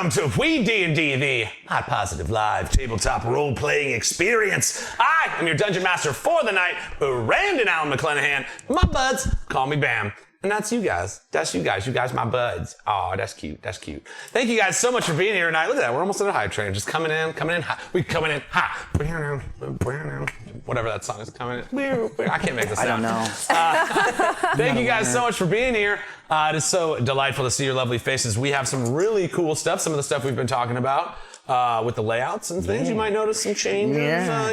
Welcome to WeeD&D, the hot positive live tabletop role-playing experience. I am your dungeon master for the night, Brandon Allen McClanahan. My buds call me Bam. And that's you guys. That's you guys. You guys, my buds. Oh, that's cute. That's cute. Thank you guys so much for being here tonight. Look at that. We're almost at a hype train. Just coming in hot. We coming in hot. Whatever that song is coming in. I can't make this sound. I don't know. Thank you guys so much for being here. It is so delightful to see your lovely faces. We have some really cool stuff. Some of the stuff we've been talking about. With the layouts and things, you might notice some changes.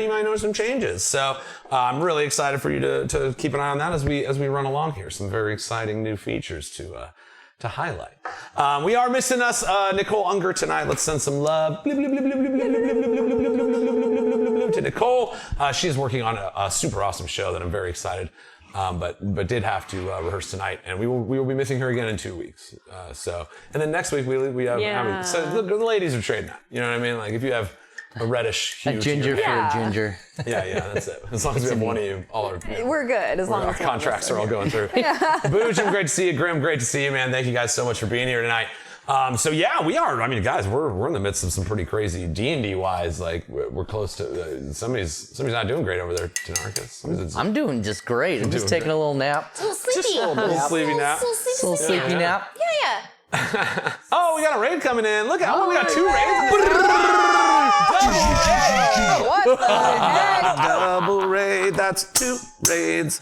You might notice some changes. So I'm really excited for you to keep an eye on that as we run along here. Some very exciting new features to highlight. We are missing us, Nicole Unger tonight. Let's send some love to Nicole. She is working on a super awesome show that I'm very excited. But did have to rehearse tonight, and we will be missing her again in 2 weeks. And then next week we have so the ladies are trading out. You know what I mean? Like if you have a reddish hue, a ginger for a ginger. Yeah, that's it. As long as we have one of you, we're good. As long as our contracts are all going through. Boojum, great to see you. Grim, great to see you, man. Thank you guys so much for being here tonight. We are. I mean, guys, we're in the midst of some pretty crazy D&D wise. Like we're close to somebody's not doing great over there. Tynaricus. I'm doing just great. I'm just taking a little nap. A little sleepy. Just a little sleepy nap. Little sleepy nap. Yeah. Oh, we got a raid coming in. Look out! We got 2 raids. What the heck? Double raid. That's 2 raids.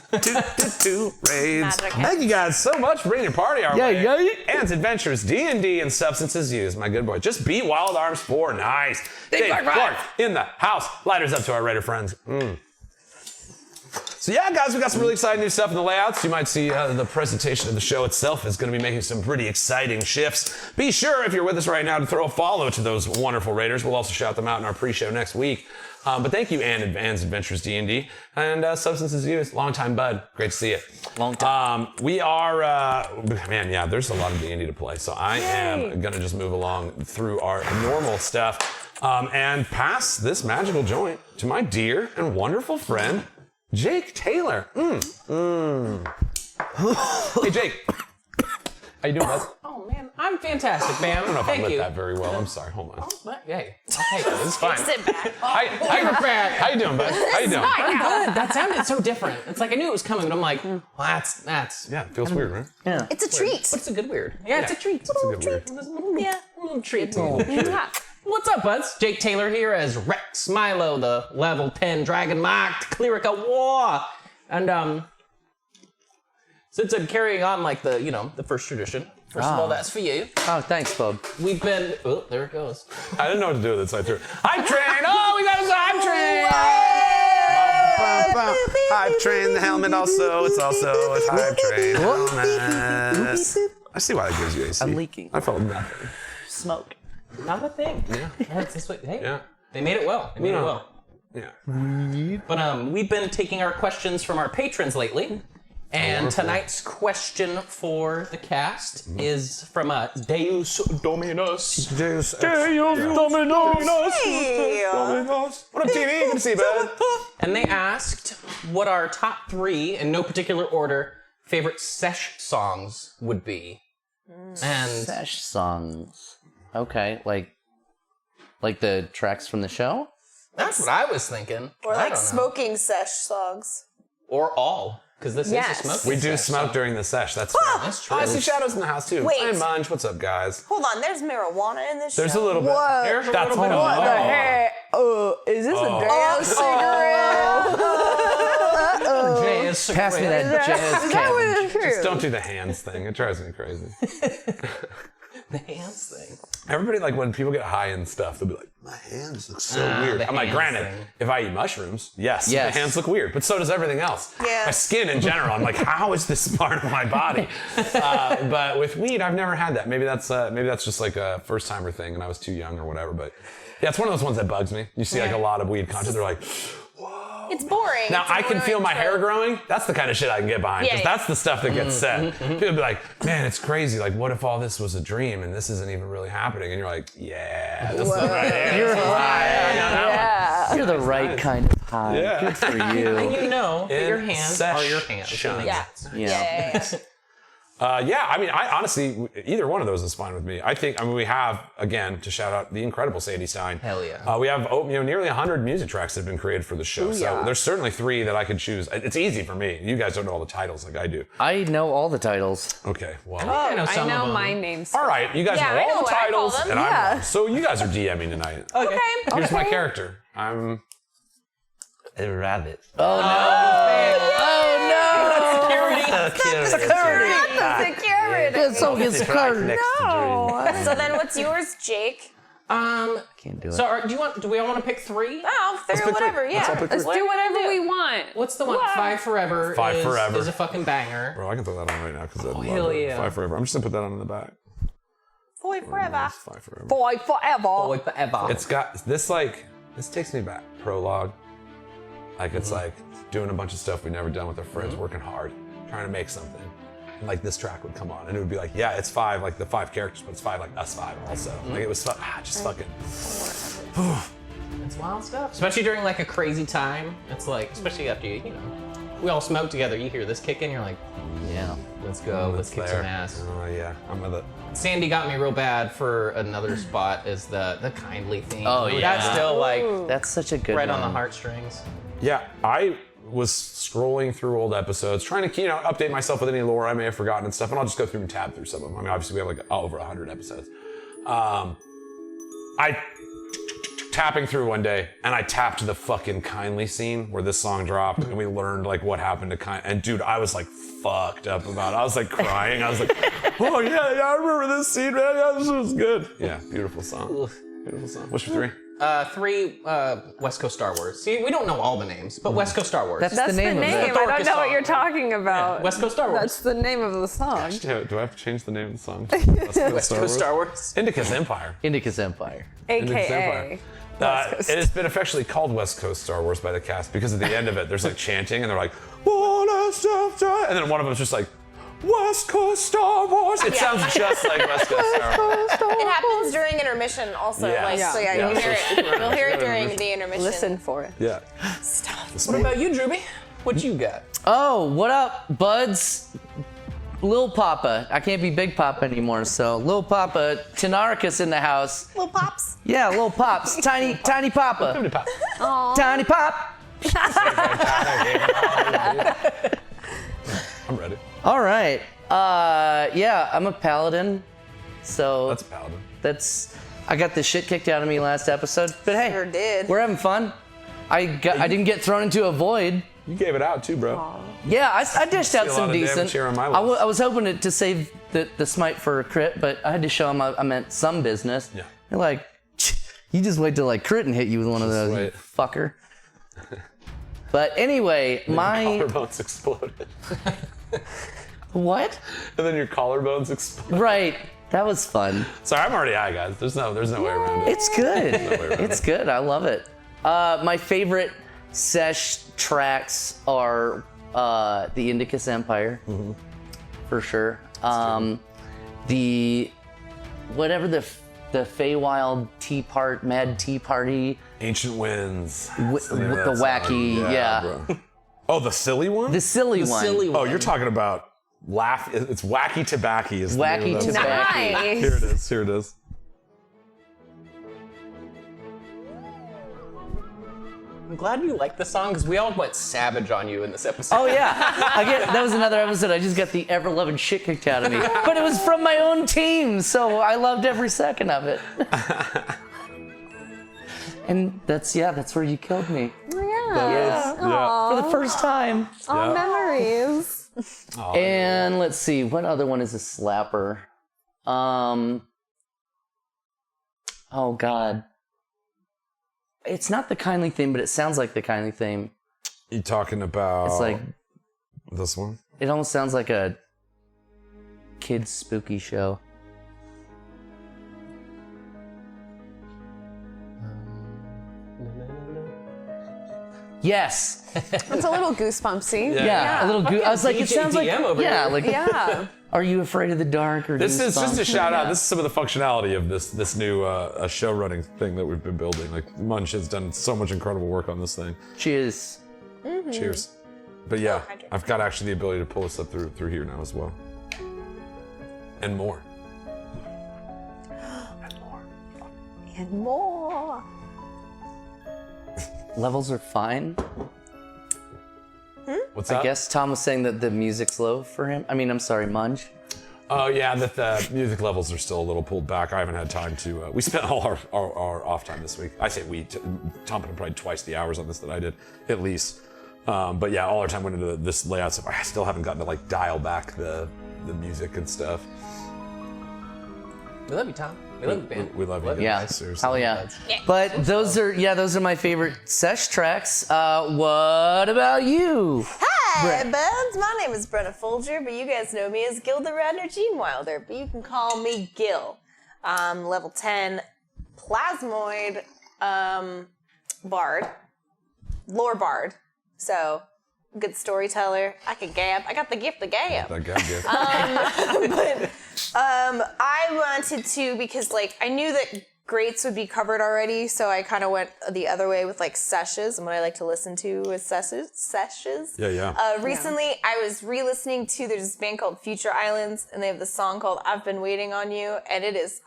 Two raids. Magic. Thank you guys so much for bringing your party our way. Yeah. Ant's Adventures, D&D, and Substances Used. My good boy. Just beat Wild Arms 4. Nice. Dave Clark in the house. Lighters up to our raider friends. So yeah, guys, we got some really exciting new stuff in the layouts. You might see the presentation of the show itself is going to be making some pretty exciting shifts. Be sure, if you're with us right now, to throw a follow to those wonderful raiders. We'll also shout them out in our pre-show next week. But thank you, Ant's Adventures D&D, and Substances Used. Long time, bud. Great to see you. Long time. We are, there's a lot of D&D to play. So I am going to just move along through our normal stuff and pass this magical joint to my dear and wonderful friend, Jake Taylor. Hey, Jake. How you doing, bud? Oh, man. I'm fantastic, man. I don't know if Thank I lit you. that very well. I'm sorry. Hold on. Hey. It's fine. Sit back. How you doing, bud? How you doing? I'm good. That sounded so different. It's like I knew it was coming, but I'm like, well, that's. Yeah, it feels weird, right? Yeah. It's a treat. But it's a good weird. Yeah, it's a treat. It's a good weird. Yeah. A little treat. Yeah. What's up, buds? Jake Taylor here as Reks, Milo, the level 10 dragon marked Cleric of War. And, since I'm carrying on like the first tradition, first of all, that's for you. Oh, thanks, bub. We've been, oh, there it goes. I didn't know what to do with it, so I threw it. Hype train! Oh, we got a hype train! Hype train, the helmet also. It's hype train. Helmet. I see why that gives you AC. I'm leaking. I felt nothing. Smoke. Not a thing. Yeah. That's this way. Hey, Yeah. they made it well. Yeah. But we've been taking our questions from our patrons lately. And tonight's question for the cast is from Deus Dominus. Deus Dominus. What up, TV? Good to see you, bud. And they asked what our top 3, in no particular order, favorite Sesh songs would be. And Sesh songs. Okay, like the tracks from the show? that's what I was thinking. Or I like don't know. smoking sesh songs. Or all. Because this is a smoking We do sesh smoke song. during the sesh. That's fair. That's true. Oh, I see Shadows in the house, too. Wait. Hi, Munch. What's up, guys? Hold on, there's marijuana in this There's show. a little bit. What? There's a That's little bit of what the heck? Is this a dance? Jazz Pass me that jazz Is that what cabbage. it's true? Just don't do the hands thing. It drives me crazy. the hands thing. Everybody, like, when people get high and stuff, they'll be like, my hands look so weird. the I'm like, hands granted, thing. if I eat mushrooms, yes, Yes. the hands look weird, but so does everything else. Yeah. My skin in general, I'm like, how is this part of my body? But with weed, I've never had that. Maybe that's just like a first timer thing, and I was too young or whatever. But yeah, it's one of those ones that bugs me. You see like a lot of weed content, they're like, It's boring. now It's I can boring, feel my so- hair growing. That's the kind of shit I can get behind, because Yeah, yeah. that's the stuff that gets said. People be like, man, it's crazy. Like, what if all this was a dream and this isn't even really happening? And you're like, yeah, this is right here. This is right. You're the right kind of high. Yeah. Good for you. And you know that your In hands are your hands. session. It makes Yeah. sense. Yeah. Yeah. Yeah, I mean, I honestly, either one of those is fine with me. I mean, we have, again, to shout out the incredible Sadie Stein. Hell yeah. We have, nearly 100 music tracks that have been created for the show. So there's certainly 3 that I could choose. It's easy for me. You guys don't know all the titles like I do. I know all the titles. Okay, well. I know some I of know them. my names. All right, you guys Yeah, know I all know the what I call titles, them. and Yeah. I'm so you guys are DMing tonight. Okay. Here's my character. I'm a rabbit. Oh Security. It's so good security. So then what's yours, Jake? Can't do it. So do we all want to pick 3? Oh, whatever, yeah. Let's do whatever we want. What's the one? 5 Forever. Five Forever. Is a fucking banger. Bro, I can throw that on right now because I love hell it. yeah. 5 Forever. I'm just gonna put that on in the back. Boy, forever. 5 Forever. Boy, forever. Boy, forever. It's got this this takes me back. Prologue. Like it's like doing a bunch of stuff we'd never done with our friends, working hard, trying to make something. And like this track would come on and it would be like, yeah, it's 5, like the 5 characters, but it's 5 like us 5 also. Like it was fun. Just fucking. It's wild stuff. Especially during like a crazy time. It's like, especially after we all smoke together. You hear this kick in, you're like, Yeah. let's go, let's kick some ass. Oh yeah, I'm with it. Sandy got me real bad for another spot is the kindly theme. Oh, yeah. That's still like That's such a good right one. on the heartstrings. Yeah, I was scrolling through old episodes, trying to update myself with any lore I may have forgotten and stuff, and I'll just go through and tab through some of them. I mean, obviously we have like over 100 episodes. I tapping through one day, and I tapped the fucking Kindly scene where this song dropped, and we learned like what happened to Kindly. And dude, I was like fucked up about it. I was like crying. I was like, oh yeah, I remember this scene, man. Yeah, this was good. Yeah, beautiful song. Beautiful song. What's your 3? 3 West Coast Star Wars. See, we don't know all the names, but West Coast Star Wars. That's That's the the name name. of it. I don't know what song. you're talking about. West Coast Star Wars. That's the name of the song. Do I have to change the name of the song? West Coast Star Wars. Indicus Empire. Indicus Empire. Indicus AKA. Empire. It has been affectionately called West Coast Star Wars by the cast because at the end of it, there's like chanting and they're like, and then one of them's just like, West Coast Star Wars. It sounds just like West Coast Star Wars. It happens during intermission also. Yes. Like, so yeah, Yeah. you'll hear it. You'll hear it during the intermission. Listen for it. Yeah. Stop. What about you, Drewby? What you got? Oh, what up, buds? Lil Papa. I can't be Big Papa anymore, so Lil Papa, Tynaricus in the house. Little pops. Yeah, Lil Pops. Tiny Papa. Tiny Pop. I'm ready. All right. Yeah, I'm a paladin, so That's a paladin. I got the shit kicked out of me last episode, but hey, Sure did. we're having fun. I didn't get thrown into a void. You gave it out too, bro. Yeah, I dished out See a lot some of decent. damage here on my I list. was hoping to save the smite for a crit, but I had to show them I meant some business. Yeah. They're like, you just wait till like crit and hit you with one of those, wait. you fucker. But anyway, my Collarbones exploded. what? And then your collarbones exploded. Right, that was fun. Sorry, I'm already high, guys. There's no way around it. It's good. around It's good. I love it. My favorite Sesh tracks are the Indicus Empire, for sure. The whatever the Feywild Mad Tea Party, Ancient Winds. with the wacky, yeah. Bro. Oh, the silly one? The silly one. Silly Oh, one. you're talking about laugh. It's Wacky Tobacco. Is the Wacky name of that Tobacco. song. Nice. Here it is. Here it is. I'm glad you like the song because we all went savage on you in this episode. Oh yeah, that was another episode. I just got the ever-loving shit kicked out of me, but it was from my own team, so I loved every second of it. And that's where you killed me Yeah. for the first time. Oh, memories. And let's see, what other one is a slapper? Oh God, it's not the kindly theme, but it sounds like the kindly theme. You talking about? It's like this one. it almost sounds like a kid's spooky show. Yes. It's a little goosebumpsy. Yeah, a little goo. I was like, it DJ sounds like DM over yeah, here. like Yeah. Are you afraid of the dark or This is just a shout out. Yeah. This is some of the functionality of this new show running thing that we've been building. Like Munch has done so much incredible work on this thing. Cheers. Cheers. But yeah, I've got actually the ability to pull this up through here now as well. And more. And more. Levels are fine. What's that? I guess Tom was saying that the music's low for him. I mean, I'm sorry, Munge. Oh yeah, that the music levels are still a little pulled back. I haven't had time to. We spent all our off time this week. I say we. Tom put in probably twice the hours on this that I did, at least. But yeah, all our time went into this layout stuff. I still haven't gotten to like dial back the music and stuff. We love you, Tom. We love you, man. We love you. Yeah, guys, seriously. hell yeah. Yeah. But those are my favorite Sesh tracks. What about you? Hi, buds. My name is Brenna Folger, but you guys know me as Gildaradner Genewilder, but you can call me Gil. Level 10 Plasmoid Bard. Lore Bard. So, good storyteller. I can gab. I got the gift of gab. That guy did. I wanted to, because like I knew that greats would be covered already, so I kind of went the other way with like seshes, and what I like to listen to is seshes. Yeah. Recently, I was re-listening to, there's this band called Future Islands, and they have this song called I've Been Waiting on You, and it is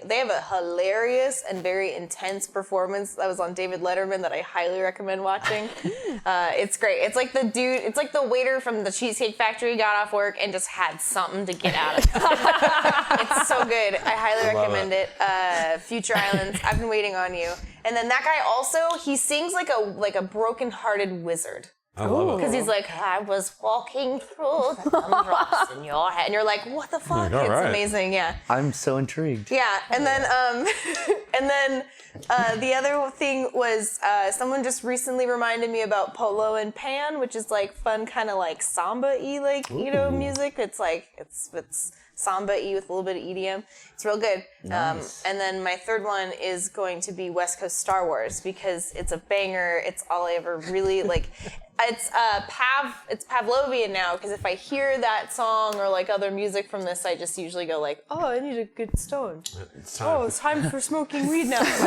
they have a hilarious and very intense performance that was on David Letterman that I highly recommend watching. It's great. It's like the waiter from the Cheesecake Factory got off work and just had something to get out of it. It's so good. I highly recommend it. Future Islands, I've Been Waiting on You. And then that guy also, he sings like a broken-hearted wizard. I love it. Because he's like, I was walking through the drops in your head. And you're like, what the fuck? All It's right. amazing, yeah. I'm so intrigued. Yeah, and then the other thing was someone just recently reminded me about Polo and Pan, which is like fun kind of like samba-y, like, you know, music. It's like, it's samba-y with a little bit of EDM. It's real good. Nice. And then my third one is going to be West Coast Star Wars, because it's a banger. It's all I ever really like. It's Pavlovian now, because if I hear that song or like other music from this, I just usually go like, oh, I need a good stone. It's time. Oh, it's time for smoking weed now. So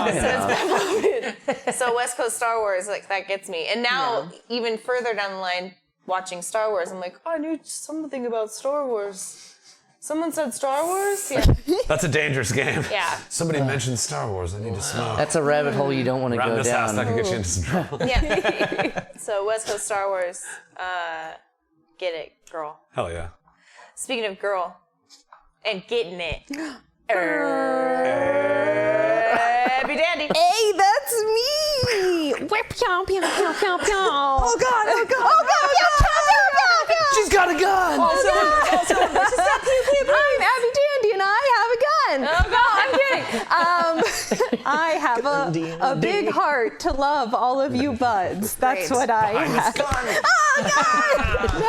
it's Pavlovian. So West Coast Star Wars, like that gets me. And now, even further down the line, watching Star Wars, I'm like, oh, I knew something about Star Wars. Someone said Star Wars? Yeah. That's a dangerous game. Yeah. Somebody mentioned Star Wars. I need to smoke. That's a rabbit hole you don't want to Around go this house, that down. could get you into some trouble. Yeah. So West Coast Star Wars, get it, girl. Hell yeah. Speaking of girl and getting it. Weed&d. Hey, that's me! Whip, pew, pew, pew, pew, pew. Oh God, oh God, oh God, pew, pew, pew, pew, pew. She's got a gun! I'm Abby Dandy and I have a gun. Oh God. I'm kidding. I have a big heart to love all of you buds. That's Great. what I have.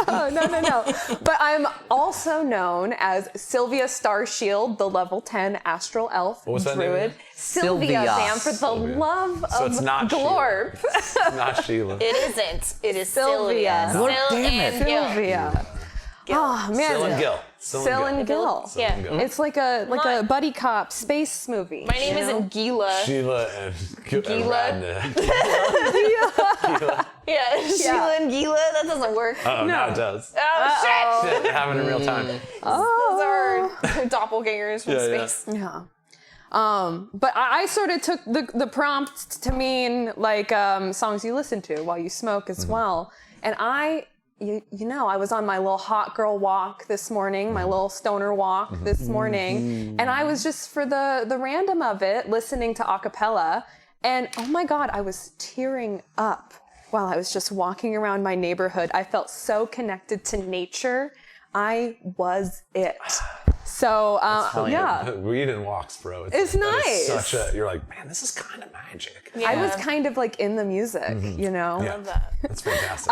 Oh, God! No. But I'm also known as Sylvia Starshield, the level 10 astral elf was that name druid. again? Sylvia, Sam, for the Sylvia. love So of it's not Glorp. Not Sheila. It isn't. It is Sylvia. Sylvia. Lord Sil damn it. and Gil. Sylvia. Oh man. Syl and Gil. Syl and Gil. Yeah. It's like a buddy cop space movie. My name isn't Gila. Sheila and Gila? Gila. Yeah, Sheila and Gila. That doesn't work. Oh, now it does. Oh, shit. Shit, it happened in real time. Those are doppelgangers from Yeah, yeah. space. Yeah. But I sort of took the prompt to mean like songs you listen to while you smoke as well. And you know, I was on my little hot girl walk this morning, my little stoner walk this morning, and I was just for the random of it listening to a cappella, and oh my God, I was tearing up while I was just walking around my neighborhood. I felt so connected to nature. I was it. So, yeah. Weed and walks, bro. It's that is nice. such a, you're like, man, this is kind of magic. I was kind of like in the music, you know? Yeah, that's fantastic.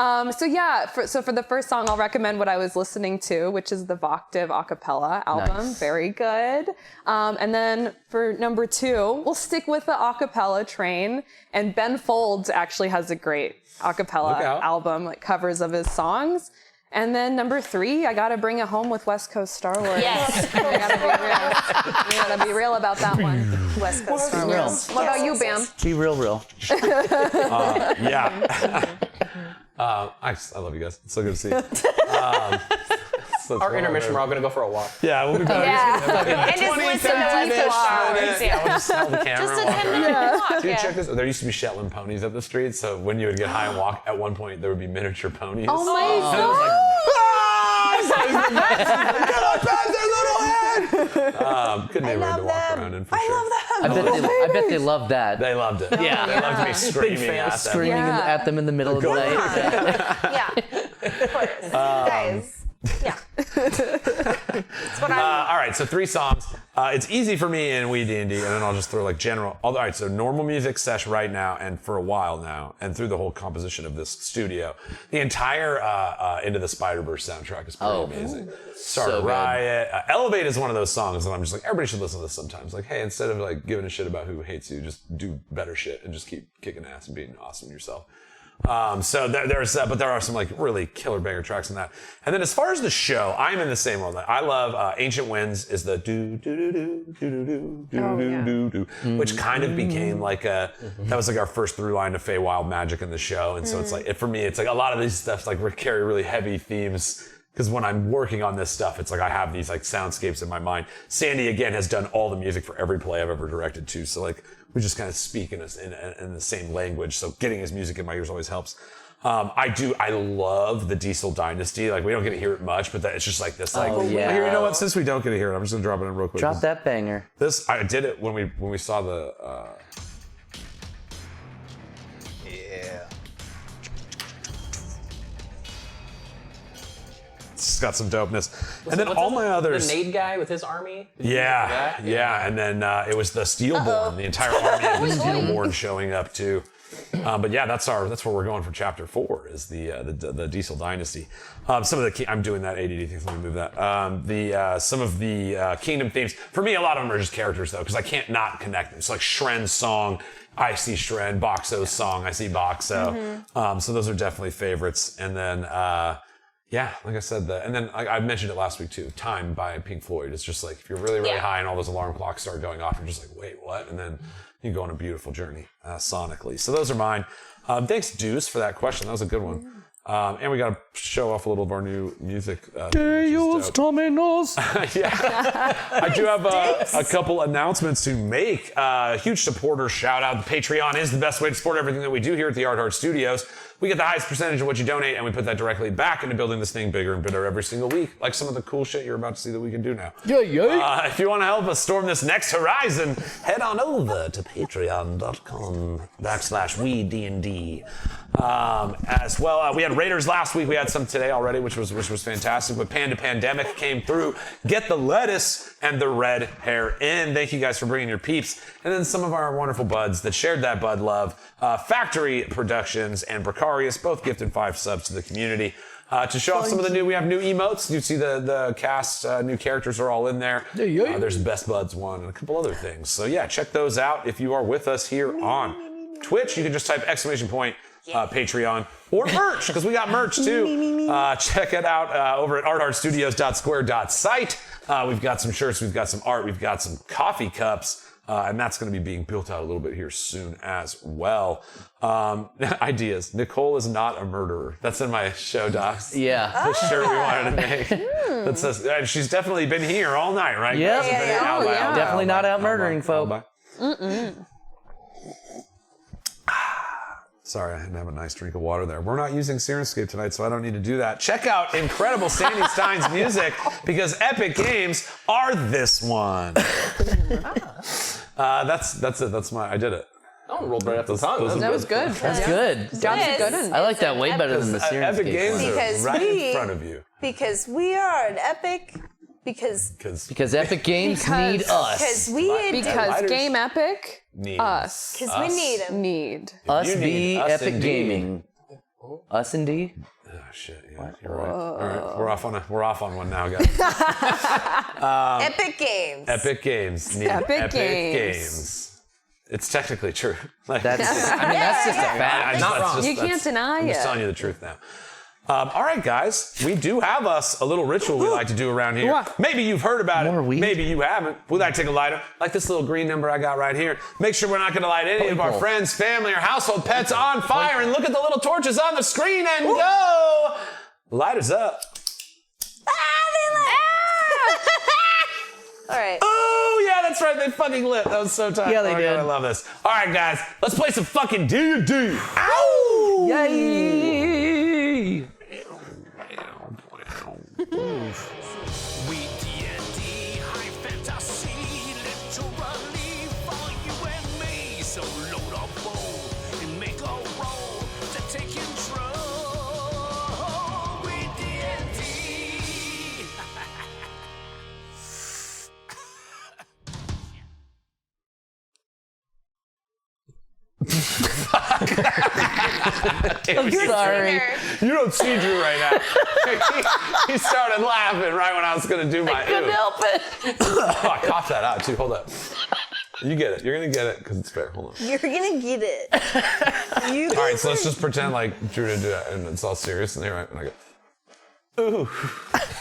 So for the first song, I'll recommend what I was listening to, which is the Voctive acapella album. Nice. Very good. And then for number 2, we'll stick with the acapella train. And Ben Folds actually has a great acapella Look out. album, like covers of his songs. And then number 3, I gotta bring it home with West Coast Star Wars. Yes. I gotta be real. You gotta be real about that one. West Coast Star real. Wars. What about you, Bam? Be real. Yeah. I love you guys. It's so good to see you. Our intermission, we're all gonna go for a walk. Yeah, we'll be back. Yeah. And just listen to like the songs. Yeah, we'll just tell the camera. Just a and walk 10-minute around. walk. Dude, Yeah. check this. There used to be Shetland ponies up the street, so when you would get high and walk, at one point there would be miniature ponies. Oh my And it was god! like, get on past their little head! Couldn't even to walk around in for sure. I bet they loved that. They loved it. Yeah. They loved me screaming at them. Screaming Yeah. at them in the middle of the night. Yeah. Of course. Guys. Yeah. That's what I'm. All right, so 3 songs. It's easy for me in Weed&d, and then I'll just throw like general. All right, so normal music Sesh right now, and for a while now, and through the whole composition of this studio, the entire Into the Spider-Verse soundtrack is pretty amazing. Start so good. Riot. Elevate is one of those songs that I'm just like, everybody should listen to this sometimes. Like, hey, instead of like giving a shit about who hates you, just do better shit and just keep kicking ass and being awesome yourself. So there's but there are some like really killer banger tracks in that. And then as far as the show, I'm in the same world. I love Ancient Winds is the do do do do do do do do do do, which kind of became like that was like our first through line to Feywild magic in the show. And so it's like for me, it's like a lot of these stuff like carry really heavy themes. Because when I'm working on this stuff, it's like I have these like soundscapes in my mind. Sandy again has done all the music for every play I've ever directed to, so like we just kind of speak in the same language. So getting his music in my ears always helps. I love the Diesel Dynasty. Like we don't get to hear it much, but it's just like this. Like, yeah. Here, you know what? Since we don't get to hear it, I'm just gonna drop it in real quick. Drop that banger. This I did it when we saw the. It's got some dopeness. And then all my others. The Nade guy with his army. Yeah. And then it was the Steelborn, the entire army of the Steelborn showing up too. But yeah, that's where we're going for chapter 4 is the Diesel Dynasty. Some of the I'm doing that ADD thing. So let me move that. Some of the kingdom themes. For me, a lot of them are just characters though, because I can't not connect them. It's like Shren's song. I see Shren. Boxo's song. I see Boxo. So those are definitely favorites. And then. Yeah, like I said, and then I mentioned it last week too. Time by Pink Floyd. It's just like if you're really, really high and all those alarm clocks start going off, you're just like, wait, what? And then you go on a beautiful journey sonically. So those are mine. Thanks, Deuce, for that question. That was a good one. And we got to show off a little of our new music. Tommy knows. Yeah, I do have a couple announcements to make. Huge supporter shout out. The Patreon is the best way to support everything that we do here at the Art Studios. We get the highest percentage of what you donate, and we put that directly back into building this thing bigger and better every single week, like some of the cool shit you're about to see that we can do now. Yeah. If you want to help us storm this next horizon, head on over to patreon.com/WeeDnD. As well, we had Raiders last week. We had some today already, which was fantastic. But Panda Pandemic came through. Get the lettuce and the red hair in. Thank you guys for bringing your peeps. And then some of our wonderful buds that shared that bud love. Factory Productions and Precarious both gifted 5 subs to the community. To show off some of the we have new emotes. You see the cast, new characters are all in there. There's Best Buds one and a couple other things. So yeah, check those out if you are with us here on Twitch. You can just type ! Patreon or merch, because we got merch too. Check it out over at arthardstudios.square.site. We've got some shirts, we've got some art, we've got some coffee cups. And that's going to be being built out a little bit here soon as well. Ideas. Nicole is not a murderer. That's in my show docs. Yeah. The shirt we wanted to make. That says, and she's definitely been here all night, right? Yep. Hasn't been out loud. Definitely not out murdering folk. Sorry, I had to have a nice drink of water there. We're not using Sirenscape tonight, so I don't need to do that. Check out incredible Sandy Stein's music, because epic games are this one. That's it. I did it. Oh, rolled right off the tongue. That was good. That's good. John's a good one. I like that way better than the Sirenscape. Epic games Because are right we- in front of you. Because we are an epic. Because Epic Games need us. Because Lighters. Game Epic, Need us. Because we need them. Need. Us you be need us Epic indeed. Gaming. Us indeed. Oh shit! Yeah, you're right. All right, we're off on one now, guys. Epic games. Epic games need Epic games. It's technically true. Like, That's just a fact. Not wrong. You can't deny I'm just it. telling you the truth now. All right, guys, we do have us a little ritual we like to do around here. Maybe you've heard about More it. weed? Maybe you haven't. We like to take a lighter, like this little green number I got right here. Make sure we're not going to light any of our friends, family, or household pets on fire. And look at the little torches on the screen and go. Lighters up. Ah, All right. Oh, yeah, that's right. They fucking lit. That was so tight. Yeah, they God, did. I love this. All right, guys. Let's play some fucking D&D. Ow! Yay! WeeDnD, high fantasy, literally for you and me. So load up bowl and make a roll to take control. WeeDnD. I'm sorry. You don't see Drew right now. he started laughing right when I was going to do my Couldn't help it. Oh, I coughed that out, too. Hold up. You get it. You're going to get it because it's fair. Hold on. You're gonna get it. You All right, so let's just pretend like Drew didn't do that, and it's all serious. And here, and I go, ooh.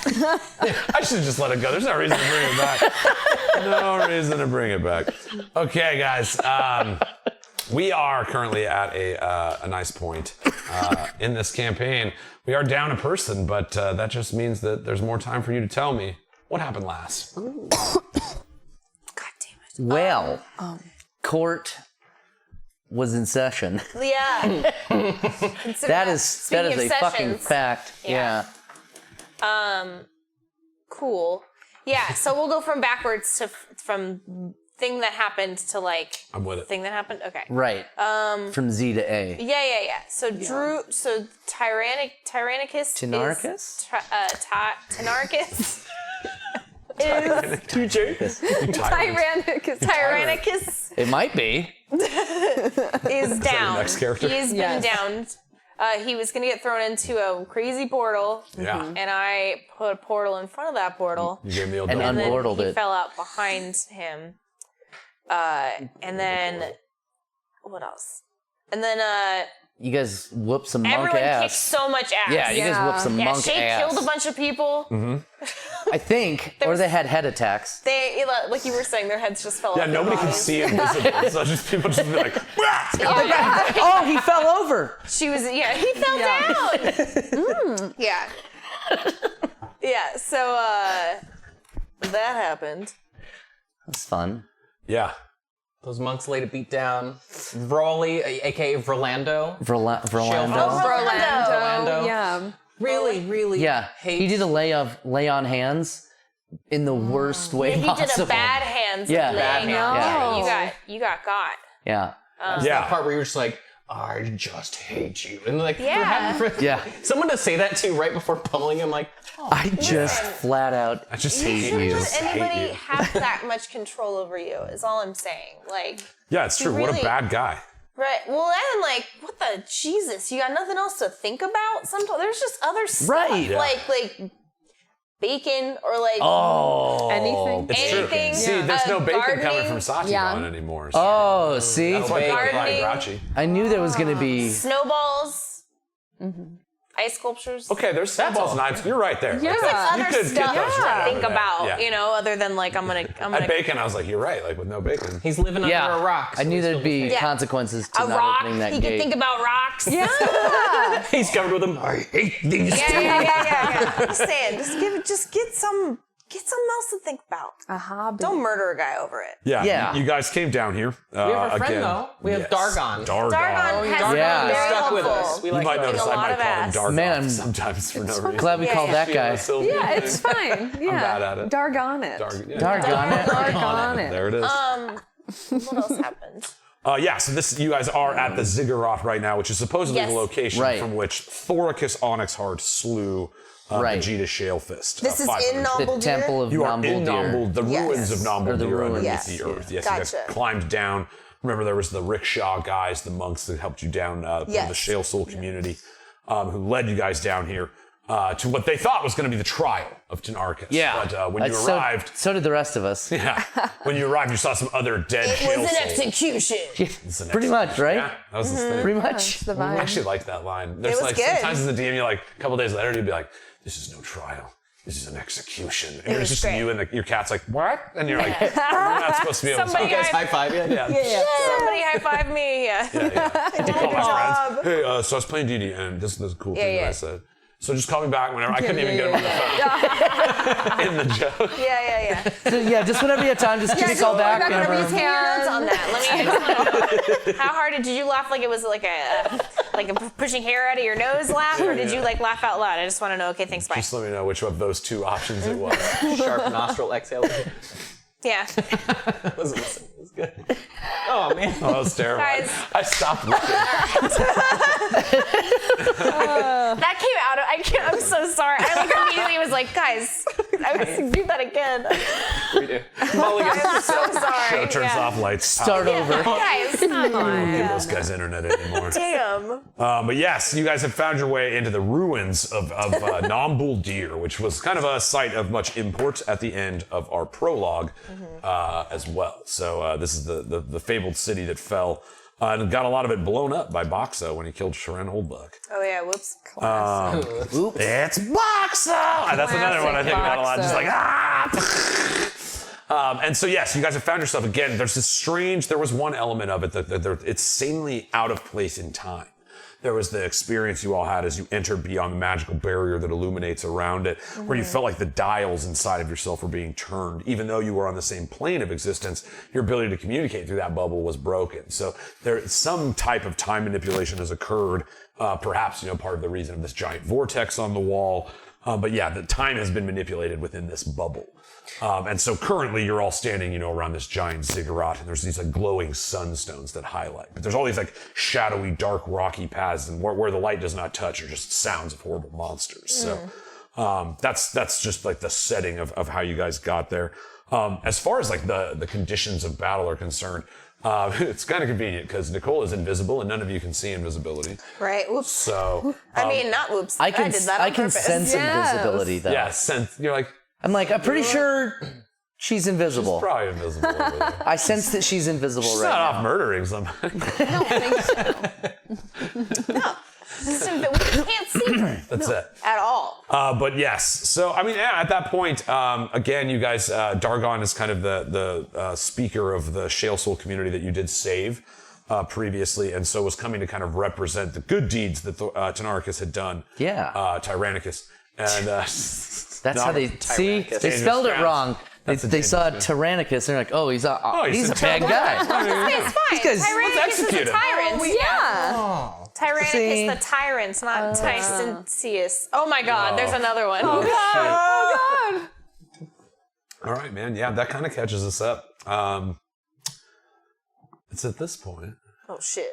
I should have just let it go. There's no reason to bring it back. No reason to bring it back. Okay, guys. We are currently at a nice point in this campaign. We are down a person, but that just means that there's more time for you to tell me what happened last. God damn it. Well, court was in session. Yeah. That is a fucking fact. Yeah. Cool. Yeah. So we'll go from backwards to from thing that happened to like I'm with it. thing that happened. Okay. Right. From Z to A. Yeah. So Tynaricus. Tynaricus? Tynaricus. Tynaricus It might be. is down. next character? He has been downed. He was gonna get thrown into a crazy portal. Yeah. And I put a portal in front of that portal. You gave me the old And double. And then Unportaled he it. fell out behind him. And then what else? And then You guys whooped some monk everyone kicked ass. so much ass. Yeah, you guys whooped some Yeah, monk Shay ass. killed a bunch of people. I think, or they had head attacks. They, like you were saying, their heads just fell off. Yeah, their nobody can bodies. see it visible, so just people just be like, "Rah!" Oh, he fell over. She was, he fell down. Yeah. Yeah, so that happened. That's fun. Yeah. Those monks laid a beat down. Vrolly, aka Vrolando. Vrolando. Orlando. Yeah. Really Yeah, he did a lay on hands in the worst way He possible. did a bad hands. Yeah. Laying Bad on. hands. Yeah, you got got. Yeah. That Yeah. part where you're just like, I just hate you. And like, Yeah. Yeah. someone to say that to right before pummeling him, like, I just flat out I just You hate shouldn't you. let Just hate anybody you. have that much control over you, is all I'm saying. Like, Yeah, it's true. What a really- bad guy. right. Well, then, like, what the Jesus? You got nothing else to think about? Sometimes there's just other stuff. Right. Yeah. Like bacon or like Anything. It's true. anything. See, there's no bacon coming gardening. from Sativan Yeah. anymore. So Oh, see? that's why people are Gardening. grouchy. I knew there was gonna be. Snowballs. Ice sculptures. Okay, there's snowballs and knives. You're right there. Yeah. Like, that's- you Other could stuff get those to right out think of there. about, Yeah. you know, other than like I'm At gonna bacon, I was like, you're right. Like with no bacon. he's living under Yeah, a rock. I so knew he's there'd still be okay. consequences to a not rock. opening that He gate. could think about rocks. Yeah. He's covered with them. I hate these. Yeah. Just saying, just get something else to think about. A hobby. Don't murder a guy over it. Yeah. Yeah. You guys came down here. We have a friend again. though. We have Yes. Dargon. Dargon. Dargon has Yeah. been very Stuck helpful. with us. We You like might Dargon. notice a I lot might of call him ass. Dargon Man, sometimes for no reason. Glad we called that guy. Yeah, it's fine. Yeah. bad at it. Dargon it. Yeah. Dargon it. Dargon it. There it is. What else happened? Yeah, so you guys are at the Ziggurat right now, which is supposedly Yes. the location Right. from which Thoricus Onyxheart slew Right. Vegeta Shalefist. This is 500 in Nam The Buldir? Temple of You are Nam in Nam Buldir. Buldir, the Yes. ruins of Nam Or the Buldir ruins. underneath Yes. the earth. Yes, Gotcha. you guys climbed down. Remember, there was the rickshaw guys, the monks that helped you down from Yes. the Shale Soul community, who led you guys down here to what they thought was going to be the trial of Tynaricus. Yeah. But when you So- arrived, So did the rest of us. yeah, when you arrived, you saw some other dead It Shale was an Souls. execution. It's an Pretty much, right? Yeah, that was the thing. Pretty much. The I vibe. actually like that line. There's was like good. sometimes as a DM, you like a couple days later, you'd be like, "This is no trial. This is an execution." And it was was just great. you and your cat's like, "What?" And you're like, "We're not supposed to be able to." Somebody talk." Guys, high five you. Yeah. Somebody high five me. Yeah. I call my job. friends. Hey, so I was playing D&D, and this is the cool thing that yeah. I said. So just call me back whenever. I couldn't even get him on the phone. In the joke. Yeah. So, yeah, just whenever you have time, just give me a call back. whenever you Notes on that. I just want to know. How hard did you laugh? Like it was like a pushing hair out of your nose laugh, or did you like laugh out loud? I just want to know. Okay, thanks. Bye. Just let me know which of those two options it was. Sharp nostril exhale. Yeah. Wasn't listening. It was good. Oh man. Oh, that was terrible. Guys. I stopped looking. That came out of. I'm so sorry. I like immediately was like, guys, I was do that again. We do. Mulligan. I'm so sorry. Show turns off, lights. Start over. Guys, come on. Give those guys internet anymore. Damn. But yes, you guys have found your way into the ruins of Nam Buldir, which was kind of a site of much import at the end of our prologue as well. So this is the fabled city that fell and got a lot of it blown up by Boxo when he killed Sharon Oldbuck. Oh yeah, whoops. Oops. It's Boxo! That's another one I think about a lot. Just like, and so yes, you guys have found yourself again. There's this strange. There was one element of it that it's sanely out of place in time. There was the experience you all had as you entered beyond the magical barrier that illuminates around it, where you felt like the dials inside of yourself were being turned. Even though you were on the same plane of existence, your ability to communicate through that bubble was broken. So some type of time manipulation has occurred. Perhaps, part of the reason of this giant vortex on the wall. But yeah, the time has been manipulated within this bubble. And so currently you're all standing, around this giant ziggurat, and there's these like glowing sunstones that highlight. But there's all these like shadowy, dark, rocky paths, and where the light does not touch are just sounds of horrible monsters. So that's just like the setting of how you guys got there. As far as like the conditions of battle are concerned, it's kind of convenient because Nicole is invisible and none of you can see invisibility. Right. Whoops. So I mean, not whoops. I can did that on purpose. sense invisibility though. yeah, you're like I'm pretty sure she's invisible. probably invisible over there. I sense that she's invisible She's right not now. off murdering somebody. I don't think so. We can't see her That's it. at all. But yes, so I mean, at that point, again, you guys, Dargon is kind of the speaker of the Shale Soul community that you did save previously, and so was coming to kind of represent the good deeds that Tynaricus had done. Yeah. Tyrannus. And That's how they see. Tyrannus. They spelled it wrong. They saw dangerous. Tyrannus. They're like, oh, he's a bad terrible guy. It's fine. guys- Tyrannus is execute the him. tyrant. Yeah. Tyrannus See? the tyrant, not Tyson-Ceus. Oh my god, there's another one. Oh God. all right, man. Yeah, that kind of catches us up. It's at this point, Oh shit.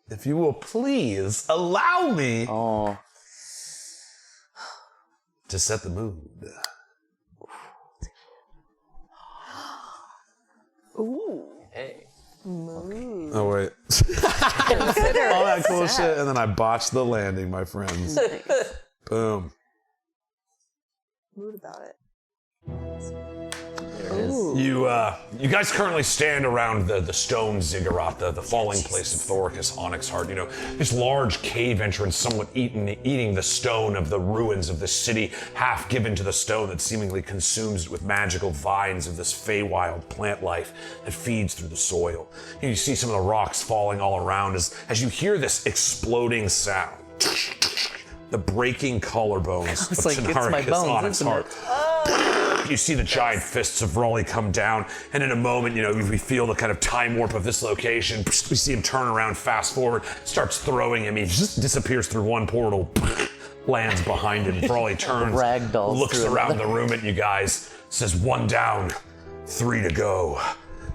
if you will please allow me Oh. to set the mood. Hey. Oh wait. All that cool shit, and then I botched the landing, my friends. Boom. Mood about it. You guys currently stand around the stone ziggurat, the falling place of Thoricus, Onyxheart. This large cave entrance, somewhat eating the stone of the ruins of the city, half given to the stone that seemingly consumes it with magical vines of this Feywild plant life that feeds through the soil. You see some of the rocks falling all around as you hear this exploding sound. The breaking collarbones of like, it's my Tynaricus, bones, isn't it? Onyxheart. You see the giant fists of Vrolly come down, and in a moment, we feel the kind of time warp of this location. We see him turn around, fast forward, starts throwing him. He just disappears through one portal, lands behind him. Vrolly turns, Ragdolls looks through around another. the room at you guys, says 1 down, 3 to go.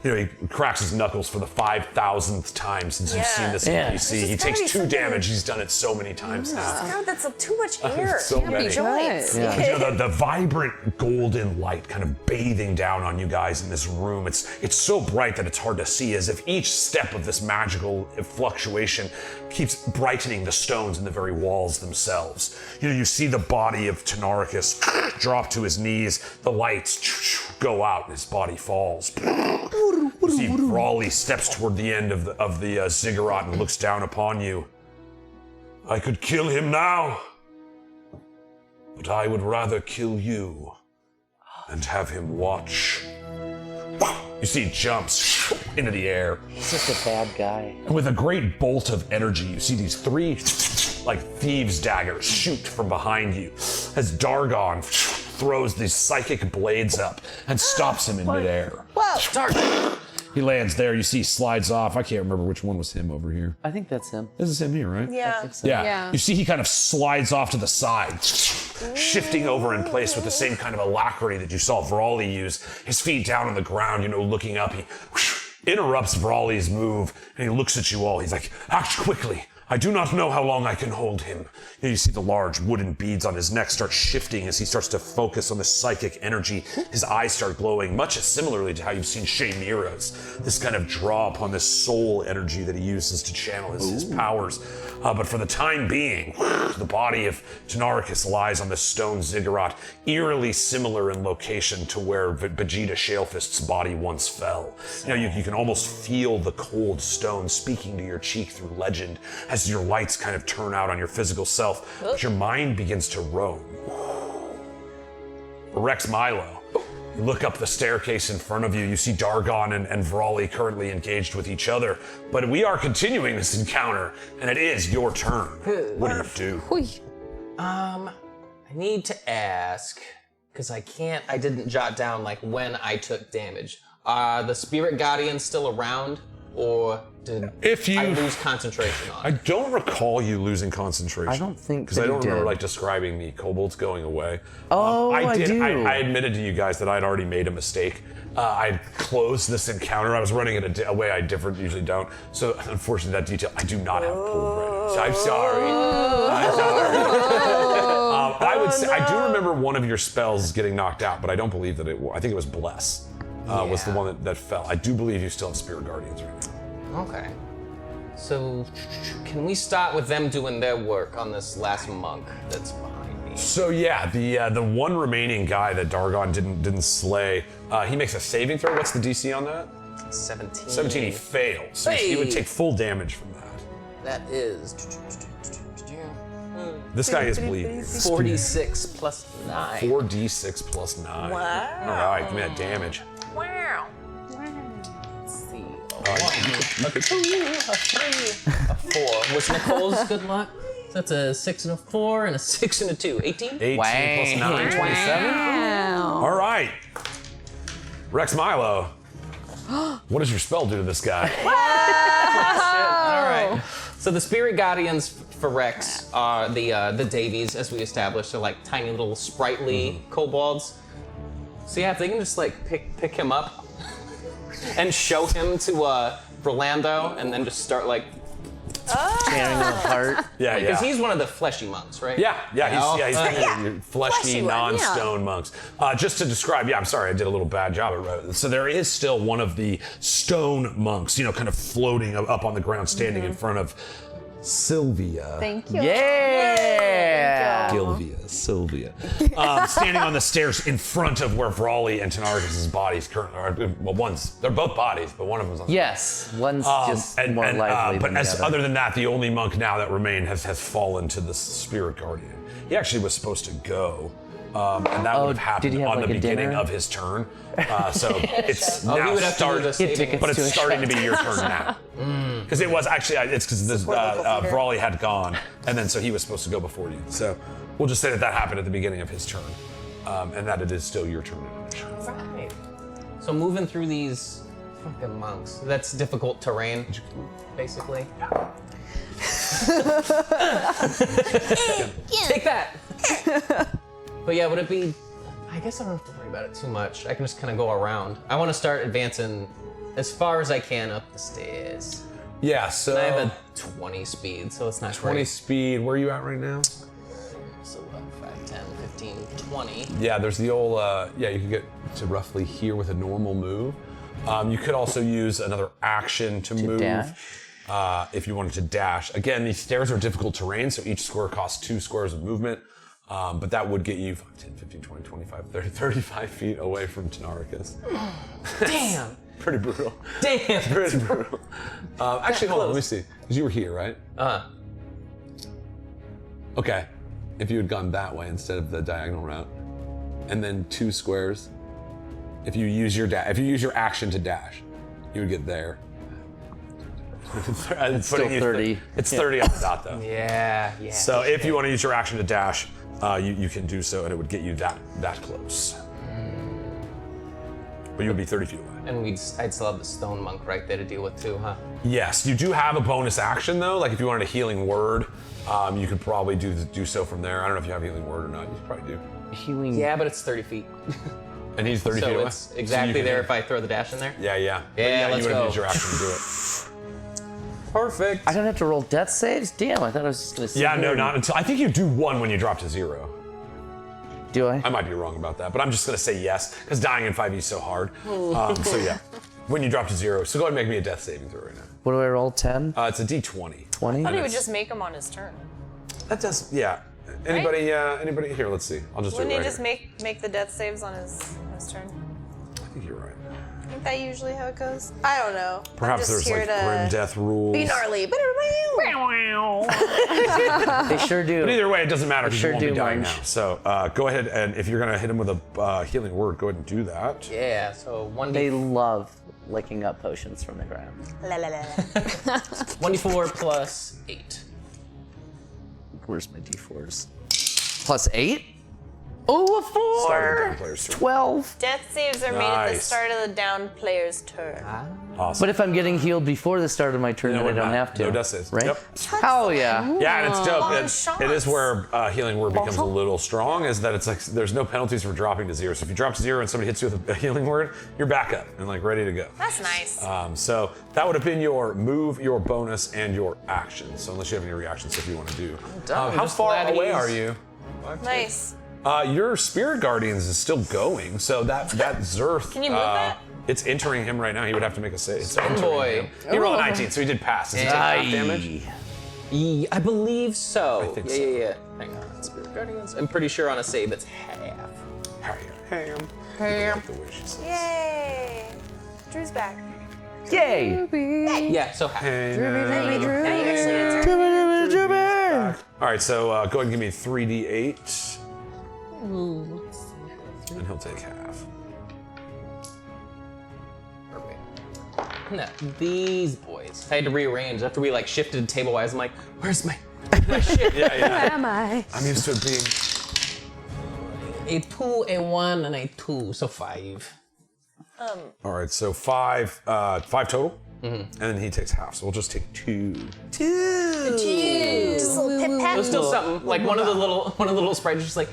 He cracks his knuckles for the 5,000th time since you've seen this Yeah. NPC. He This takes is 2 gotta be damage. He's done it so many times now. God, that's too much air. So many. Joints. Yeah. The vibrant golden light kind of bathing down on you guys in this room. It's so bright that it's hard to see, as if each step of this magical fluctuation keeps brightening the stones in the very walls themselves. You see the body of Tynaricus drop to his knees. The lights go out and his body falls. You see Vrolly steps toward the end of the ziggurat and looks down upon you. I could kill him now, but I would rather kill you and have him watch. You see he jumps, into the air. He's just a bad guy. And with a great bolt of energy, you see these 3 like thieves' daggers shoot from behind you as Dargon throws these psychic blades up and stops him in midair. Whoa! He lands there. You see, he slides off. I can't remember which one was him over here. I think that's him. This is him here, right? Yeah. Yeah. You see, he kind of slides off to the side, shifting over in place with the same kind of alacrity that you saw Vrolly use. His feet down on the ground, looking up. He interrupts Vrolly's move, and he looks at you all. He's like, act quickly. I do not know how long I can hold him. And you see the large wooden beads on his neck start shifting as he starts to focus on the psychic energy. His eyes start glowing, much as similarly to how you've seen Shay Mira's. This kind of draw upon this soul energy that he uses to channel his powers. But for the time being, the body of Tynaricus lies on this stone ziggurat, eerily similar in location to where Vegeta Shalefist's body once fell. You can almost feel the cold stone speaking to your cheek through legend as your lights kind of turn out on your physical self, but your mind begins to roam. Reks Milo, you look up the staircase in front of you, you see Dargon and Vrolly currently engaged with each other, but we are continuing this encounter, and it is your turn. What do you do? Hui. I need to ask, because I didn't jot down like when I took damage. Are the spirit guardians still around, or did I lose concentration on I it? don't recall you losing concentration. I don't think because that I don't you remember did. like describing the kobolds going away. Oh, I do. I admitted to you guys that I'd already made a mistake. I closed this encounter. I was running it a way I usually don't. So unfortunately, that detail I do not have pulled ready. So I'm sorry. I'm sorry. I do remember one of your spells getting knocked out, but I don't believe that I think it was Bless. Was the one that fell. I do believe you still have Spirit Guardians right now. Okay. So, can we start with them doing their work on this last monk that's behind me? So yeah, the one remaining guy that Dargon didn't slay, he makes a saving throw. What's the DC on that? 17. 17. He fails. So he would take full damage from that. That is This guy is bleeding. 46 plus 9. 4d6 plus 9. Wow. All right, give me that damage. Wow. Let's see. A 4. Was Nicole's good luck? That's a 6 and a 4 and a 6 and a 2. 18? 18 plus 9, 27. All right. Reks Milo, what does your spell do to this guy? All right. So the spirit guardians for Reks are the Davies, as we established. They're like tiny little sprightly kobolds. So yeah, if they can just like pick him up and show him to Rolando, and then just start like Tearing him apart. Yeah, because he's one of the fleshy monks, right? Yeah, he's fleshy, Fleshy one, non-stone monks. Just to describe, I'm sorry, I did a little bad job at it. So there is still one of the stone monks, kind of floating up on the ground, standing in front of Sylvia. Thank you. Yeah. Sylvia. Standing on the stairs in front of where Vrolly and Tynaricus' bodies currently are. Well, they're both bodies, but one of them's on the Yes, one's just more lively but than the other. other than that, the only monk now that remained has fallen to the spirit guardian. He actually was supposed to go, and that would have did he happened have on like the a beginning dinner? of his turn. So it's he now would have to do the saving tickets but it's to a starting to be your turn now. Because it was actually, it's because Vrolly had gone, and then so he was supposed to go before you. So we'll just say that happened at the beginning of his turn, and that it is still your turn. Right. So moving through these fucking monks, that's difficult terrain, basically. Take that. But yeah, would it be? I guess I don't have to worry about it too much. I can just kind of go around. I want to start advancing as far as I can up the stairs. Yeah, so I have a 20 speed, so it's not 20 great. speed. Where are you at right now? So 5, 10, 15, 20. Yeah, there's the old, you can get to roughly here with a normal move. You could also use another action to move. dash? If you wanted to dash. Again, these stairs are difficult terrain, so each square costs 2 squares of movement. But that would get you 5, 10, 15, 20, 25, 30, 35 feet away from Tynaricus. Damn. Pretty brutal. Damn. Pretty brutal. Actually, hold on, let me see. Because you were here, right? Okay. If you had gone that way instead of the diagonal route, and then 2 squares, if you use your action to dash, You would get there. It's still 30. It's 30 on the dot though. Yeah. So if you want to use your action to dash, you can do so, and it would get you that close. But you would be 30 feet away. And I'd still have the stone monk right there to deal with too, huh? Yes, you do have a bonus action though. Like if you wanted a healing word, you could probably do so from there. I don't know if you have a healing word or not. You probably do. Healing. Yeah, but it's 30 feet. And he's 30 feet So away. it's exactly there if I throw the dash in there. Yeah. But Yeah, you let's would have go. used your action to do it. Perfect. I don't have to roll death saves? Damn, I thought I was just gonna sit Yeah, no, here. not until I think you do one when you drop to 0. Do I? I might be wrong about that, but I'm just gonna say yes because dying in 5e is so hard. So yeah, when you drop to 0. So go ahead and make me a death saving throw right now. What do I roll? 10? It's a d20. 20? I thought he would just make them on his turn. That does, yeah. Anybody? Anybody here? Let's see. I'll just Wouldn't do it he right just here. make the death saves on his turn? I think you're right. Isn't that usually how it goes? I don't know. Perhaps I'm just there's here like to grim death rules. be gnarly. They sure do. But either way, it doesn't matter because Sure you won't be do, dying Munch. now. So go ahead, and if you're gonna hit him with a healing word, go ahead and do that. Yeah, so They 1d4 love licking up potions from the ground. 1d4 plus 8. Where's my d4s? Plus 8? Oh, a 4! Start with the player's turn. 12. Death saves are made at the Nice. start of the down player's turn. Awesome. But if I'm getting healed before the start of my turn, No, then I we're don't not. have to. No death saves. Right? Yep. Oh, yeah. Yeah, and it's dope. Long It is shots. where healing word becomes a little strong, is that it's like there's no penalties for dropping to 0. So if you drop to 0 and somebody hits you with a healing word, you're back up and like ready to go. That's nice. So that would have been your move, your bonus, and your action. So unless you have any reactions, if you want to do. done. How Just far glad away he's- are you? Nice. Your Spirit Guardians is still going, so that Zerth. Can you move that? It's entering him right now. He would have to make a save. It's Spin entering boy. him. He rolled a 19, so he did pass. Does he take half damage? I believe so. I think yeah, so. yeah. Hang on. Spirit Guardians. I'm pretty sure on a save it's half. Ham. Like the way she says. Yay. Drew's back. Yay! Yeah, so half. All right, so go ahead and give me 3d8. And he'll take half. No, these boys. I had to rearrange after we like shifted table wise. I'm like, where's my shit? Yeah. Am I? I'm used to it being. A 2, a 1, and a 2, so 5. All right, so 5 total. And then he takes half, so we'll just take 2. Just a little pip It pat. was still something. Like one of the little sprites was just like,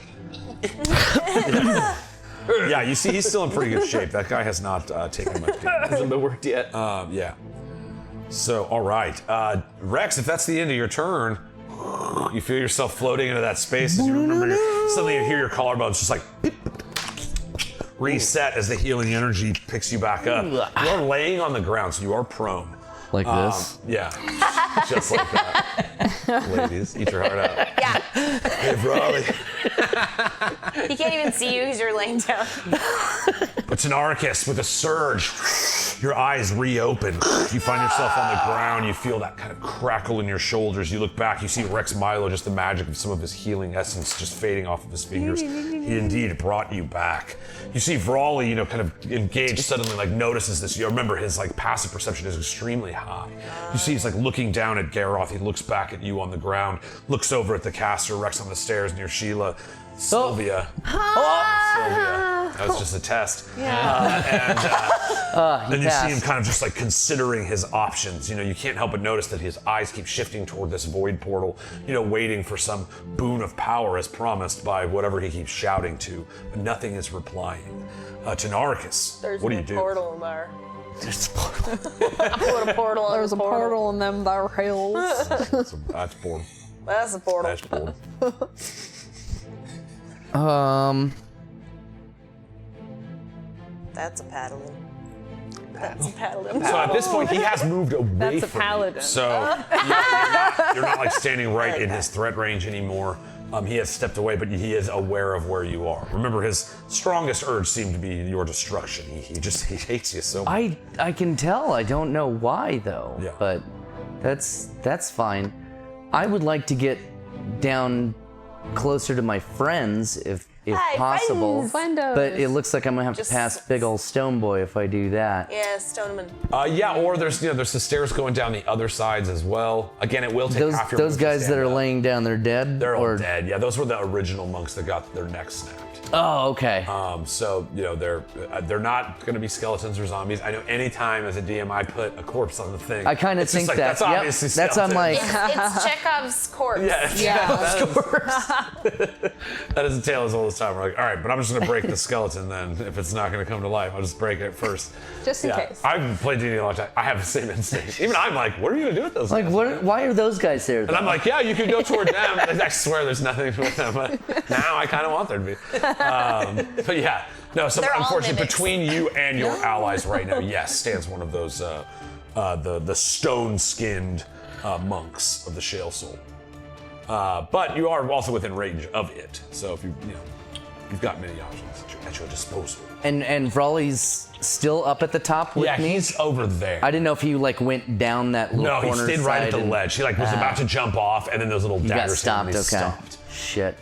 Yeah, you see, he's still in pretty good shape. That guy has not taken much damage. hasn't been worked yet. Yeah. So, all right. Reks, if that's the end of your turn, you feel yourself floating into that space as you remember suddenly you hear your collarbones just like reset as the healing energy picks you back up. You are laying on the ground, so you are prone. Like this? Yeah, just like that. Ladies, eat your heart out. Yeah. Hey, Vrolly. He can't even see you because you're laying down. But Tynaricus, with a surge, your eyes reopen. You find yourself on the ground. You feel that kind of crackle in your shoulders. You look back. You see Reks Milo, just the magic of some of his healing essence just fading off of his fingers. He indeed brought you back. You see Vrolly, kind of engaged suddenly, like notices this. You remember his like passive perception is extremely high. You see he's like looking down at Garoth. He looks back at you on the ground, looks over at the caster, Reks on the stairs near Sheila. Sylvia. Sylvia. That was just a test. And you see him kind of just like considering his options. You can't help but notice that his eyes keep shifting toward this void portal, waiting for some boon of power as promised by whatever he keeps shouting to, but nothing is replying. Tynaricus, There's what do no you do? portal in there. There's a portal. I put a portal in There's the a portal in them there hills. That's portal. That's a portal. That's portal. That's a paddling. That's a paddling. So at this point, he has moved away That's a from paladin. you. So you're not like standing right in his threat range anymore. He has stepped away, but he is aware of where you are. Remember, his strongest urge seemed to be your destruction. He hates you so much. I can tell. I don't know why though. Yeah. But that's fine. I would like to get down closer to my friends if if Hi, possible. friends. Friendos. But it looks like I'm gonna have to Just- pass big old stone boy if I do that. Yeah, Stoneman. Yeah, or there's the stairs going down the other sides as well. Again, it will take Those half your those move to guys that stand are up. laying down, they're dead. They're all or... dead. Yeah, those were the original monks that got their necks snapped. Oh, okay. So they're not going to be skeletons or zombies. I know anytime as a DM I put a corpse on the thing. I kind of it's just think like, that. That's obviously That's on skeleton. like. It's Chekhov's corpse. That is a tale as old as time. We're like, all right, but I'm just going to break the skeleton then. If it's not going to come to life, I'll just break it first. Just in case. I've played D&D a long time. I have the same instinct. Even I'm like, what are you going to do with those Like, guys? what? Why are those guys there? And I'm like, yeah, you could go toward them. I swear there's nothing with them. But now I kind of want there to be. But yeah, no, so They're all unfortunately, mimics. between you and your allies right now, yes, stands one of those, the stone-skinned monks of the Shale Soul. But you are also within range of it. So if you've got many options at your disposal. And Vrolly's still up at the top with Yeah, me. he's over there. I didn't know if he like went down that little No, he corner stayed right at side the and ledge. He was about to jump off, and then those little He got daggers stopped. hit him, Okay. and he stopped. Shit.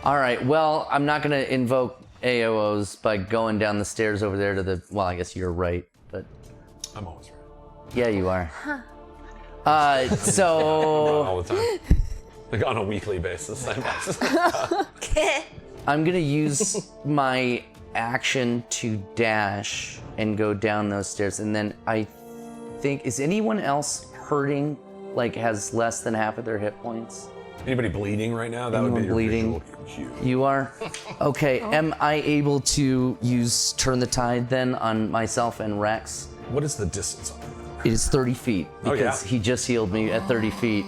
All right. Well, I'm not gonna invoke AOs by going down the stairs over there to the. Well, I guess you're right, but I'm always right. yeah, you are. So All the time. Like on a weekly basis. I'm gonna use my action to dash and go down those stairs, and then I think is anyone else hurting? Like has less than half of their hit points? Anybody bleeding right now? That would be Anyone your bleeding? visual cue. You are? Okay, am I able to use Turn the Tide then on myself and Reks? What is the distance on that? It is 30 feet Oh, because yeah? he just healed me at 30 feet.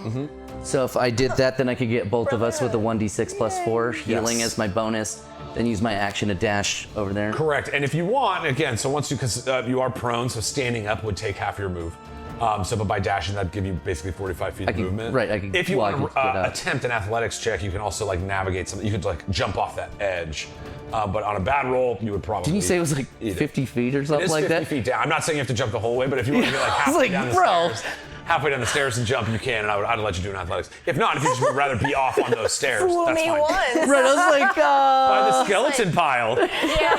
So if I did that, then I could get both of us with a 1d6 plus 4 healing Yes. as my bonus, then use my action to dash over there. Correct. And if you want, again, so once because you are prone, so standing up would take half your move. But by dashing, that'd give you basically 45 feet of could- movement. right, I could- If you well, I want could get to up. attempt an athletics check, you can also like navigate something. You could like jump off that edge. But on a bad roll, you would probably. Didn't you say it was like eat it. 50 feet or It something is like 50 that? feet down. I'm not saying you have to jump the whole way, but if you want to get like halfway like, down the bro. stairs, halfway down the stairs and jump, you can, and I'd let you do an athletics. If not, if you just would rather be off on those stairs, Fool that's me fine. once. Right, I was like, By the skeleton pile. Yeah.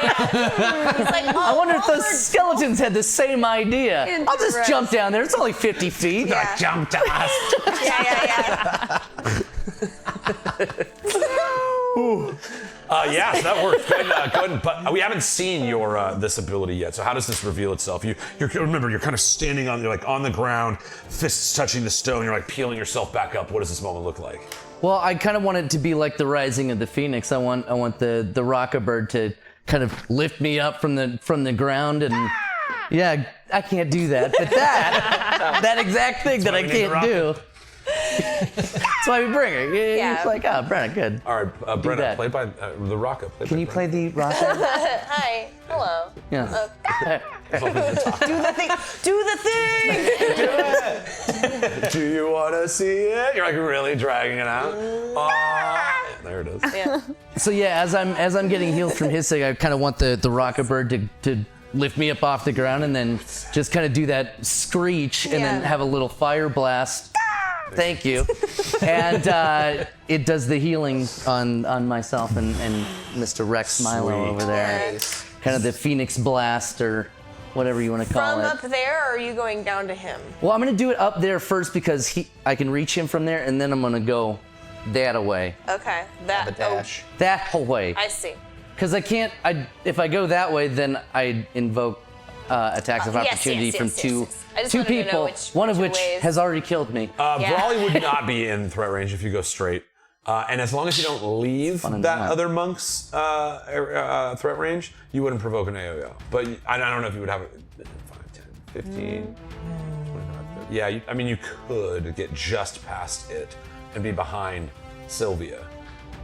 He's like, I wonder if those skeletons had the same idea. I'll just Interesting. jump down there. It's only 50 feet. Yeah. Jump to us. Yeah. Yes, that works. Go ahead, but we haven't seen your this ability yet. So how does this reveal itself? Remember, you're kind of standing on, you're like on the ground, fists touching the stone. You're like peeling yourself back up. What does this moment look like? Well, I kind of want it to be like the Rising of the Phoenix. I want the Rockabird to kind of lift me up from the ground and yeah, I can't do that, but that exact thing that I why we need the can't do. That's why we bring her. Yeah. It's like, oh, Brenna, good. All right, Brenna, that. played by the Rocka. Can you play the Rockabird? Hi. Hello. Yeah. Do the thing. Do the thing. Do you want to see it? You're like really dragging it out. There it is. Yeah. So yeah, as I'm getting healed from his thing, I kind of want the Rockabird to lift me up off the ground and then just kind of do that screech and then Yeah. have a little fire blast. Thank you. And it does the healing on myself and Mr. Reks Milo Sweet. over there. Kind of the Phoenix Blast or whatever you want to call From it. up there, or are you going down to him? Well, I'm gonna do it up there first because I can reach him from there, and then I'm gonna go that away. Okay. That. dash. That away. I see. Because I can't. If I go that way, then I invoke attacks of Yes, opportunity yes, from yes, two yes. I just two wanted to know people, one of which which ways. has already killed me. Vrolly would not be in threat range if you go straight. And as long as you don't leave that enough. other monk's threat range, you wouldn't provoke an AOO. But I don't know if you would have 5, 10, 15, 25, 30. Yeah, you could get just past it and be behind Sylvia.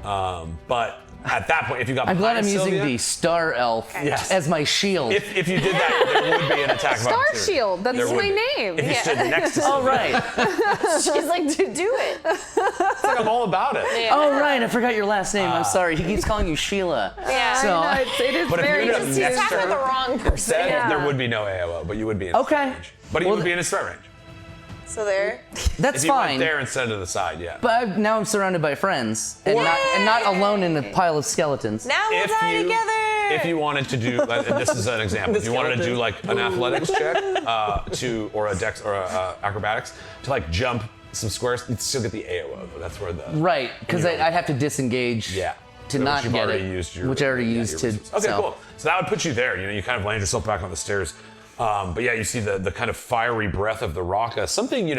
But at that point, if you got I'm glad behind I'm using Sylvia, the Star Elf Yes. as my shield. If you did that, there would be an attack of Star opportunity. Shield, that's There would my be. name. If you Yeah. stood next to Oh Sylvia. right. She's like, to do it. It's like I'm all about it. Oh right. I forgot your last name. I'm sorry. He keeps calling you Sheila. Yeah. So I know, it is But if you very ended up He's next talking to to the her, wrong person. then Yeah. there would be no AOO, but you would be in his Okay. threat range. But he Well, would be in his threat range. So there. That's If you fine. went there instead of the side, yeah. But now I'm surrounded by friends and not alone in a pile of skeletons. Now we'll die together. If you wanted to do, and this is an example, if you wanted to do like an athletics check or a dex or a acrobatics to like jump some squares, you'd still get the AOO. But that's where the Right, because I'd have to disengage. yeah To So not you've get already it, used your, which I already used to. Okay, so. cool. So that would put you there. You kind of land yourself back on the stairs. But yeah, you see the kind of fiery breath of the Raka. Something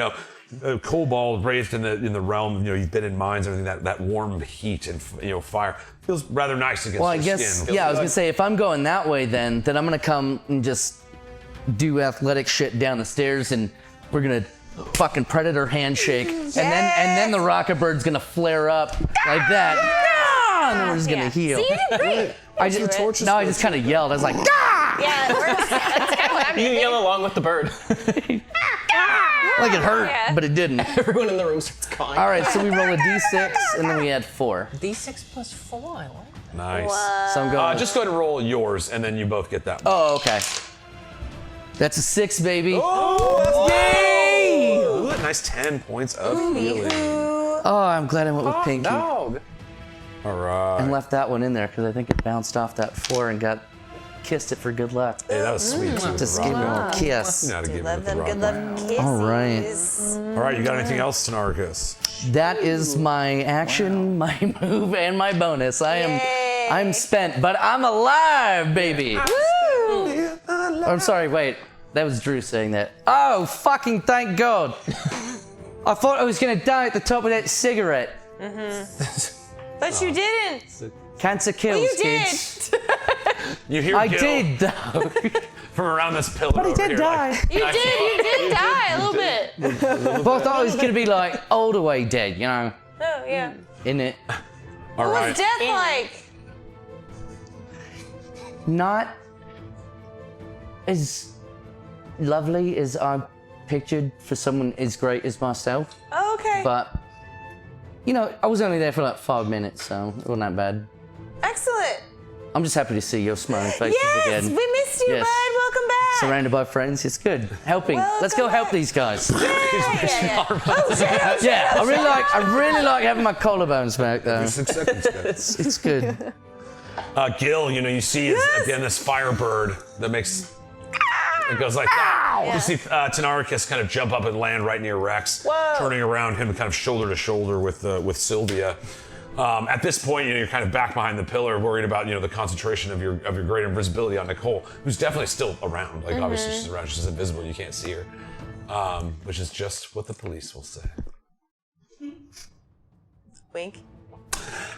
Cobalt raised in the realm. You've been in mines and everything. That warm heat and fire feels rather nice against Well, I your guess skin. I was gonna say if I'm going that way, then I'm gonna come and just do athletic shit down the stairs, and we're gonna fucking predator handshake, and then the rocket bird's gonna flare up like that, and then we're just gonna heal. See, you did great. I just kind of yelled. I was like, Yeah, it works. That's kind of what I'm You doing. yell along with the bird. like it hurt, Yeah. but it didn't. Everyone in the room starts crying. All right, so we roll a d6, and then we add 4. D6 plus 4. I like that. Nice. So I'm going. Just go ahead and roll yours, and then you both get that one. Oh, okay. That's a 6, baby. Yay! Ooh, nice 10 points of healing. Oh, I'm glad I went with Pinky Dog. All right. and left that one in there because I think it bounced off that floor and kissed it for good luck. Hey, that was sweet too. with Just the give me a rock. little kiss. You know how to give Love it with the them. Good rock. love kisses. All right. All right, you got anything else, Tynaricus? That is my action, my move, and my bonus. Yay. I'm spent, but I'm alive, baby. Woo! I'm sorry, wait. That was Drew saying that. Oh, fucking thank God. I thought I was gonna die at the top of that cigarette. But you didn't. Cancer kills, You kids. did. You hear I Gil did, though. from around this pillar. But he over did here, die. like, You did die a little bit. But I thought I was gonna be like all the way dead, Oh, yeah. in it. all What right. was death like? Not as lovely as I pictured for someone as great as myself, Oh, okay. but I was only there for like 5 minutes, so it wasn't that bad. Excellent. I'm just happy to see your smiling faces Yes, again. we missed you, Yes. bud. Welcome back. Surrounded by friends, it's good. Helping. Let's go Welcome help back. these guys. Yeah. Oh, shit. Yeah, I really like having my collarbones back though. 6 seconds, guys. It's good. Gil, you see again this firebird that makes it goes like that. You see Tynaricus kind of jump up and land right near Reks, turning around him kind of shoulder to shoulder with Sylvia. At this point, you're kind of back behind the pillar, worried about the concentration of your great invisibility on Nicole, who's definitely still around. Like obviously she's around, she's invisible, you can't see her, which is just what the police will say. Wink.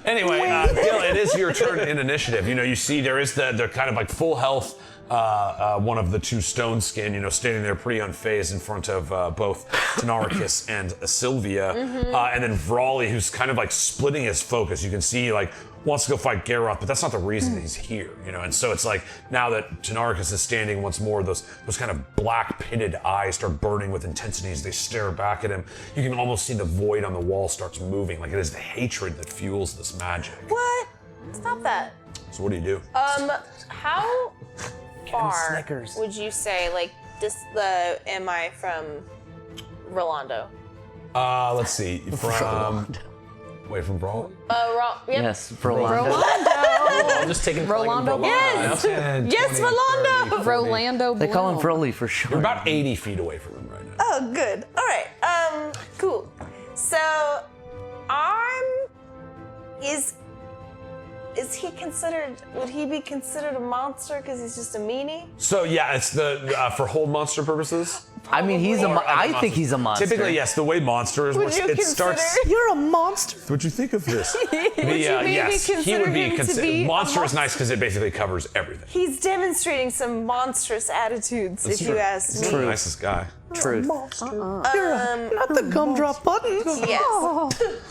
Anyway, Gil, it is your turn in initiative. You see there is the kind of like full health one of the two stone skin, standing there pretty unfazed in front of both Tynaricus and Sylvia. And then Vrolly, who's kind of like splitting his focus. You can see he like wants to go fight Garroth, but that's not the reason that he's here, And so it's like now that Tynaricus is standing once more, those kind of black pitted eyes start burning with intensity as they stare back at him. You can almost see the void on the wall starts moving, like it is the hatred that fuels this magic. What? Stop that. So what do you do? How far Snickers. would you say, like, am I from Rolando? Let's see. From Brawl? Yep. Yes, Rolando. I'm just taking Rolando. Yes! Yes, Rolando! Rolando They call him Bloom. Vrolly for short. You're about 80 feet away from him right now. Oh, good. All right. Cool. So, is he considered, would he be considered a monster because he's just a meanie? So yeah, it's for hold monster purposes. I mean, I think he's a monster. Typically, yes. The way monster is, Would you it consider? starts. You're a monster. What'd you think of this? maybe yes, he consider would be him to considered. be a Monster is monster? nice because it basically covers everything. He's demonstrating some monstrous attitudes, if you ask He's me. the nicest guy. Truth. Not the gumdrop buttons. Yes.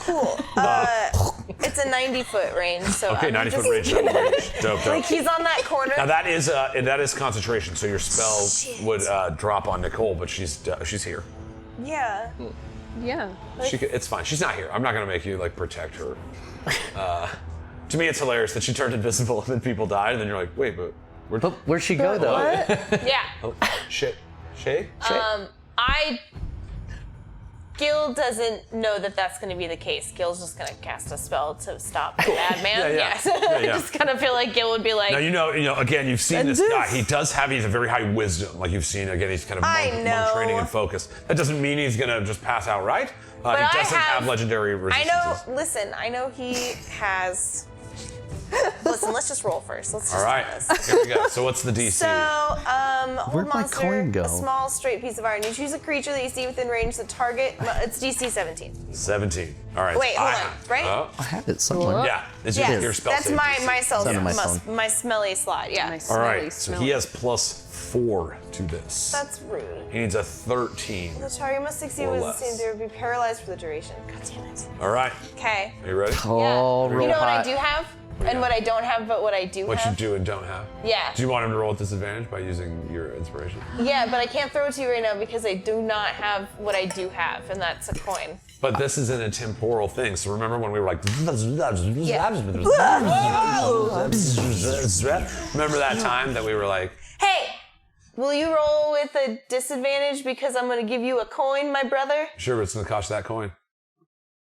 Cool. It's a 90-foot range, so Okay, I'm 90 just foot range. Dope. like he's on that corner. Now that is concentration, so your spell would drop on Nicole, but she's here. Yeah. Yeah. It's fine. She's not here. I'm not gonna make you like protect her. To me, it's hilarious that she turned invisible and then people died, and then you're like, wait, but Where'd she go though? Yeah. oh, shit, Shay? I Gil doesn't know that that's going to be the case. Gil's just going to cast a spell to stop the bad man. Yeah. I just kind of feel like Gil would be like, Now you know. Again, you've seen this guy. He does have. He's a very high wisdom. Like you've seen. Again, he's kind of monk training and focus. That doesn't mean he's gonna just pass out, right? He doesn't have legendary resistances. I know he has. Listen, let's just roll first. Let's just All right, do this. here we go. So what's the DC? So, Where'd my monster, coin go? a small straight piece of iron. You choose a creature that you see within range. The target, it's DC 17. 17. All right. Wait, hold on. Right? I have it somewhere. Yeah, it's Yes, your spell that's save. my spell, Under my phone. my smelly slot. Yeah, Nice. All right, Smelly, so he has +4 to this. that's rude. He needs a 13. The target must succeed Or with the less. same. They would be paralyzed for the duration. God damn it. All right, Okay. are you ready? Oh, You real know what I hot. do have, and what I don't have, but what I do What you have. do and don't have. Yeah. Do you want him to roll at disadvantage by using your inspiration? Yeah, but I can't throw it to you right now because I do not have what I do have, and that's a coin. But this isn't a temporal thing. So remember when we were like, remember that time that we were like, Hey, will you roll with a disadvantage because I'm going to give you a coin, my brother? sure, but it's gonna cost you that coin.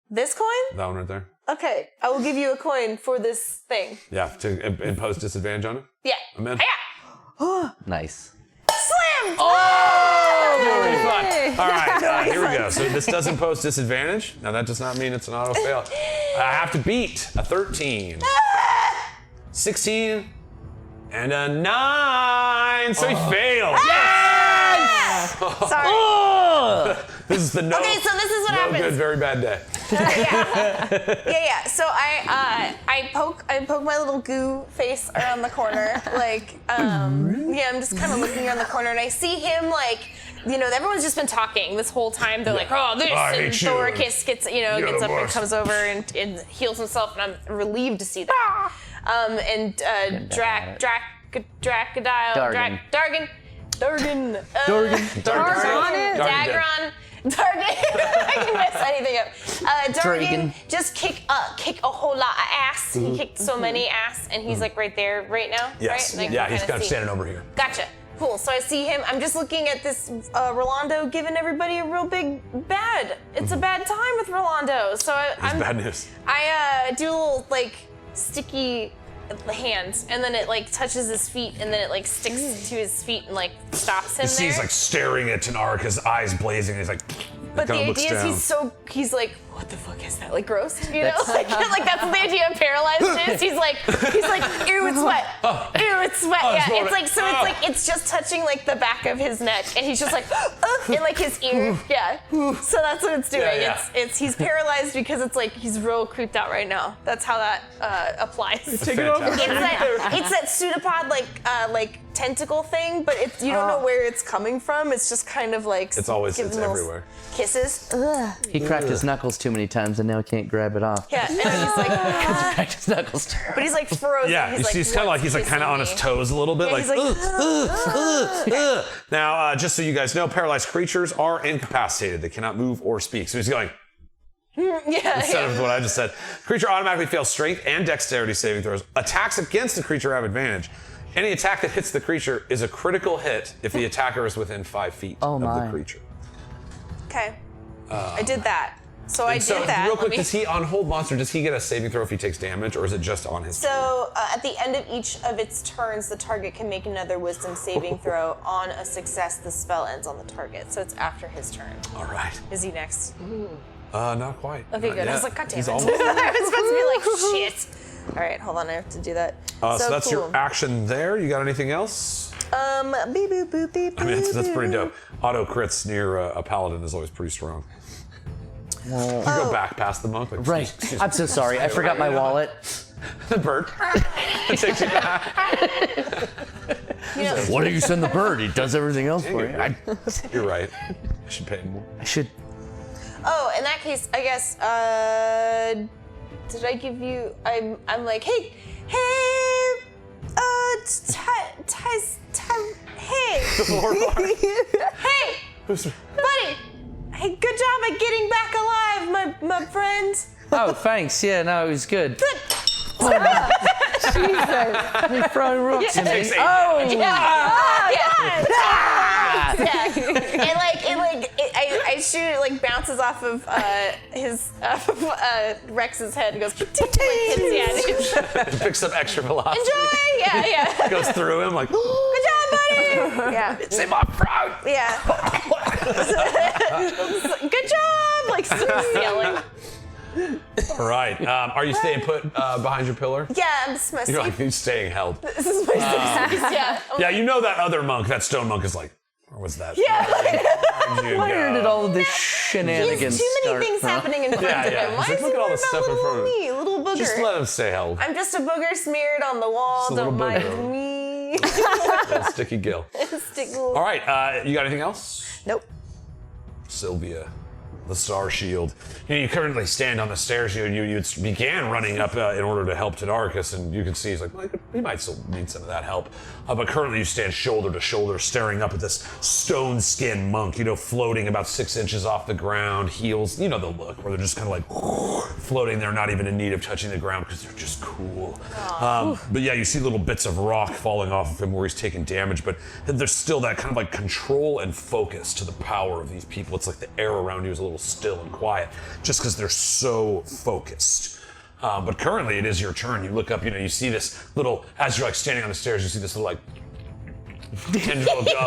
This coin? That one right there. Okay, I will give you a coin for this thing. Yeah, to impose disadvantage on it. Yeah. I'm in. Yeah. Nice. Slam! Very fun. All right, here we go. So this does impose disadvantage. Now that does not mean it's an auto fail. I have to beat a 13, 16, and a 9. So he failed. Sorry. This is the no. Okay, so this is what no happens. good, very bad day. Yeah. So I poke my little goo face around the corner, like I'm just kind of looking around the corner, and I see him like, everyone's just been talking this whole time. They're like, oh, this, I and hate you. Thoricus gets up and boss. comes over and heals himself, and I'm relieved to see that. And Dargan. I can mess anything up. Dargan just kick a whole lot of ass. He kicked so many ass, and he's like right there right now. Yes. Right? And I Yeah, can he's kinda kind of see. standing over here. Gotcha. Cool. So I see him. I'm just looking at this Rolando giving everybody a real big bad. It's a bad time with Rolando. So It's bad news. I do a little like sticky hands, and then it like touches his feet, and then it like sticks to his feet and like stops him You see, there. he's like staring at Tynaricus, eyes blazing. And he's like, But the kind of looks idea down. is he's like, what the fuck is that? Like gross, you know? Like that's what the idea of paralyzed is. He's like, ew, it's wet. Ew, it's wet. Oh, Yeah, it's it's like so. It's like it's just touching like the back of his neck, and he's just like, in like his ear. Yeah. So that's what it's doing. Yeah. It's he's paralyzed because it's like he's real creeped out right now. That's how that applies. Take it over. It's that pseudopod like tentacle thing, but you don't know where it's coming from. It's just kind of like It's always, giving it's little everywhere. Kisses. He cracked his knuckles too many times and now he can't grab it off. Yeah, and he's like, Cracked his knuckles. but he's like frozen. Yeah, he's kind of like, he's like kind of on his toes a little bit. Yeah, like, he's like, ugh. Now, just so you guys know, paralyzed creatures are incapacitated. They cannot move or speak. So he's going, instead of what I just said. Creature automatically fails strength and dexterity saving throws. Attacks against the creature have advantage. Any attack that hits the creature is a critical hit if the attacker is within 5 feet of my. the creature. Okay, I did that. So I So, did that. real quick, Let me- does he, on hold monster, does he get a saving throw if he takes damage, or is it just on his turn? So at the end of each of its turns, the target can make another wisdom saving throw. On a success, the spell ends on the target. So it's after his turn. All right. Is he next? Not quite. Okay, Not good. I yet. was like, God damn He's it. almost. I was supposed to be like, shit. All right, hold on. I have to do that. So that's cool. your action there. You got anything else? Beep, boop, boop, beep, I mean, that's boop, pretty boop. dope. Auto crits near a paladin is always pretty strong. You go back past the monk. Like, Right. I'm so sorry. I forgot my wallet. The bird. It takes you back. Why don't you send the bird? He does everything else for you. You're right. I should pay him more. I should. Oh, in that case, I guess, did I give you, I'm like, hey, hey, hey, buddy, hey, good job at getting back alive, my friend. Oh, thanks. Yeah, no, it was good. Jesus. He throwing rocks at me. Takes 8 Oh! Yeah. And I light shoot like bounces off of Rex's head and goes like hits It picks up extra velocity. Enjoy! Yeah. Goes through him like, Good job, buddy! Yeah. it's in my throat. Yeah. Good job! Like starts yelling. All right. Are you staying put behind your pillar? Yeah, I'm just my You're safe. like, staying held. This is my safe space. Yeah. Yeah, you know that other monk, that stone monk is like, or was that? Yeah. Where did all of this shenanigans He has too many start things from? happening in front of him. Why He's like, is look he at all worried the stuff about in front of him. me? Little booger. Just let him stay held. I'm just a booger smeared on the wall. Just a little Don't mind booger. me. Little sticky gill. Stick little. All right, you got anything else? Nope. Sylvia, the Star Shield. You currently stand on the stairs. You began running up in order to help Tynaricus, and you can see he's like, well, he might still need some of that help. But currently you stand shoulder to shoulder, staring up at this stone skin monk, floating about 6 inches off the ground, heels, you know the look, where they're just kind of like floating there, not even in need of touching the ground because they're just cool. But yeah, you see little bits of rock falling off of him where he's taking damage, but there's still that kind of like control and focus to the power of these people. It's like the air around you is a little still and quiet, just because they're so focused. But currently it is your turn. You look up, you see this little, as you're like standing on the stairs, you see this little like tendril gum.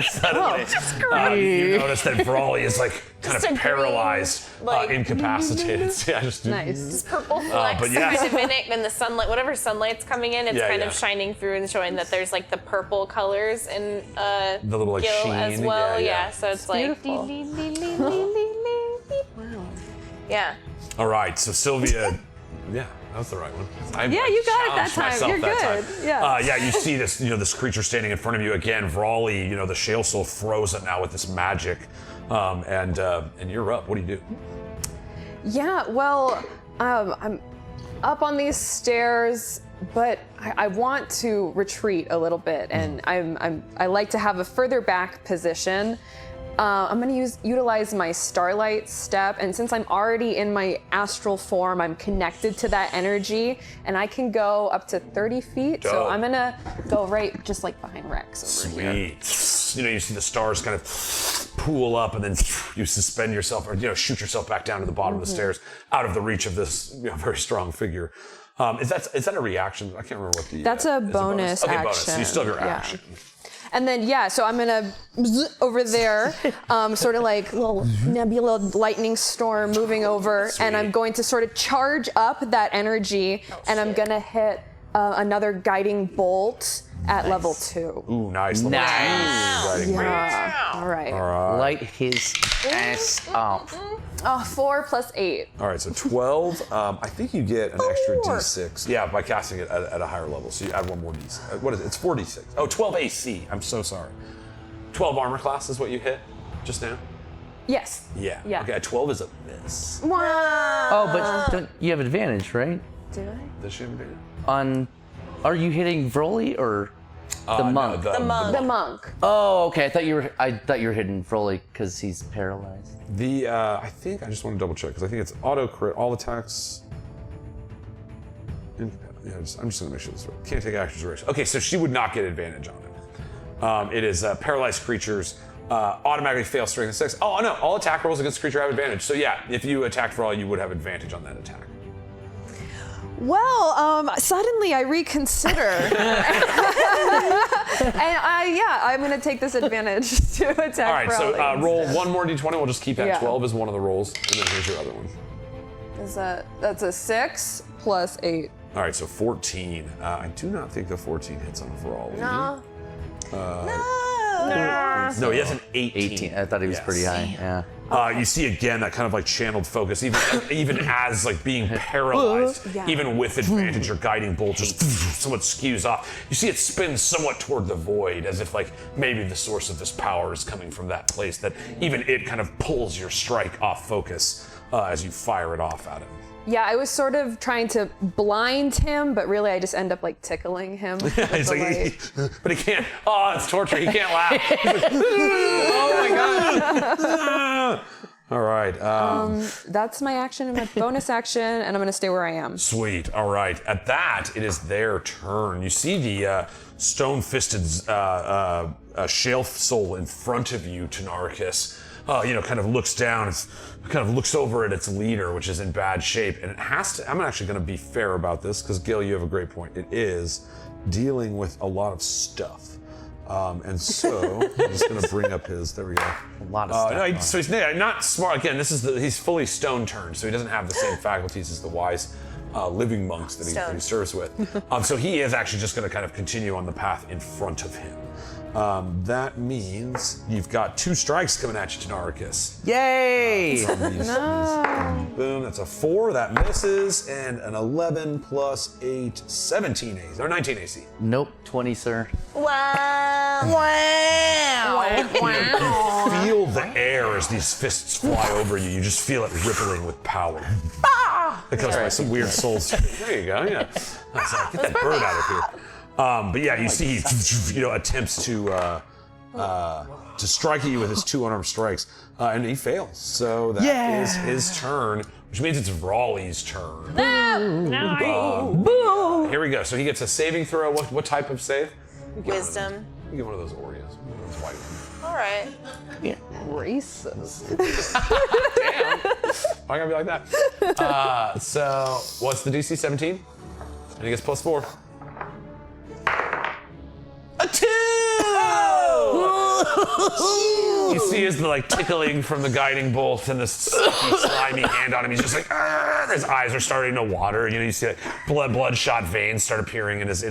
Suddenly, you notice that Vrolly is like kind Just of a paralyzed, green, like, incapacitated. Yeah, just Nice. Purple flecks but yeah. kind of in it, when the sunlight, whatever sunlight's coming in, it's Yeah, kind yeah. of shining through and showing that there's like the purple colors in The little like Gil sheen. as well. Yeah. So it's like Beautiful. Yeah. All right, so Sylvia, yeah, that was the right one. Yeah, you got it that challenged time. myself You're that good. Yeah. Yeah, you see this, this creature standing in front of you again. Vrolly, the Shale Soul frozen now with this magic, and you're up. What do you do? Yeah, well, I'm up on these stairs, but I want to retreat a little bit, and I like to have a further back position. I'm gonna utilize my Starlight Step, and since I'm already in my astral form, I'm connected to that energy, and I can go up to 30 feet. So Dope. I'm gonna go right, just like behind Reks over here. Sweet. You see the stars kind of pool up, and then you suspend yourself, or shoot yourself back down to the bottom of the stairs, out of the reach of this very strong figure. Is that a reaction? I can't remember what the. That's a is bonus Okay, bonus. So you action. still have your Yeah. action. And then, so I'm gonna over there, sort of like little nebula lightning storm moving over, and I'm going to sort of charge up that energy, and I'm gonna hit another guiding bolt at level 2. Ooh, nice. Nice. Yeah. All right. Light his ass up. 4 plus 8. All right, so 12. I think you get an extra D6. Yeah, by casting it at a higher level. So you add one more D6. What is it? It's 4D6. Oh, 12 AC. I'm so sorry. 12 armor class is what you hit just now? Yes. Yeah. Yeah. Okay, 12 is a miss. Wow. Oh, but don't, you have advantage, right? Do I? Does she have advantage? Are you hitting Vrolly or the monk? No, the monk. The monk. Oh, okay. I thought you were hitting Vrolly because he's paralyzed. I think I just want to double check because I think it's auto crit, all attacks. I'm just gonna make sure this is right. Can't take actions or actions. Okay, so she would not get advantage on it. It is paralyzed creatures automatically fail strength 6. Oh no, all attack rolls against the creature have advantage. So yeah, if you attacked for all, you would have advantage on that attack. Well, suddenly I reconsider. And I'm gonna take this advantage to attack. All right, so Vrolly. roll one more d20. We'll just keep that Yeah. 12 as one of the rolls, and then here's your other one. That's a 6 plus 8. All right, so 14. I do not think the 14 hits on Vrolly. No. No, he has an 18. 18. I thought he was Yes. pretty high. Yeah. You see again that kind of like channeled focus, even as like being paralyzed, Yeah. even with advantage, your guiding bolt just somewhat skews off. You see it spins somewhat toward the void, as if like maybe the source of this power is coming from that place. That even it kind of pulls your strike off focus as you fire it off at him. Yeah, I was sort of trying to blind him, but really I just end up like tickling him. with It's the like, light. but he can't. Oh, it's torture. He can't laugh. He's like, oh my god. All right. That's my action and my bonus action, and I'm gonna stay where I am. Sweet. All right. At that, it is their turn. You see the stone-fisted Shale Soul in front of you, Tynaricus. kind of looks down, kind of looks over at its leader, which is in bad shape, and it has to. I'm actually going to be fair about this because Gil, you have a great point. It is dealing with a lot of stuff. And so I'm just gonna bring up his. There we go. A lot of stuff. So he's not smart. Again, he's fully stone turned, so he doesn't have the same faculties as the wise living monks that he serves with. So he is actually just gonna kind of continue on the path in front of him. That means you've got 2 strikes coming at you, Tynaricus. Yay! Boom, that's a 4, that misses, and an 11 plus 8, 17 AC, or 19 AC. Nope, 20, sir. Wow. You feel the air as these fists fly over you. You just feel it rippling with power. It comes by some weird souls. There you go, yeah. That's like, get that bird out of here. But yeah, you see he attempts to strike at you with his 2 unarmed strikes, and he fails. So that is his turn, which means it's Vrolly's turn. Here we go. So he gets a saving throw. What type of save? Wisdom. You get one of those Oreos. One of those white ones. All right. Racist. Damn. Why gotta be like that? So what's the DC? 17? And he gets +4. A 2! You see as the tickling from the guiding bolt and the sticky, slimy hand on him. He's just like, "Argh!" His eyes are starting to water. You see bloodshot veins start appearing in his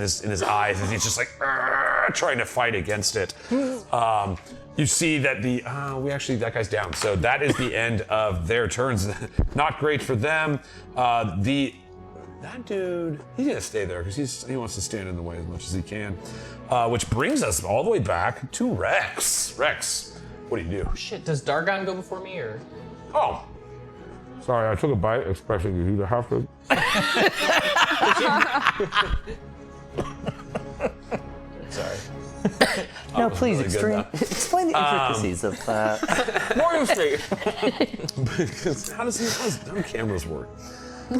eyes, and he's just like "Argh!" trying to fight against it. You see that that guy's down. So that is the end of their turns. Not great for them. That dude, he's gonna stay there because he wants to stand in the way as much as he can. Which brings us all the way back to Reks. Reks, what do you do? Shit, does Dargon go before me or? Oh, sorry, I took a bite expecting you to have to. Sorry. No, please really good, explain the intricacies of. More history. Because how do cameras work?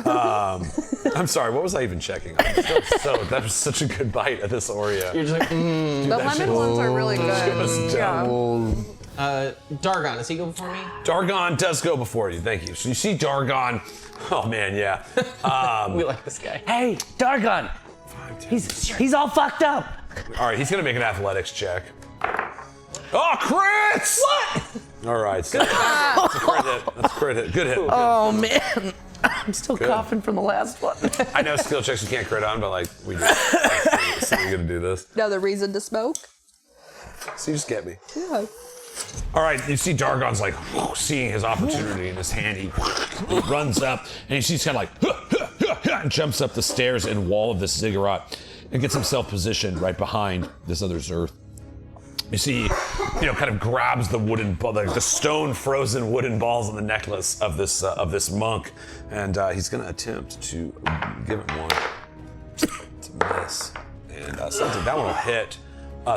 I'm sorry, what was I even checking? That was such a good bite of this Oreo. You're just like, The lemon ones are really good. Yeah. Dargon, does he go before me? Dargon does go before you, thank you. So you see Dargon, oh man, yeah. We like this guy. Hey, Dargon! He's all fucked up. All right, he's gonna make an athletics check. Oh, crits! What? All right, so that's a crit hit. That's a crit hit. Good hit. Oh man, I'm still coughing from the last one. I know skill checks you can't crit on, but we do. So we're gonna do this. Another reason to smoke. So you just get me. Yeah. All right, you see Dargon's seeing his opportunity in his hand. He runs up and he sees kind of and jumps up the stairs and wall of this ziggurat and gets himself positioned right behind this other Zerth. You see, kind of grabs the the stone frozen wooden balls on the necklace of this monk, and he's going to attempt to give it one. It's a miss, and so that one will hit.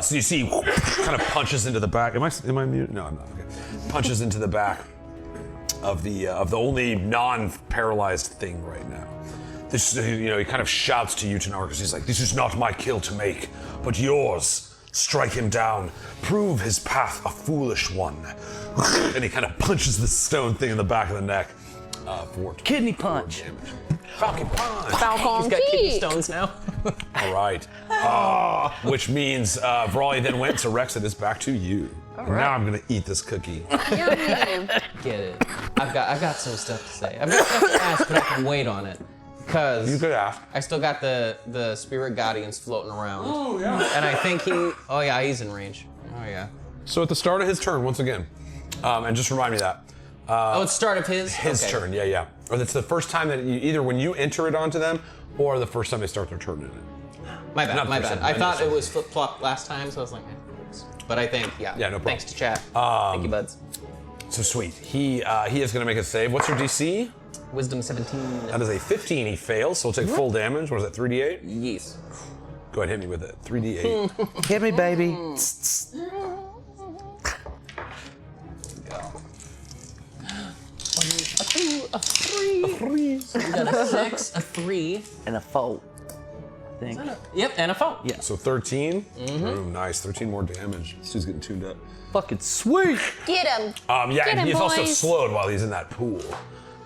So you see, kind of punches into the back. Am I muted? No, I'm not. Okay. Punches into the back of the only non-paralyzed thing right now. This, he kind of shouts to you, Tynaricus. He's like, "This is not my kill to make, but yours. Strike him down. Prove his path a foolish one." And he kind of punches the stone thing in the back of the neck for Kidney punch. damage. Falcon punch. Falcon He's got kidney Peak. stones now. All right. Which means Vrolly then went, so Rex, it is back to you. And now I'm gonna eat this cookie. Yummy. Get it. I've got some stuff to say. I've got stuff to ask, but I can wait on it. Because You could ask. I still got the spirit guardians floating around. Oh yeah. And I think he's in range. Oh yeah. So at the start of his turn, once again, and just remind me that. It's start of his? His Okay. turn, yeah. Or it's the first time that either when you enter it onto them, or the first time they start their turn in it. My bad, Not my percent, bad. I thought it understand. was flip-flop last time, so I was like, but I think, Yeah, no problem. Thanks to chat. Thank you, buds. So sweet. He is gonna make a save. What's your DC? Wisdom 17. That is a 15. He fails, so he'll take full damage. What is that? 3d8. Yes. Go ahead, hit me with it. 3d8. Hit me, baby. A 2, a 3. A 3. So we got a 6, a 3. And a 4. think. Yep, and a phone. Yeah. So 13. Ooh, nice. 13 more damage. This dude's getting tuned up. Fucking sweet. Get him. Yeah, Get and him, he's also boys. slowed while he's in that pool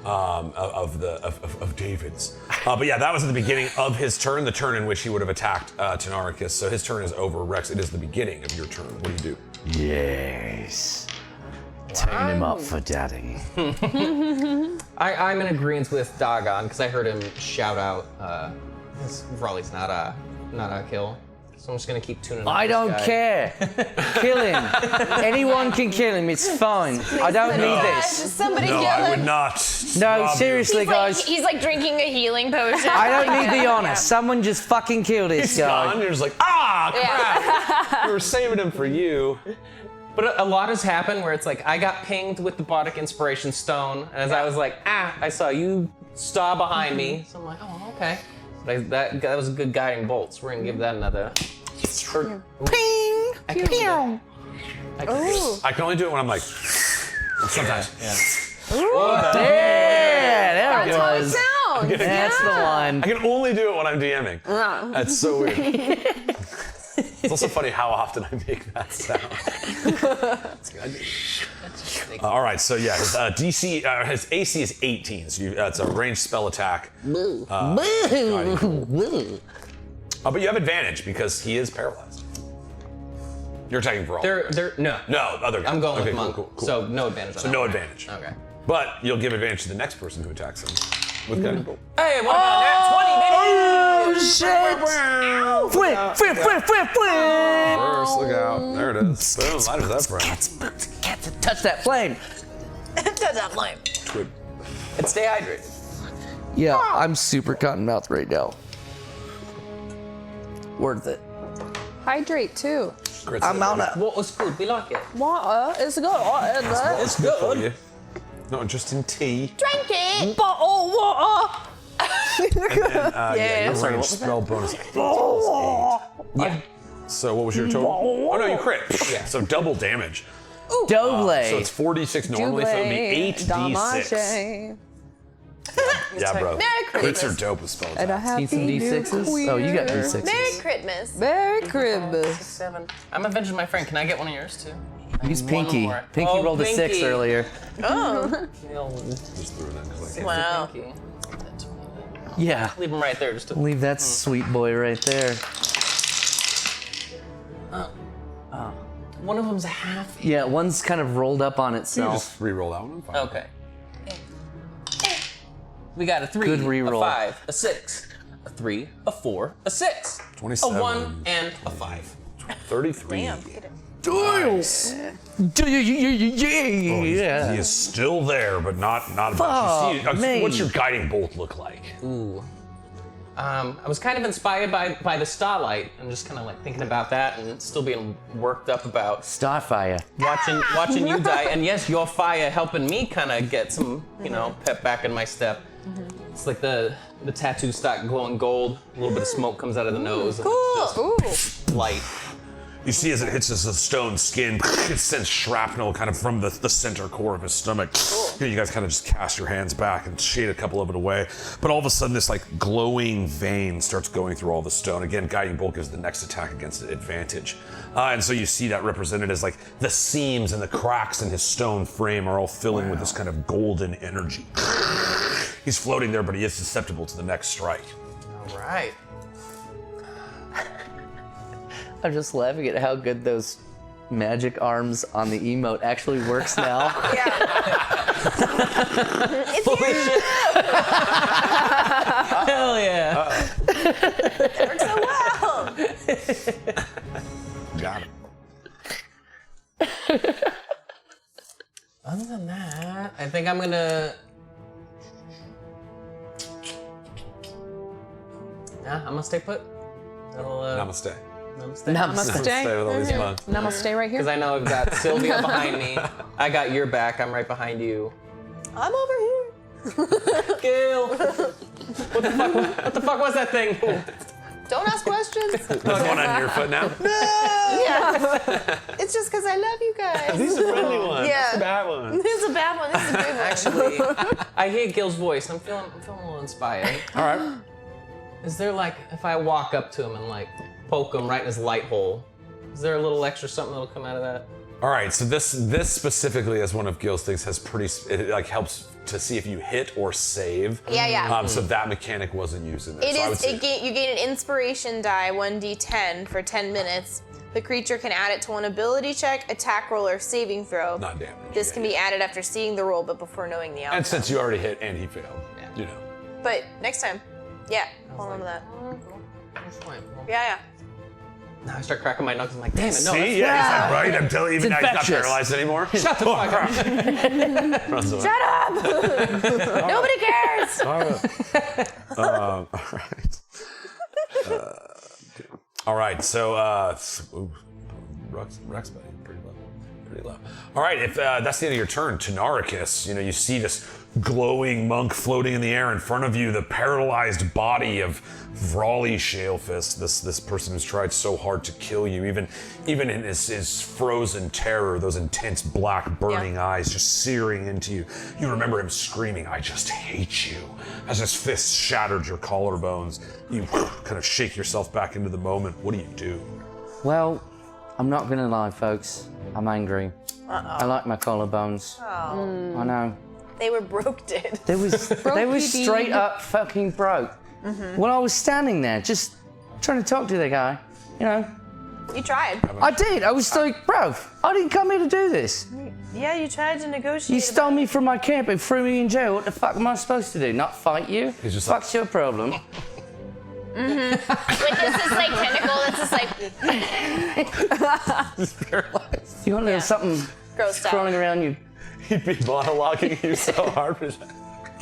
of David's. But yeah, that was at the beginning of his turn, the turn in which he would have attacked Tynaricus. So his turn is over. Rex, it is the beginning of your turn. What do you do? Yes. Turn him up for daddy. I'm in agreement with Dagon because I heard him shout out. Vrolly's not a kill, so I'm just gonna keep tuning. I don't care. Kill him. Anyone can kill him. It's fine. I don't need Guys, this. somebody No, kill I him. would not. No, rob you. seriously, guys. He's like drinking a healing potion. I don't need the honor. Someone just fucking kill this He's guy. gone. You're just like, crap. We were saving him for you. But a lot has happened where it's like I got pinged with the Bardic Inspiration Stone, and as I was like, I saw you star behind me, so I'm like, oh, okay. But that was a good guiding bolt, so we're gonna give that another. Ping! Pew! I can only do it when I'm like, sometimes. Yeah, there it That's how it was. sounds. That's the one. I can only do it when I'm DMing. That's so weird. It's also funny how often I make that sound. All right, so yeah, his his AC is 18, so it's a ranged spell attack. But you have advantage because he is paralyzed. You're attacking for all. No. No, other guy. I'm going okay, with Monk, cool. so no advantage. So no advantage. Okay. But you'll give advantage to the next person who attacks him with guiding bolt. Hey, what about that 20, baby? Oh, shit! Flip! First, look out. There it is. Boom, light as that friend. Cats, touch that flame. Touch that flame. Twig. And stay hydrated. Yeah, I'm super cotton mouth right now. Worth it. Hydrate too. Crits I'm it. out of. What was good? We like it. Water is good. Water is good. It's For good. you. Not just in tea. Drink it. Bottle water. Yeah, your range spell bonus. Yeah. So what was your total? Oh no, you crit. Yeah. So double damage. Doble. So it's 46 normally, so it would be 8d6. Yeah, bro. Merry Crits Christmas. are dope with spell And a attacks. happy Need some D6s? Oh, you got D6s. Merry Christmas. Merry Christmas. 7. I'm avenging my friend. Can I get one of yours too? Use One Pinky. more. Pinky Oh, rolled a 6 Pinky. earlier. Oh, Just threw it in 'cause I can't. wow. Pinky. Yeah. Leave him right there. Just to, Leave that sweet boy right there. one of them's a half. Yeah, one's kind of rolled up on You itself. just re-roll that one. I'm fine. Okay. We got a 3, Good reroll. a 5, a 6, a 3, a 4, a 6, 27. a 1, and a 5. 33. Damn. Get him. Nice. He Yeah. is still there, but not Fuck much. You see, me. what's your guiding bolt look like? Ooh. I was kind of inspired by the starlight and just kind of like thinking about that and still being worked up about Starfire. watching you die. And yes, your fire helping me kind of get some, pep back in my step. It's like the tattoos start glowing gold. A little bit of smoke comes out of the nose. And it's Ooh. just light. You see as it hits the stone skin, it sends shrapnel kind of from the center core of his stomach. You guys kind of just cast your hands back and shade a couple of it away. But all of a sudden, this like glowing vein starts going through all the stone. Again, Guiding Bolt gives the next attack against advantage. And so you see that represented as like the seams and the cracks in his stone frame are all filling with this kind of golden energy. He's floating there, but he is susceptible to the next strike. All right. I'm just laughing at how good those magic arms on the emote actually works now. It's Holy you. shit. Hell yeah. It works so well. Got it. Other than that, I think I'm gonna. Yeah, I'm gonna stay put. Namaste. Namaste. Namaste. Stay with all these bugs. Namaste right Because here. I know I've got Sylvia behind me. I got your back. I'm right behind you. I'm over here. Gil. What the fuck was that thing? Don't ask questions. There's one on your foot now. Yeah. It's just because I love you guys. These are friendly ones. Yeah. That's a bad one. This is a bad one. This is a good one. Actually, I hear Gil's voice. I'm feeling a little inspired. All right. Is there like, if I walk up to him and like poke him right in his light hole, is there a little extra something that'll come out of that? All right, so this specifically as one of Gil's things has it like helps to see if you hit or save. Yeah. So that mechanic wasn't used in there. It so I is. would say, You gain an inspiration die, 1d10 for 10 minutes. The creature can add it to an ability check, attack roll, or saving throw. not damage. This can be added after seeing the roll, but before knowing the outcome. And since you already hit and he failed, you know. But next time, hold on to that. Yeah. Now I start cracking my knuckles. I'm like, damn it, no. See, yeah, he's like, right. I'm telling you, even now he's not infectious. paralyzed anymore. Shut the fuck up. Runs away. Shut up! Nobody cares. All right. All right. So, Reks, buddy, pretty low. All right. If that's the end of your turn, Tynaricus, you see this glowing monk floating in the air in front of you, the paralyzed body of Vrolly Shalefist, this person who's tried so hard to kill you, even in his frozen terror, those intense black burning eyes just searing into you. You remember him screaming, "I just hate you," as his fist shattered your collarbones. You kind of shake yourself back into the moment. What do you do? Well, I'm not gonna lie, folks. I'm angry. I like my collarbones. I know. They were broke, dude. They was straight up fucking broke. When I was standing there, just trying to talk to the guy, You tried. I did. I was like, bro, I didn't come here to do this. Yeah, you tried to negotiate. You stole me from my camp and threw me in jail. What the fuck am I supposed to do? Not fight you? He's just Fuck's your problem. With this is like tentacle. It's just like You want a little something grossed crawling out. around you? He'd be monologuing you so hard.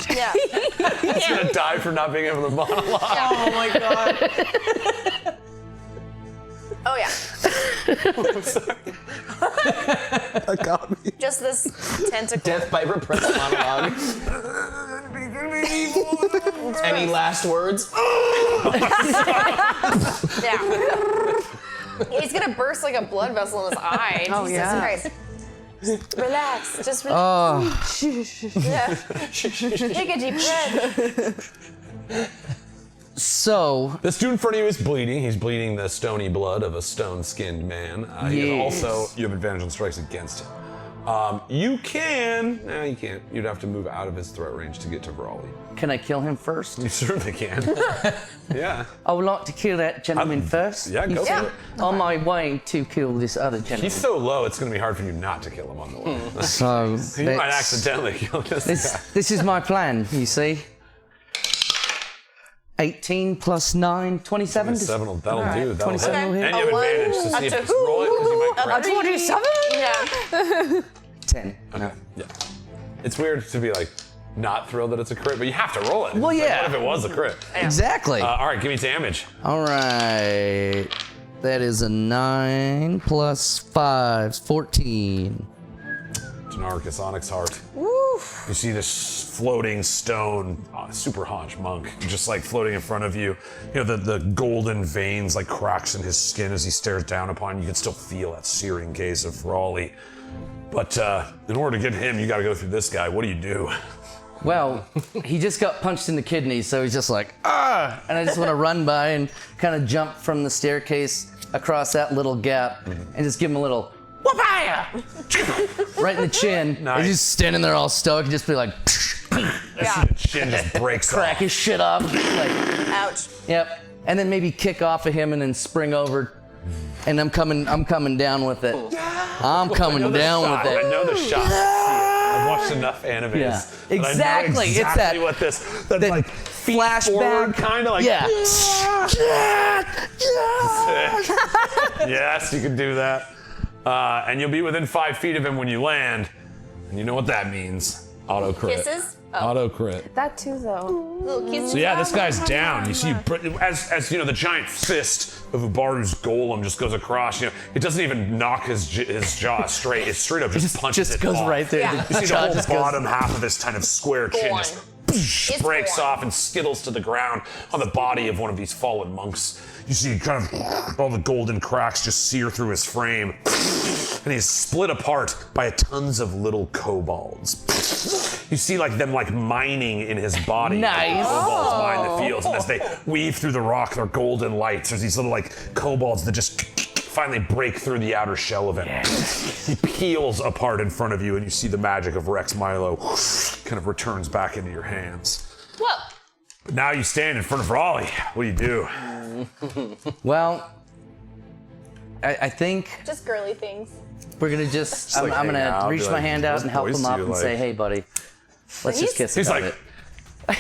Yeah. He's gonna die for not being able to monologue. Oh my god. Oh yeah. That got me. Just this tentacle. Death by repressed monologue. Any last words? Yeah. He's gonna burst like a blood vessel in his eye. Oh, Jesus yeah. Christ. Just relax. Just relax. Yeah. Take a deep breath. So, This dude in front of you is bleeding. He's bleeding the stony blood of a stone-skinned man. Yes. You have advantage on strikes against him. You can. No, you can't. You'd have to move out of his threat range to get to Vrolly. can I kill him first? You certainly can. Yeah. I would like to kill that gentleman first. Yeah, go for it. On my way to kill this other gentleman. He's so low, it's going to be hard for you not to kill him on the way. So, You might accidentally kill this guy. this is my plan, you see. 18 plus 9, 27? That'll do. That'll 27 hit. will hit. And you have advantage to see if it's roll it, because you might crack. 27? Yeah. 10. No. Yeah. It's weird to be like not thrilled that it's a crit, but you have to roll it. Well, It's like, yeah. what if it was a crit? Exactly. All right, give me damage. All right. That is a 9 plus 5, 14. Tynaricus, Onyxheart. You see this floating stone, super haunch monk, just like floating in front of you. You know, the golden veins like cracks in his skin as he stares down upon you. You can still feel that searing gaze of Vrolly. But in order to get him, you gotta go through this guy. What do you do? Well, he just got punched in the kidney, so he's just like, ah! And I just want to run by and kind of jump from the staircase across that little gap and just give him a little whoop-ah! Right in the chin. Nice. And just standing there all stoic and just be like, Yeah. The chin just breaks crack off. his shit up. Like, Ouch. yep. And then maybe kick off of him and then spring over. And I'm coming down with it. I'm coming down with I it. know the shot. I've watched enough animes. Yeah. that I know Exactly. It's exactly that- what this. That that like flashback. kind of like. Yeah. Yes, you can do that. And you'll be within 5 feet of him when you land. And you know what that means. Auto crit. Kisses? Oh. Auto crit. That too, though. Little kisses. So yeah, this guy's down. You see, as you know, the giant fist of Ubaru's golem just goes across. You know, it doesn't even knock his jaw straight. It straight up just punches Just it goes off. right there. Yeah. You see the jaw whole just goes- bottom half of this kind of square chin Gone. just breaks gone. off and skittles to the ground on the body of one of these fallen monks. You see kind of all the golden cracks just sear through his frame. And he's split apart by tons of little kobolds. You see like them like mining in his body. Nice. Kobolds mine the field. tentacles, and as they weave through the rock, they're golden lights. There's these little like kobolds that just finally break through the outer shell of it. He peels apart in front of you, and you see the magic of Reks Milo kind of returns back into your hands. Whoa. But now you stand in front of Vrolly. What do you do? Well, I think Just girly things. we're gonna just. I'm like hang gonna out, reach be my like, hand out "What's and help boys him do up you and like?" say, "Hey, buddy, let's just kiss He's about like, it.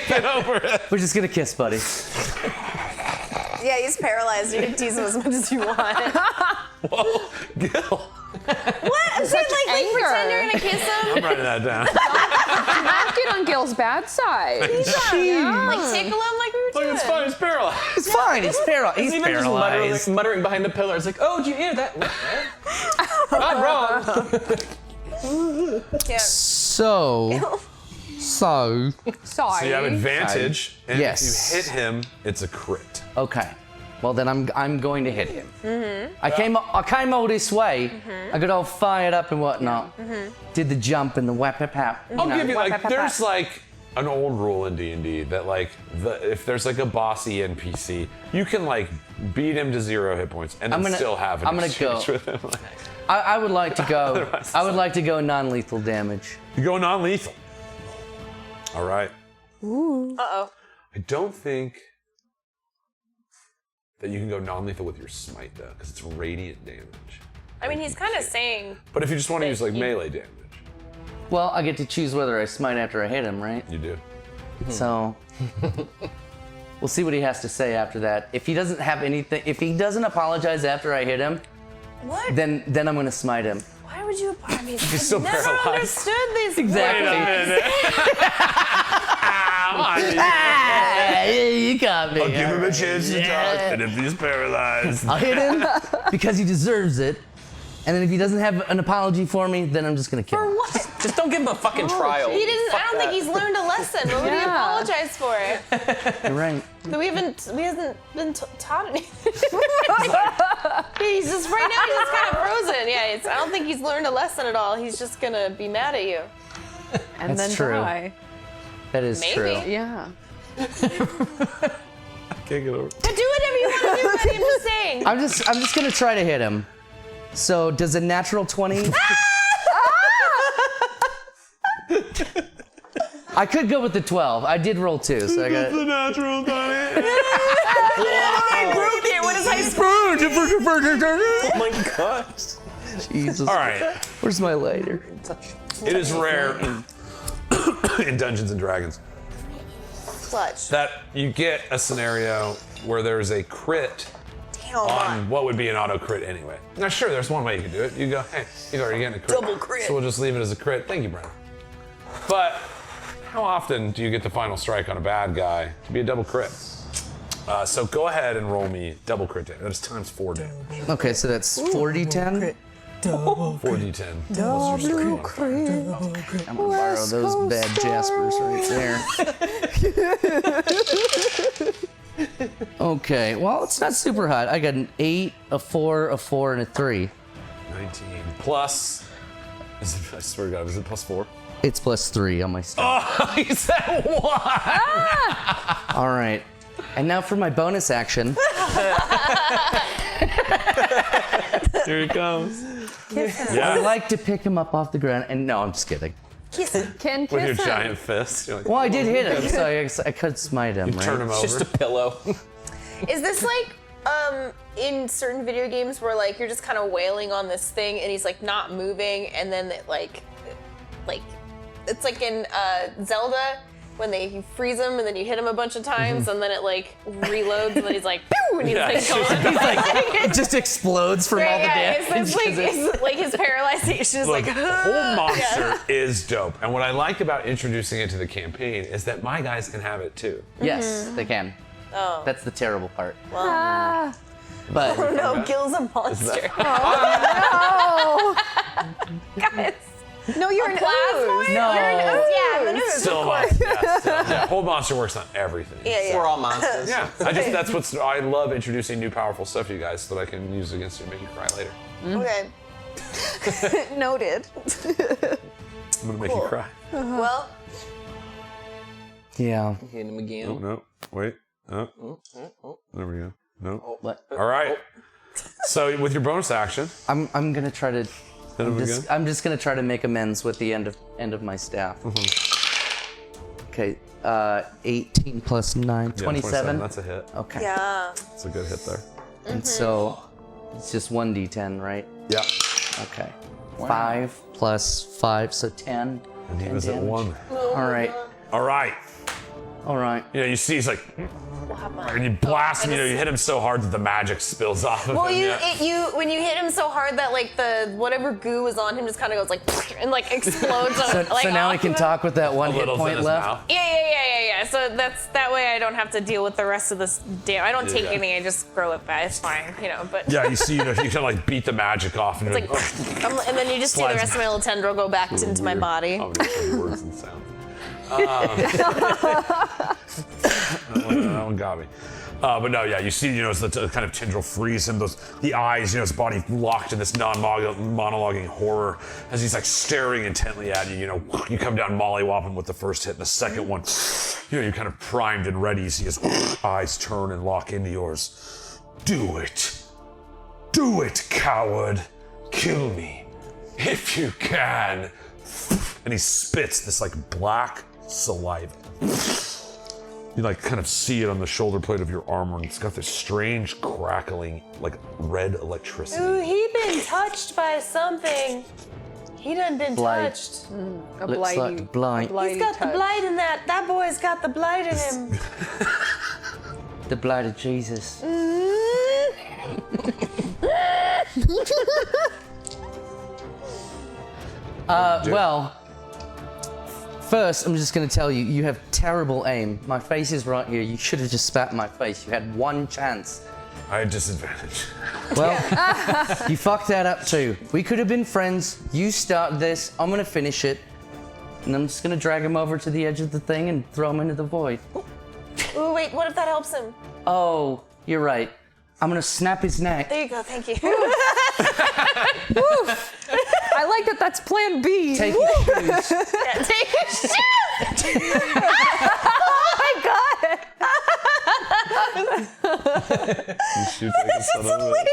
get over it. We're just gonna kiss, buddy." Yeah, he's paralyzed. You can tease him as much as you want. Whoa, Gil. What? I'm saying, like anger. pretend you're gonna kiss him. I'm writing that down. Don't get on Gil's bad side. Like tickle him like we were Look, doing. it's fine. He's paralyzed. It's fine. He's paralyzed. He's Even just paralyzed. muttering behind the pillar. It's like, oh, did you hear that? Not wrong. Yeah. So. Sorry. So you have advantage, and Yes. if you hit him, it's a crit. Okay. Well, then I'm going to hit him. I came all this way. I got all fired up and whatnot. Did the jump and the whap. I'll give you like there's like an old rule in D&D that like if there's like a bossy NPC, you can like beat him to 0 hit points and then still have an exchange with him. I would like to go. I would like to go non-lethal damage. You go non-lethal. All right. Uh-oh. I don't think that you can go non-lethal with your smite though, because it's radiant damage. I mean, he's kind of saying. But if you just want to use like melee damage, Well, I get to choose whether I smite after I hit him, right? you do. So we'll see what he has to say after that. If he doesn't have anything, if he doesn't apologize after I hit him, What? then I'm gonna smite him. Why would you? I mean, I've still never paralyzed. understood these. Exactly. Ah, you got me. Give him a chance to talk, and if he's paralyzed, I'll hit him because he deserves it. And then if he doesn't have an apology for me, then I'm just gonna kill For him. what? Just don't give him a fucking trial. He didn't. I don't think he's learned a lesson. What would he Yeah. apologize for? You're right. We hasn't been taught anything. He's just right now. He's just kind of frozen. Yeah, I don't think he's learned a lesson at all. He's just gonna be mad at you. And That's then true. die. That is Maybe. true. Yeah. can't get over. But do whatever you want to do, buddy. I'm just saying. I'm just gonna try to hit him. So does a natural 20? I could go with the 12. I did roll 2, so I got. The natural bunny. I broke it. What is high school? Oh my gosh. Jesus. All right. Where's my lighter? It is rare in Dungeons and Dragons Clutch. that you get a scenario where there's a crit on what would be an auto crit anyway. Now, sure, there's one way you could do it. You go, hey, he's already getting a crit. Double crit. So we'll just leave it as a crit. Thank you, Brenna. But how often do you get the final strike on a bad guy to be a double crit? So go ahead and roll me double crit damage. That's times 4 damage. Okay, so that's 4d10. 4d10. Double crit. I'm gonna borrow those bad Jaspers right there. Okay, well, it's not super hot. I got an 8, a 4, a 4, and a 3. 19 plus. I swear to God, is it plus 4? It's plus 3 on my stuff. Oh, he said what? All right. And now for my bonus action. Here he comes. I Yeah. like to pick him up off the ground. And no, I'm just kidding. Can With your kiss him. giant fist. You're like, Well, I did hit him, so I could smite him, right? turn him over. Just a pillow. Is this like in certain video games where like you're just kind of wailing on this thing and he's like not moving and then it, like it's like in Zelda when you freeze him and then you hit him a bunch of times and then it like reloads and then he's like pew and he's like gone. It just explodes from all the damage. It's like his paralyzation is Look, like the whole monster is dope. And what I like about introducing it to the campaign is that my guys can have it too. Yes, they can. Oh. That's the terrible part. Ah. But Oh no, Gil's a monster. Guys. No, you're an Plasmoid? ooze. No. You're an ooze. Yeah, I'm an ooze. Still a monster. Yeah, still. Yeah, whole monster works on everything. Yeah. We're all monsters. Yeah, I love introducing new powerful stuff to you guys so that I can use it against you and make you cry later. Okay. Noted. I'm gonna make you cry. Well, Yeah. Hit him again. Oh, no. Wait. Oh. There we go. No. What? All right. So with your bonus action, I'm gonna try to. hit him again. I'm just gonna try to make amends with the end of my staff. Okay. 18 plus 9, Yeah, 27. That's a hit. Okay. Yeah. That's a good hit there. And so it's just 1d10, right? Yeah. Okay. 5 plus 5, so 10. And he 10 was at damage. 1. All right. All right. All right. You know, you see he's like, and you blast him. You know, you hit him so hard that the magic spills off of Well, him. when you hit him so hard that like the whatever goo was on him just kind of goes like and like explodes. So, like, so now off he can of him. talk with that one A hit little's in point his left. mouth. Yeah. So that way I don't have to deal with the rest of this damn. I don't take Yeah. anything. I just throw it back. It's fine, you know. But Yeah, you see, you kind of like beat the magic off, and it's you're like, like, and then you just see the Slides rest of my little tendril go back into my weird. body. Oh, these are words and sounds. That one got me. But no, yeah, you see, you know, as the kind of tendril frees him, the eyes, you know, his body locked in this non-monologuing horror as he's like staring intently at you. You know, you come down mollywop him with the first hit, and the second one, you know, you're kind of primed and ready. You see his eyes turn and lock into yours. Do it, coward. Kill me if you can. And he spits this like black saliva. You like kind of see it on the shoulder plate of your armor, and it's got this strange crackling, like red electricity. Ooh, he been touched by something. He done been Blight. touched. A Looks blighty. like blight. blighty He's got touch. the blight in that. That boy's got the blight in him. The blight of Jesus. Well, first, I'm just going to tell you, you have terrible aim. My face is right here. You should have just spat in my face. You had one chance. I had disadvantage. Well, you fucked that up too. We could have been friends. You start this. I'm going to finish it. And I'm just going to drag him over to the edge of the thing and throw him into the void. Ooh, wait, what if that helps him? Oh, you're right. I'm going to snap his neck. There you go, thank you. I like that. That's Plan B. Take his shoes. Yeah, take his shoes! Oh my god!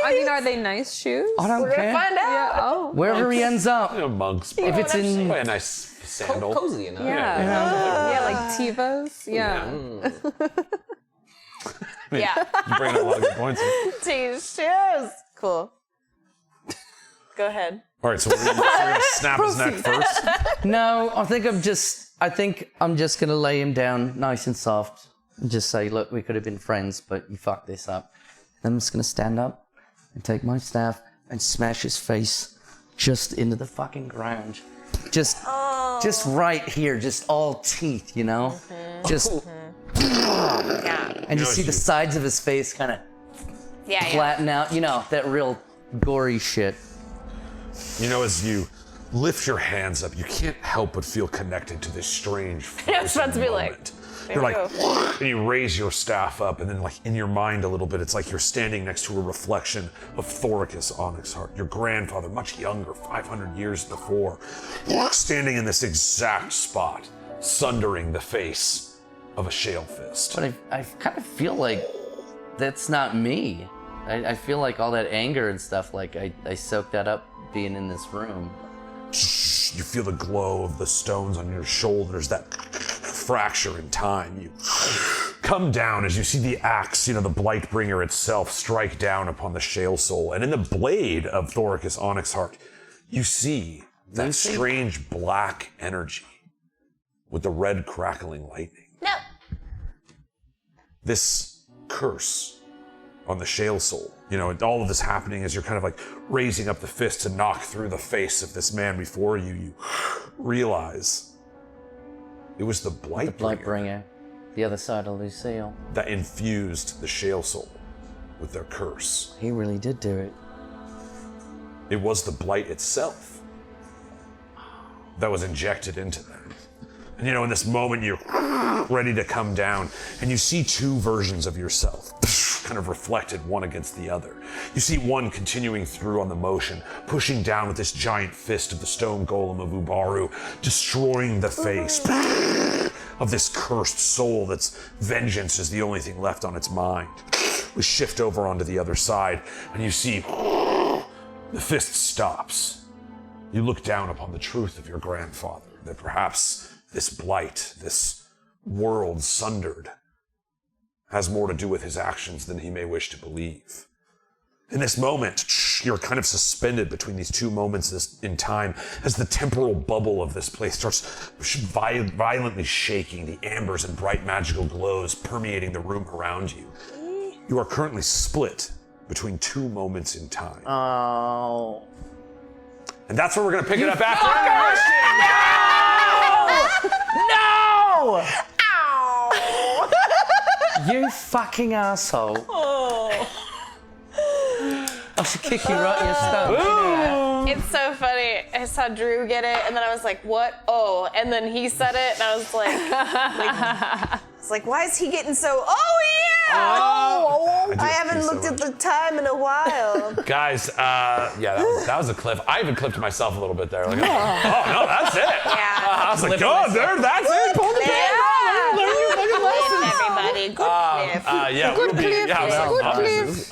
I mean, are they nice shoes? I don't We're gonna care. find out. Yeah. Oh. Wherever he ends up. You know, monks. If it's in... Probably a nice sandal. Cozy enough. Yeah. Yeah, like Tivos. Yeah. Yeah, You bring up a lot of good points. take his shoes. Cool. Go ahead. All right, so we're gonna snap his neck first. No, I think I'm just gonna lay him down nice and soft and just say, look, we could have been friends, but you fucked this up. Then I'm just gonna stand up and take my staff and smash his face just into the fucking ground. Just right here, just all teeth, you know? Just Yeah. and you see the sides of his face kind of Yeah. flatten out, you know, that real gory shit. You know, as you lift your hands up, you can't help but feel connected to this strange I was about to be like, moment. there You're we like, go. and you raise your staff up, and then like in your mind a little bit, it's like you're standing next to a reflection of Tynaricus Onyxheart, your grandfather, much younger, 500 years before, standing in this exact spot, sundering the face of a Shalefist. But I kind of feel like that's not me. I feel like all that anger and stuff, like I soaked that up being in this room. You feel the glow of the stones on your shoulders, that fracture in time. You come down as you see the axe, you know, the Blightbringer itself, strike down upon the Shale Soul. And in the blade of Tynaricus Onyxheart, you see that strange black energy with the red crackling lightning. No. This curse on the Shale Soul, you know, all of this happening as you're kind of like raising up the fist to knock through the face of this man before you, you realize it was the Blightbringer Blightbringer, the other side of Lucille. that infused the Shale Soul with their curse. He really did do it. It was the blight itself that was injected into them. And you know, in this moment, you're ready to come down, and you see two versions of yourself, kind of reflected one against the other. You see one continuing through on the motion, pushing down with this giant fist of the stone golem of Ubaru, destroying the face. of this cursed soul that's vengeance is the only thing left on its mind. We shift over onto the other side, and you see the fist stops. You look down upon the truth of your grandfather, that perhaps this blight, this world sundered, has more to do with his actions than he may wish to believe. In this moment, you're kind of suspended between these two moments in time as the temporal bubble of this place starts violently shaking, the ambers and bright magical glows permeating the room around you. You are currently split between two moments in time. Oh. And that's where we're going to pick it up after. No! Ow! You fucking asshole. Oh. I should kick you right in your stomach. You know that? It's so funny. I saw Drew get it, and then I was like, "What? Oh!" And then he said it, and I was like, "Why is he getting so? Oh yeah! I haven't looked at the time in a while." Guys, that was a clip. I even clipped myself a little bit there. Like, oh no, that's it. Yeah. I was like, oh, that's it. Pull the Everybody, good clip.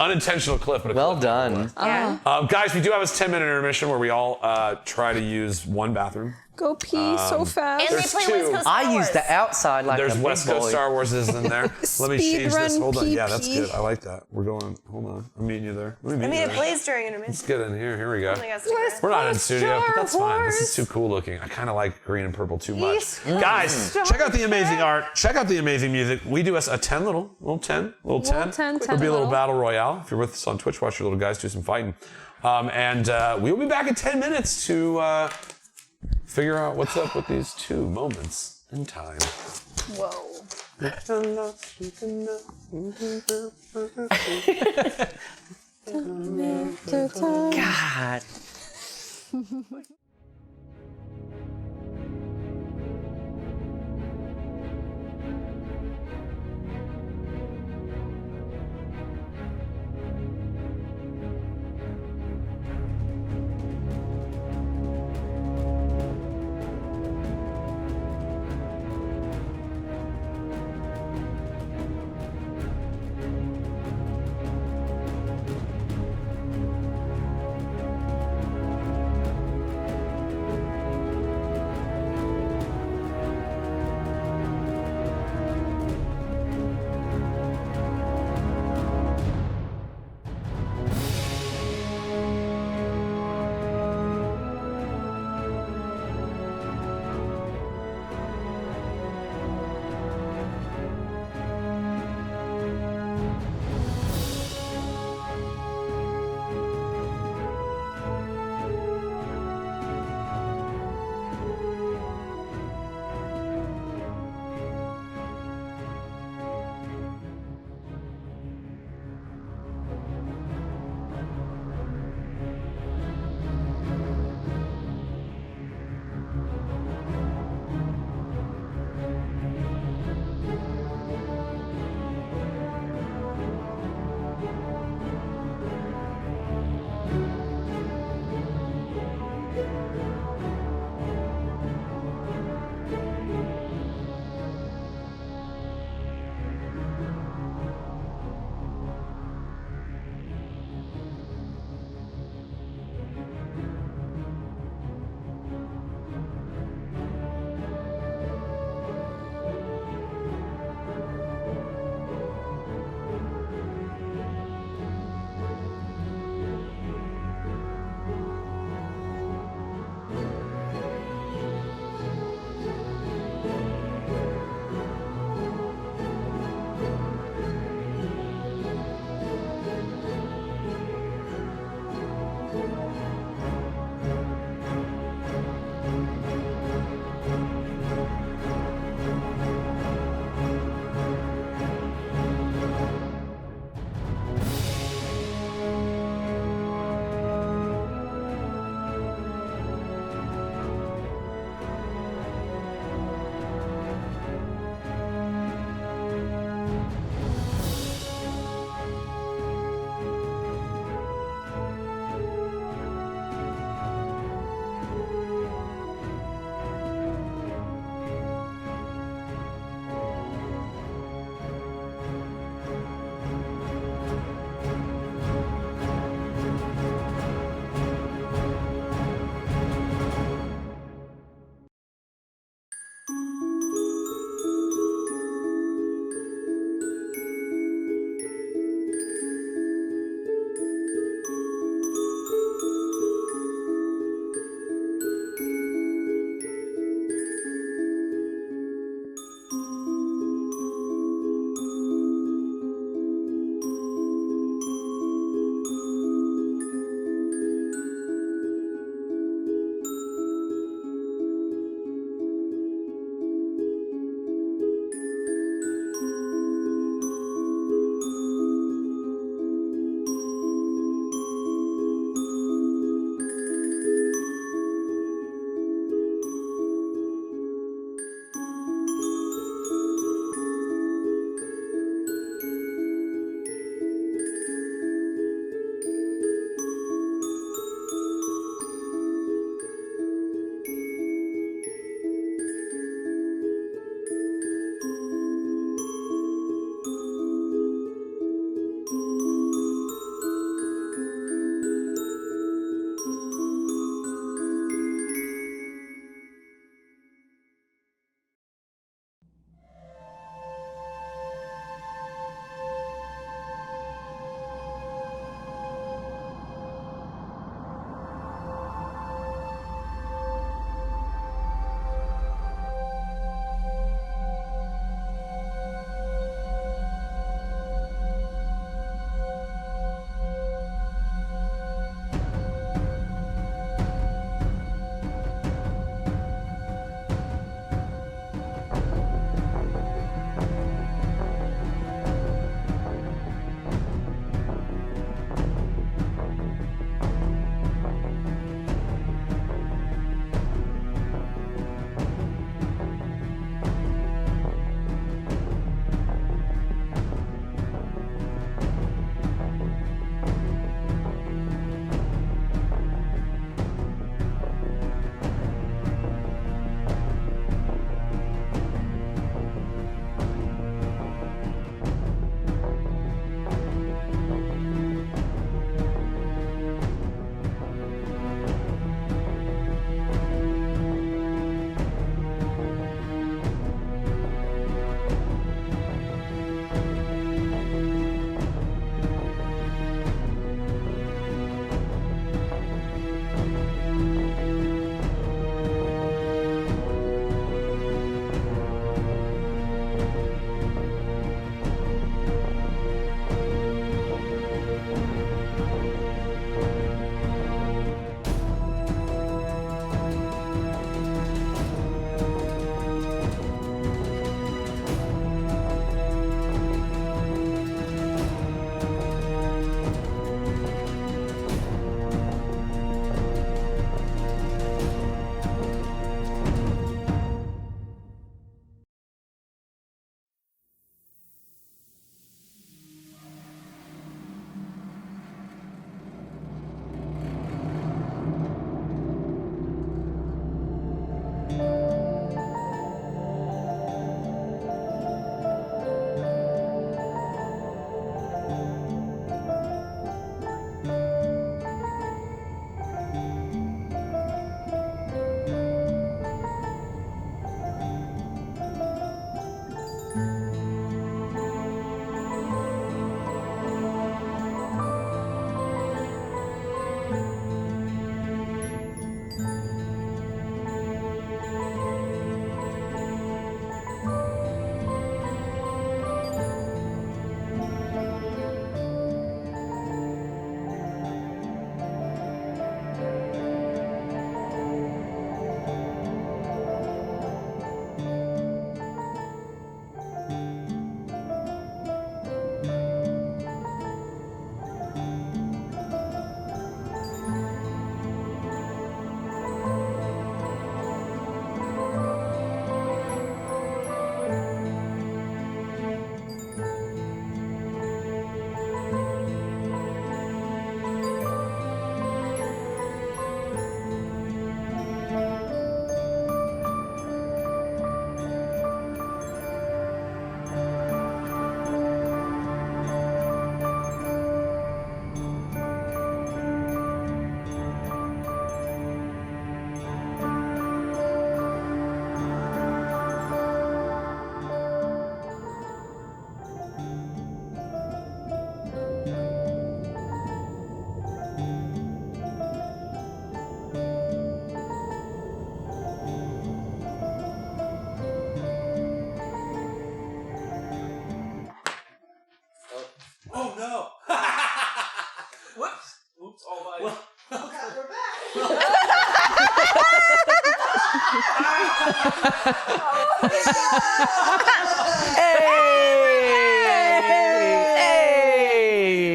Unintentional clip, but a Well clip. done. Yeah. Guys, we do have a 10-minute intermission where we all try to use one bathroom. Go pee so fast. And they There's play two. West Coast Star I Wars. use the outside like There's a big West Coast boy. Star Wars is in there. Let me Speed change this. run Hold on. Yeah, PP. that's good. I like that. We're going. Hold on. I'm meeting you there. Let me I meet mean, you it there. plays during intermission. Let's get in here. Here we go. I guess it's We're not in studio, but that's fine. This is Wars. too cool looking. I kind of like green and purple too much. Yes. Guys, check out the amazing art. Check out the amazing music. We do a 10 little 10. It'll be a little little. battle royale. If you're with us on Twitch, watch your little guys do some fighting. And we will be back in 10 minutes to figure out what's up with these two moments in time. Whoa. God.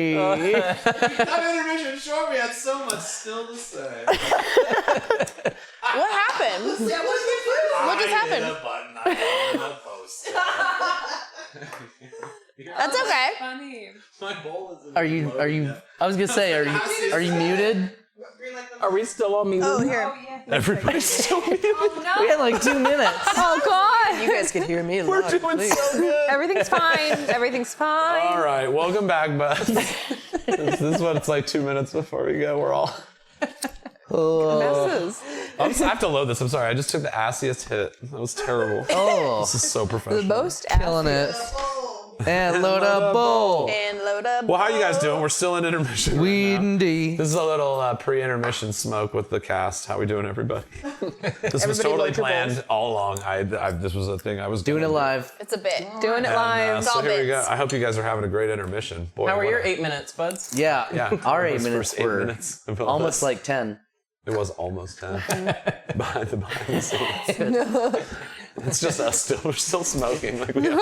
That intermission short, we had so much still to say. What happened? What just happened? That's okay. Funny. My bowl is Are you? I was gonna say, are you muted? Are we still on mute? Oh, here. Everybody's still muted. We had like 2 minutes. Oh God. You guys could hear me. We're doing so good. Everything's fine. Everything's fine. All right, welcome back, buds. This is what it's like 2 minutes before we go. We're all. Messes. I have to load this. I'm sorry. I just took the assiest hit. That was terrible. Oh, This is so professional. The most killing it. And load up bowl. And load up. Well, how are you guys doing? We're still in intermission. right now. Weed&d. This is a little pre-intermission smoke with the cast. How we doing, everybody? This was totally load your planned bowls. all along. this was a thing I was Doing it gonna do. live. It's a bit. Doing it And, live. so all here we go. bits. I hope you guys are having a great intermission. Boy, How were what your a- 8 minutes, buds? Yeah. Yeah, Our 8 those minutes first 8 were minutes of all almost this. like 10. It was almost 10. behind the scenes. It's just us still. We're still smoking. Like we have.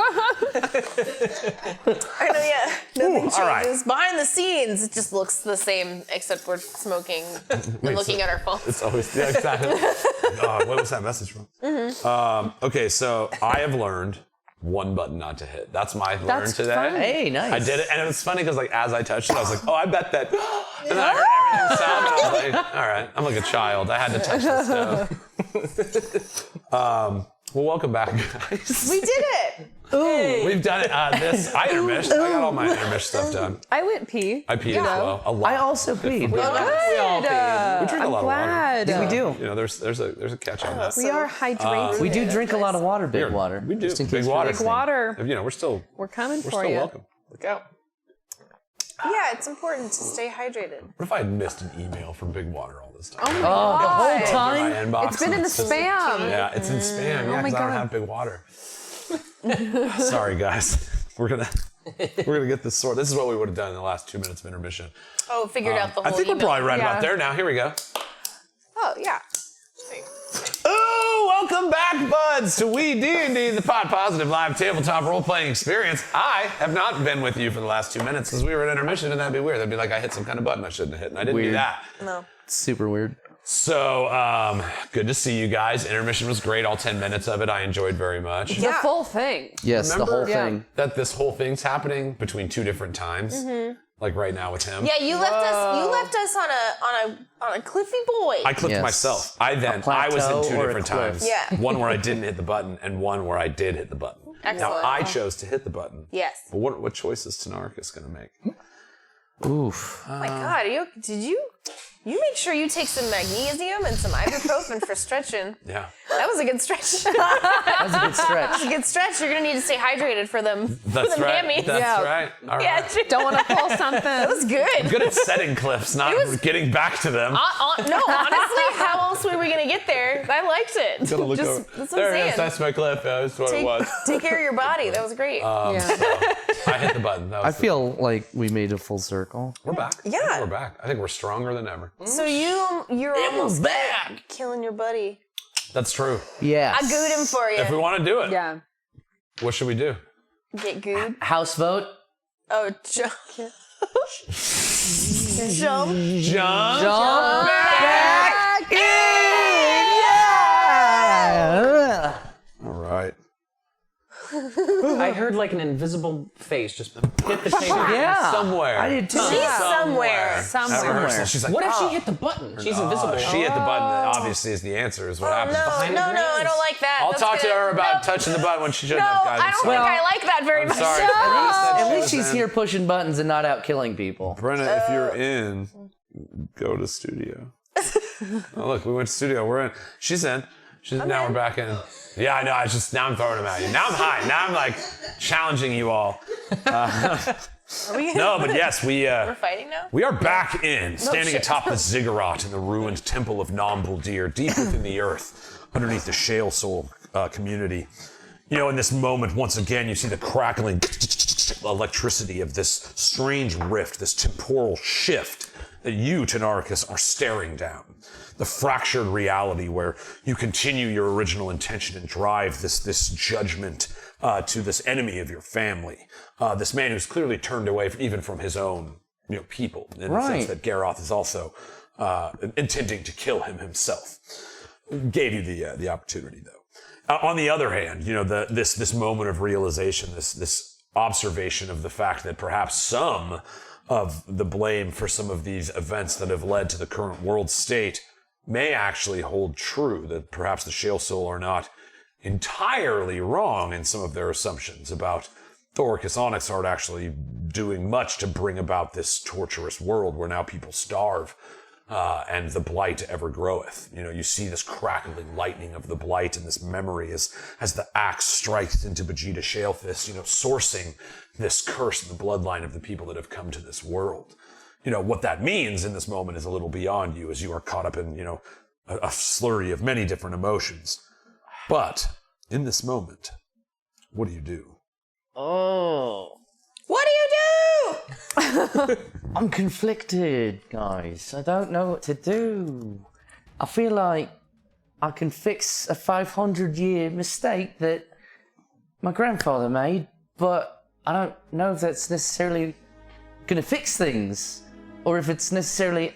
I know, yeah. Nothing changes. all right. Behind the scenes, it just looks the same, except we're smoking and looking at our phones. It's always exactly. What was that message from? Okay, so I have learned one button not to hit. That's my learn That's today. fun. Hey, nice. I did it, and it was funny because like as I touched it, I was like, oh, I bet that. And then I heard everything sound, and I was like, all right, I'm like a child. I had to touch the stove. Well, welcome back, guys. We did it. We've done it. I intermished. I got all my intermission stuff done. I went pee. I peed as well. A lot. I also peed. We all peed. We drink a lot Glad. of water. We do. You know, there's a catch on that. We are hydrated. We do drink a lot of water, big water. We do. Just in Big case water. Big water. You know, we're still We're coming for still you. welcome. Look out. Yeah, it's important to stay hydrated. What if I had missed an email from Big Water all this time? Oh my The God. whole My time. inbox. It's been in the just- spam. Yeah, it's in spam. Yeah, my because I don't God. have Big Water. Sorry, guys. We're gonna get this sorted. This is what we would have done in the last 2 minutes of intermission. Oh, figured out the whole I think we're email. probably right Yeah. about there now. Here we go. Oh, yeah. Oh, welcome back, buds, to WeeDnD, the pod positive live tabletop role-playing experience. I have not been with you for the last 2 minutes because we were at intermission, and that'd be weird. That'd be like I hit some kind of button I shouldn't have hit, and I didn't do Weird. that. No. Super weird. So, good to see you guys. Intermission was great. All 10 minutes of it I enjoyed very much. The full thing. Yes, Remember? the whole Yeah. thing. That this whole thing's happening between two different times. Like right now with him. Yeah, you left us on a cliffy void. I clicked Yes. myself. I was in plateau two or a different cliff. times. Yeah. One where I didn't hit the button and one where I did hit the button. Excellent. Now I chose to hit the button. Yes. But what choice is Tynaricus going to make? Oof. Oh my God, did you make sure you take some magnesium and some ibuprofen for stretching? Yeah. That was a good stretch. That was a good stretch. Good stretch. You're gonna need to stay hydrated for them. That's for them right. hammies. That's Yeah. right. All right. Yeah, Don't want to pull something. that was good. Good at setting cliffs, not getting back to them. No, honestly, how else were we gonna get there? I liked it. Gotta look over. That's what There I'm it is. saying. That's my cliff. That's what it was. Take care of your body. That was great. Yeah. I hit the button. That was I feel like we made a full circle. We're back. Yeah. I think we're back. I think we're stronger than ever. So you're almost back. killing your buddy. That's true. Yes. I gooed him for you. If we want to do it, Yeah. what should we do? Get gooed. House vote. Oh, jump. Jump. John. Jump back in. Yeah. All right. I heard like an invisible face just hit the table. Yeah. Somewhere. I did too. She's somewhere. At Somewhere. rehearsal, she's like, What if she hit the button? She's invisible. She hit the button. Obviously, is the answer. Is what happens. No, behind no, the no, I scenes. don't like that. I'll That's talk to gonna- her about no, touching the button when she shouldn't No, have, guys. I I'm don't sorry. think I like that very I'm much. sorry. No. At least she's here pushing buttons and not out killing people. Brenna, if you're in, go to studio. Oh, look, we went to studio. We're in. She's in. Now we're back in. Yeah, I know. Now I'm throwing them at you. Now I'm high. Now I'm like challenging you all. No, but yes, We're fighting now? we are back in, standing shit. atop the ziggurat in the ruined temple of Nam Buldir, deep within the earth, underneath the Shale Soul community. You know, in this moment, once again, you see the crackling electricity of this strange rift, this temporal shift that you, Tynaricus, are staring down. the fractured reality where you continue your original intention and drive this judgment to this enemy of your family, this man who's clearly turned away even from his own people, in the sense that Garroth is also intending to kill him himself. Gave you the opportunity, though. On the other hand, this moment of realization, this observation of the fact that perhaps some of the blame for some of these events that have led to the current world state may actually hold true, that perhaps the Shale Soul are not entirely wrong in some of their assumptions about Thoricus Onyxheart actually doing much to bring about this torturous world where now people starve and the blight ever groweth. You see this crackling lightning of the blight and this memory as the axe strikes into Vegeta Shalefist, sourcing this curse in the bloodline of the people that have come to this world. What that means in this moment is a little beyond you, as you are caught up in, a slurry of many different emotions. But in this moment, what do you do? Oh. What do you do? I'm conflicted, guys. I don't know what to do. I feel like I can fix a 500-year mistake that my grandfather made, but I don't know if that's necessarily going to fix things, or if it's necessarily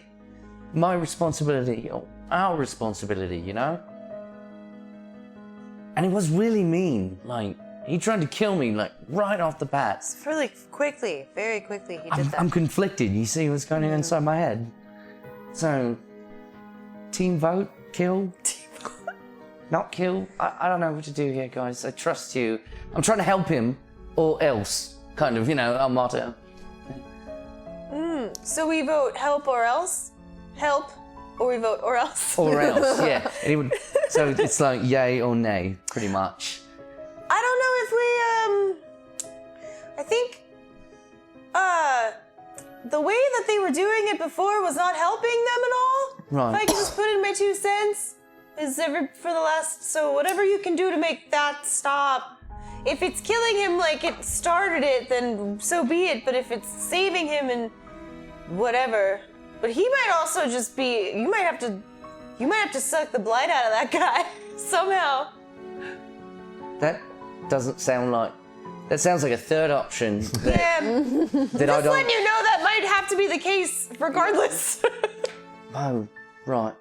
my responsibility or our responsibility, And he was really mean. He tried to kill me, right off the bat. Really quickly, very quickly, he did that. I'm conflicted. You see what's going on inside my head. So, team vote, kill, not kill. I don't know what to do here, guys. I trust you. I'm trying to help him, or else, kind of, our motto. So we vote help or else? Help, or we vote or else? Or else, yeah. So it's like yay or nay, pretty much. I don't know if I think, the way that they were doing it before was not helping them at all. Right. If I could just put in my 2 cents, so whatever you can do to make that stop. If it's killing him like it started it, then so be it. But if it's saving him and whatever. But he might also just be, you might have to suck the blight out of that guy somehow. That doesn't sound like, that sounds like a third option. That I Just don't. letting you know that might have to be the case regardless. Oh, right.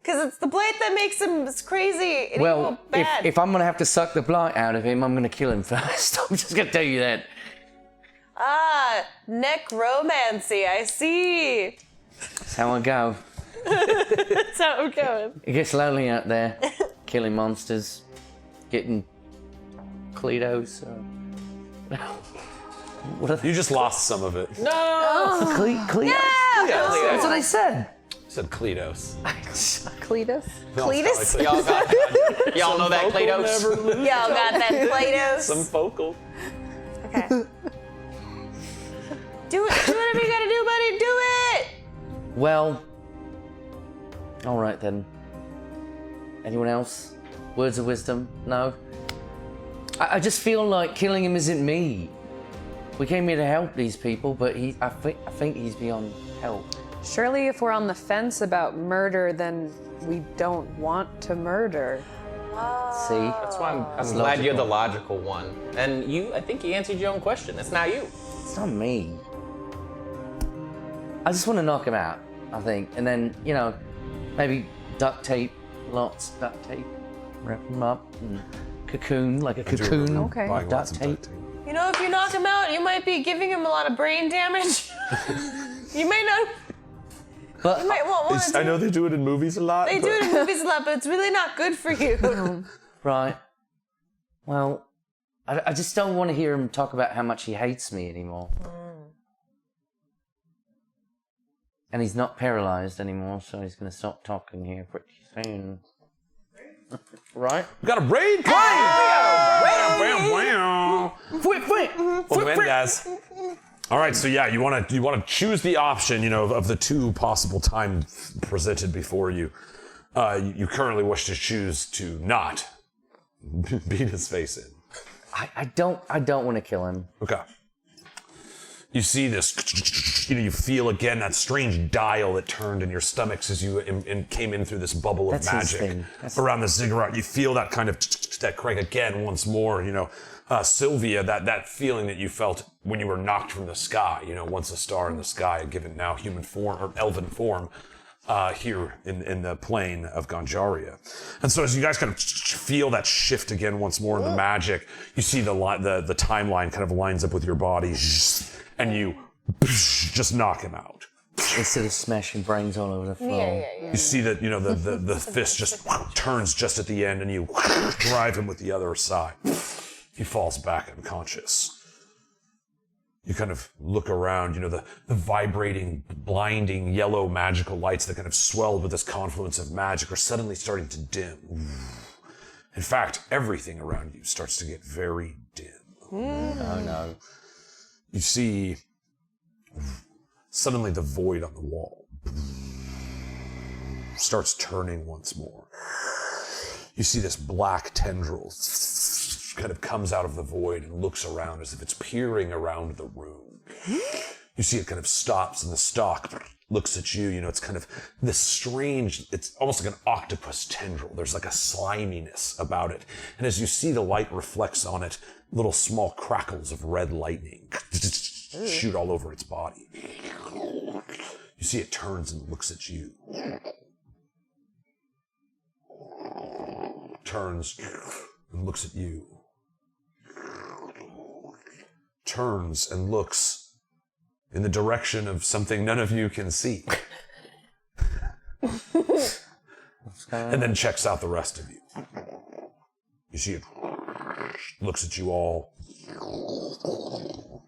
Because it's the blight that makes him crazy and Well, evil bad. if I'm gonna have to suck the blight out of him, I'm gonna kill him first. I'm just gonna tell you that. Necromancy, I see. That's how I go. That's how I'm going. It gets lonely out there, killing monsters, getting Cletos. What are they? You just lost some of it. No! Cletos? Yeah, That's what I said. You said Cletos. Cletus? Cletus? Y'all know that Cletos? Y'all got that Play-Doh? Some focal. Okay. Do whatever you gotta do, buddy. Do it! Well, all right then. Anyone else? Words of wisdom? No? I just feel like killing him isn't me. We came here to help these people, but I think he's beyond help. Surely if we're on the fence about murder, then we don't want to murder. See? That's why I'm glad you're the logical one. And I think you answered your own question. It's not you. It's not me. I just want to knock him out, I think. And then, maybe duct tape, lots of duct tape, wrap him up, and cocoon, like a cocoon. Okay. Buying lots Duct of tape. duct tape. You know, if you knock him out, you might be giving him a lot of brain damage. You may not. But You might want I know they do it in movies a lot. They do it in movies a lot, but it's really not good for you. right. Well, I just don't want to hear him talk about how much he hates me anymore. And he's not paralyzed anymore, so he's going to stop talking here pretty soon. Right? We got a raid playing! Guys. All right, so yeah, you want to choose the option, of the 2 possible times presented before you. You currently wish to choose to not beat his face in. I don't want to kill him. Okay. You see this, you feel again that strange dial that turned in your stomachs as you came in through this bubble of That's his magic. thing. Around the ziggurat, you feel that kind of, that crank again once more, Sylvia, that feeling that you felt when you were knocked from the sky, once a star in the sky, given now human form, or elven form, here in the plane of Ganjaria. And so as you guys kind of feel that shift again once more in the magic, you see the timeline kind of lines up with your body, and you just knock him out. Instead of smashing brains all over the floor. You see that, the fist just turns just at the end, and you drive him with the other side. He falls back unconscious. You kind of look around, the vibrating, blinding, yellow magical lights that kind of swelled with this confluence of magic are suddenly starting to dim. In fact, everything around you starts to get very dim. Oh no. You see suddenly the void on the wall starts turning once more. You see this black tendril kind of comes out of the void and looks around as if it's peering around the room. You see it kind of stops, and the stalk looks at you. It's kind of this strange, it's almost like an octopus tendril. There's like a sliminess about it. And as you see the light reflects on it, little small crackles of red lightning shoot all over its body. You see it turns and looks at you. Turns and looks at you. Turns and looks in the direction of something none of you can see. And then checks out the rest of you. You see it looks at you all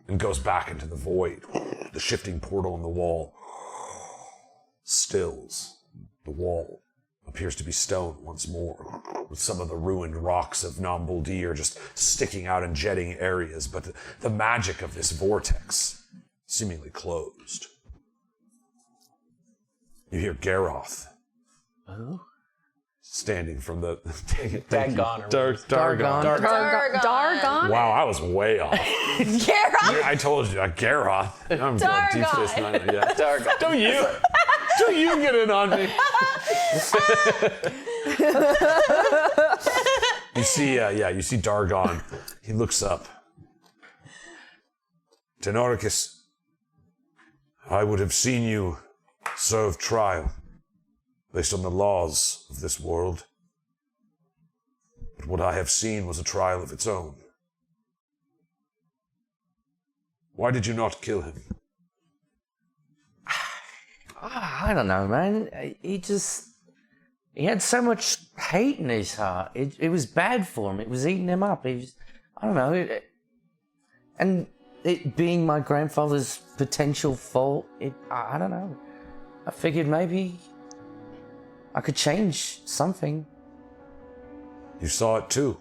and goes back into the void. The shifting portal in the wall stills. The wall appears to be stone once more, with some of the ruined rocks of Nam Buldir just sticking out in jetting areas, but the magic of this vortex seemingly closed. You hear Garoth. Oh? Standing from the... Dagon. Dargon? Wow, I was way off. Garoth? I told you, Garoth. I'm going deep space nine. Yeah. Dargon. Don't you get in on me. You see Dargon. He looks up. Tynaricus, I would have seen you serve trial based on the laws of this world. But what I have seen was a trial of its own. Why did you not kill him? I don't know, man. He had so much hate in his heart. It was bad for him. It was eating him up. I don't know. And it being my grandfather's potential fault, I don't know. I figured maybe I could change something. You saw it too.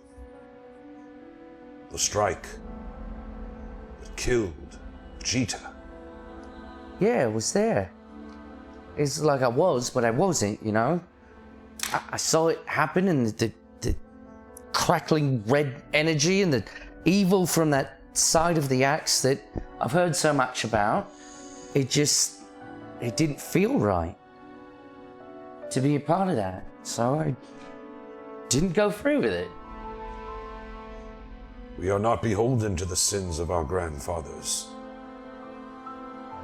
The strike that killed Cheetah. Yeah, it was there. It's like I was, but I wasn't, I saw it happen, and the crackling red energy and the evil from that side of the axe that I've heard so much about. It didn't feel right to be a part of that. So I didn't go through with it. We are not beholden to the sins of our grandfathers,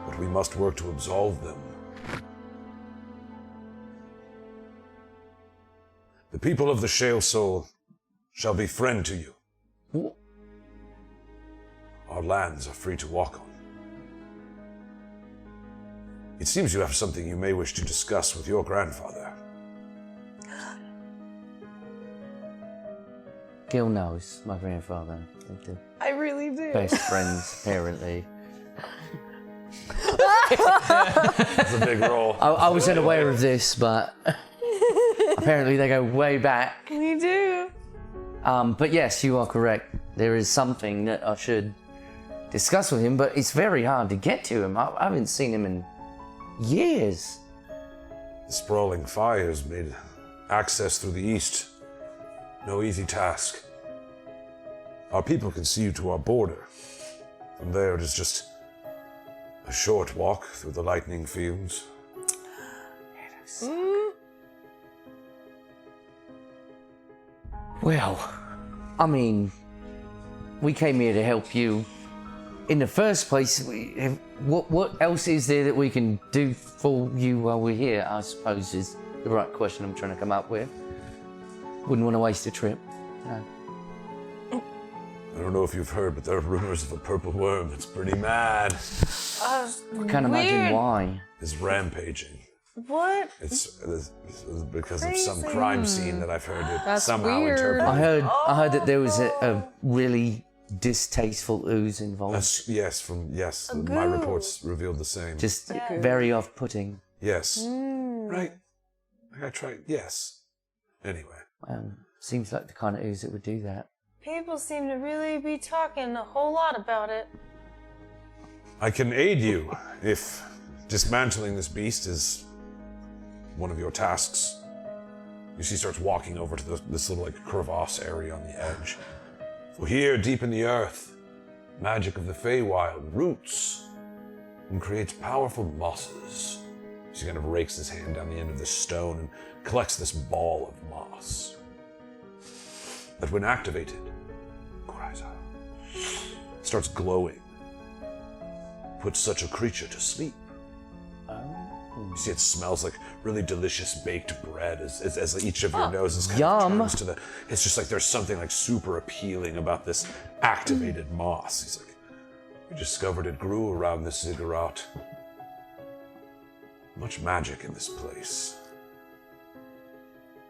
but we must work to absolve them. The people of the Shale Soul shall be friend to you. What? Our lands are free to walk on. It seems you have something you may wish to discuss with your grandfather. Gil knows my grandfather. They're I really do. best friends, apparently. That's a big role. I wasn't aware of this, but apparently they go way back. We do. But yes, you are correct. There is something that I should discuss with him, but it's very hard to get to him. I haven't seen him in years. The sprawling fires made access through the east no easy task. Our people can see you to our border. From there, it is just A short walk through the lightning fields. Well, I mean, we came here to help you. In the first place, what else is there that we can do for you while we're here, I suppose is the right question I'm trying to come up with. Wouldn't want to waste a trip. No. I don't know if you've heard, but there are rumors of a purple worm that's pretty mad. I can't imagine why. It's rampaging. What? It's because of some crime scene that I've heard it That's somehow weird. interpreted. I heard that there was a really distasteful ooze involved. Yes, my reports revealed the same. Just very off-putting. Yes. Right. I tried. Yes. Anyway. Seems like the kind of ooze that would do that. People seem to really be talking a whole lot about it. I can aid you if dismantling this beast is one of your tasks. She starts walking over to this little crevasse area on the edge. For here, deep in the earth, magic of the Feywild roots and creates powerful mosses. She kind of rakes his hand down the end of this stone and collects this ball of moss that, when activated, starts glowing. Puts such a creature to sleep. You see, it smells like really delicious baked bread as each of your noses kind of turns to the. It's just like there's something like super appealing about this activated moss. He's like, we discovered it grew around this ziggurat. Much magic in this place.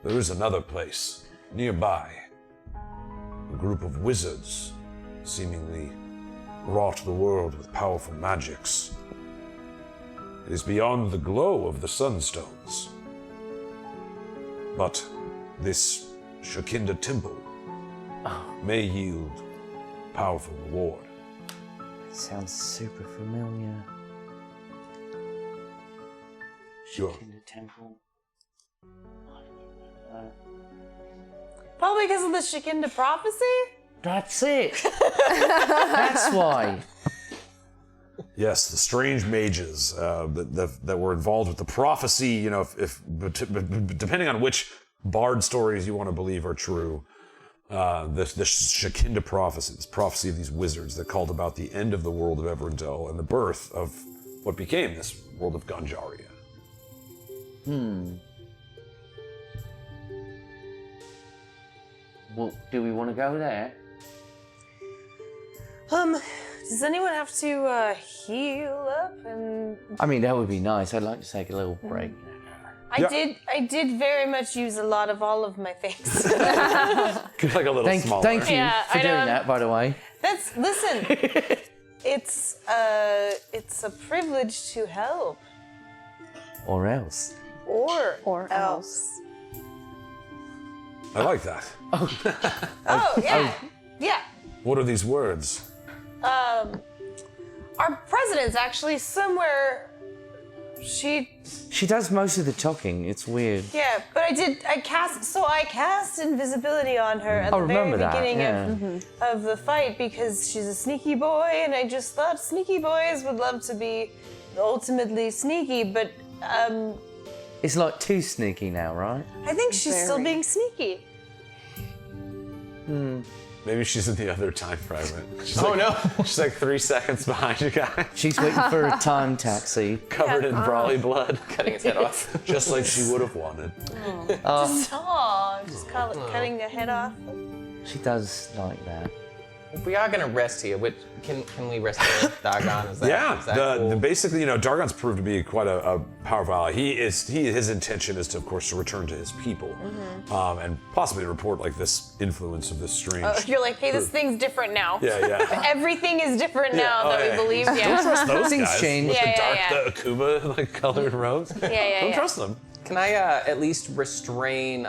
There is another place nearby. A group of wizards seemingly wrought the world with powerful magics. It is beyond the glow of the sunstones. But this Shakinda temple may yield powerful reward. Sounds super familiar. Sure. In the temple. Probably because of the Shakinda prophecy? That's it. That's why. Yes, the strange mages that were involved with the prophecy. You know, depending on which bard stories you want to believe are true, the Shakinda prophecy, this prophecy of these wizards that called about the end of the world of Everendell and the birth of what became this world of Ganjaria. Well, do we want to go there? Does anyone have to heal up and? I mean, that would be nice. I'd like to take a little break. I did very much use a lot of all of my things. Like a little smaller. Thank you Yeah, for I doing know. that, by the way. Listen. It's a privilege to help. Or else. Or else. I like that. Oh yeah. Yeah. What are these words? Our president's actually somewhere. She does most of the talking. It's weird. Yeah, but I cast invisibility on her at the very beginning of the fight because she's a sneaky boy, and I just thought sneaky boys would love to be ultimately sneaky, but It's like too sneaky now, right? I think she's still being sneaky. Maybe she's in the other time fragment. She's no. She's like 3 seconds behind you guys. She's waiting for a time taxi. Covered in Vrolly blood. Cutting his head off. Just like she would have wanted. Just cutting the head off. She does like that. If we are gonna rest here, can we rest here with Dargon? Is that cool? Basically, you know, Dargon's proved to be quite a powerful ally. His intention is to, of course, to return to his people, and possibly report like this influence of this strange. Oh, you're like, hey, this thing's different now. Yeah. Everything is different now that we believe. Don't Yeah. trust those Things guys change. with Yeah, the Akuma like colored robes. Don't trust them. Can I at least restrain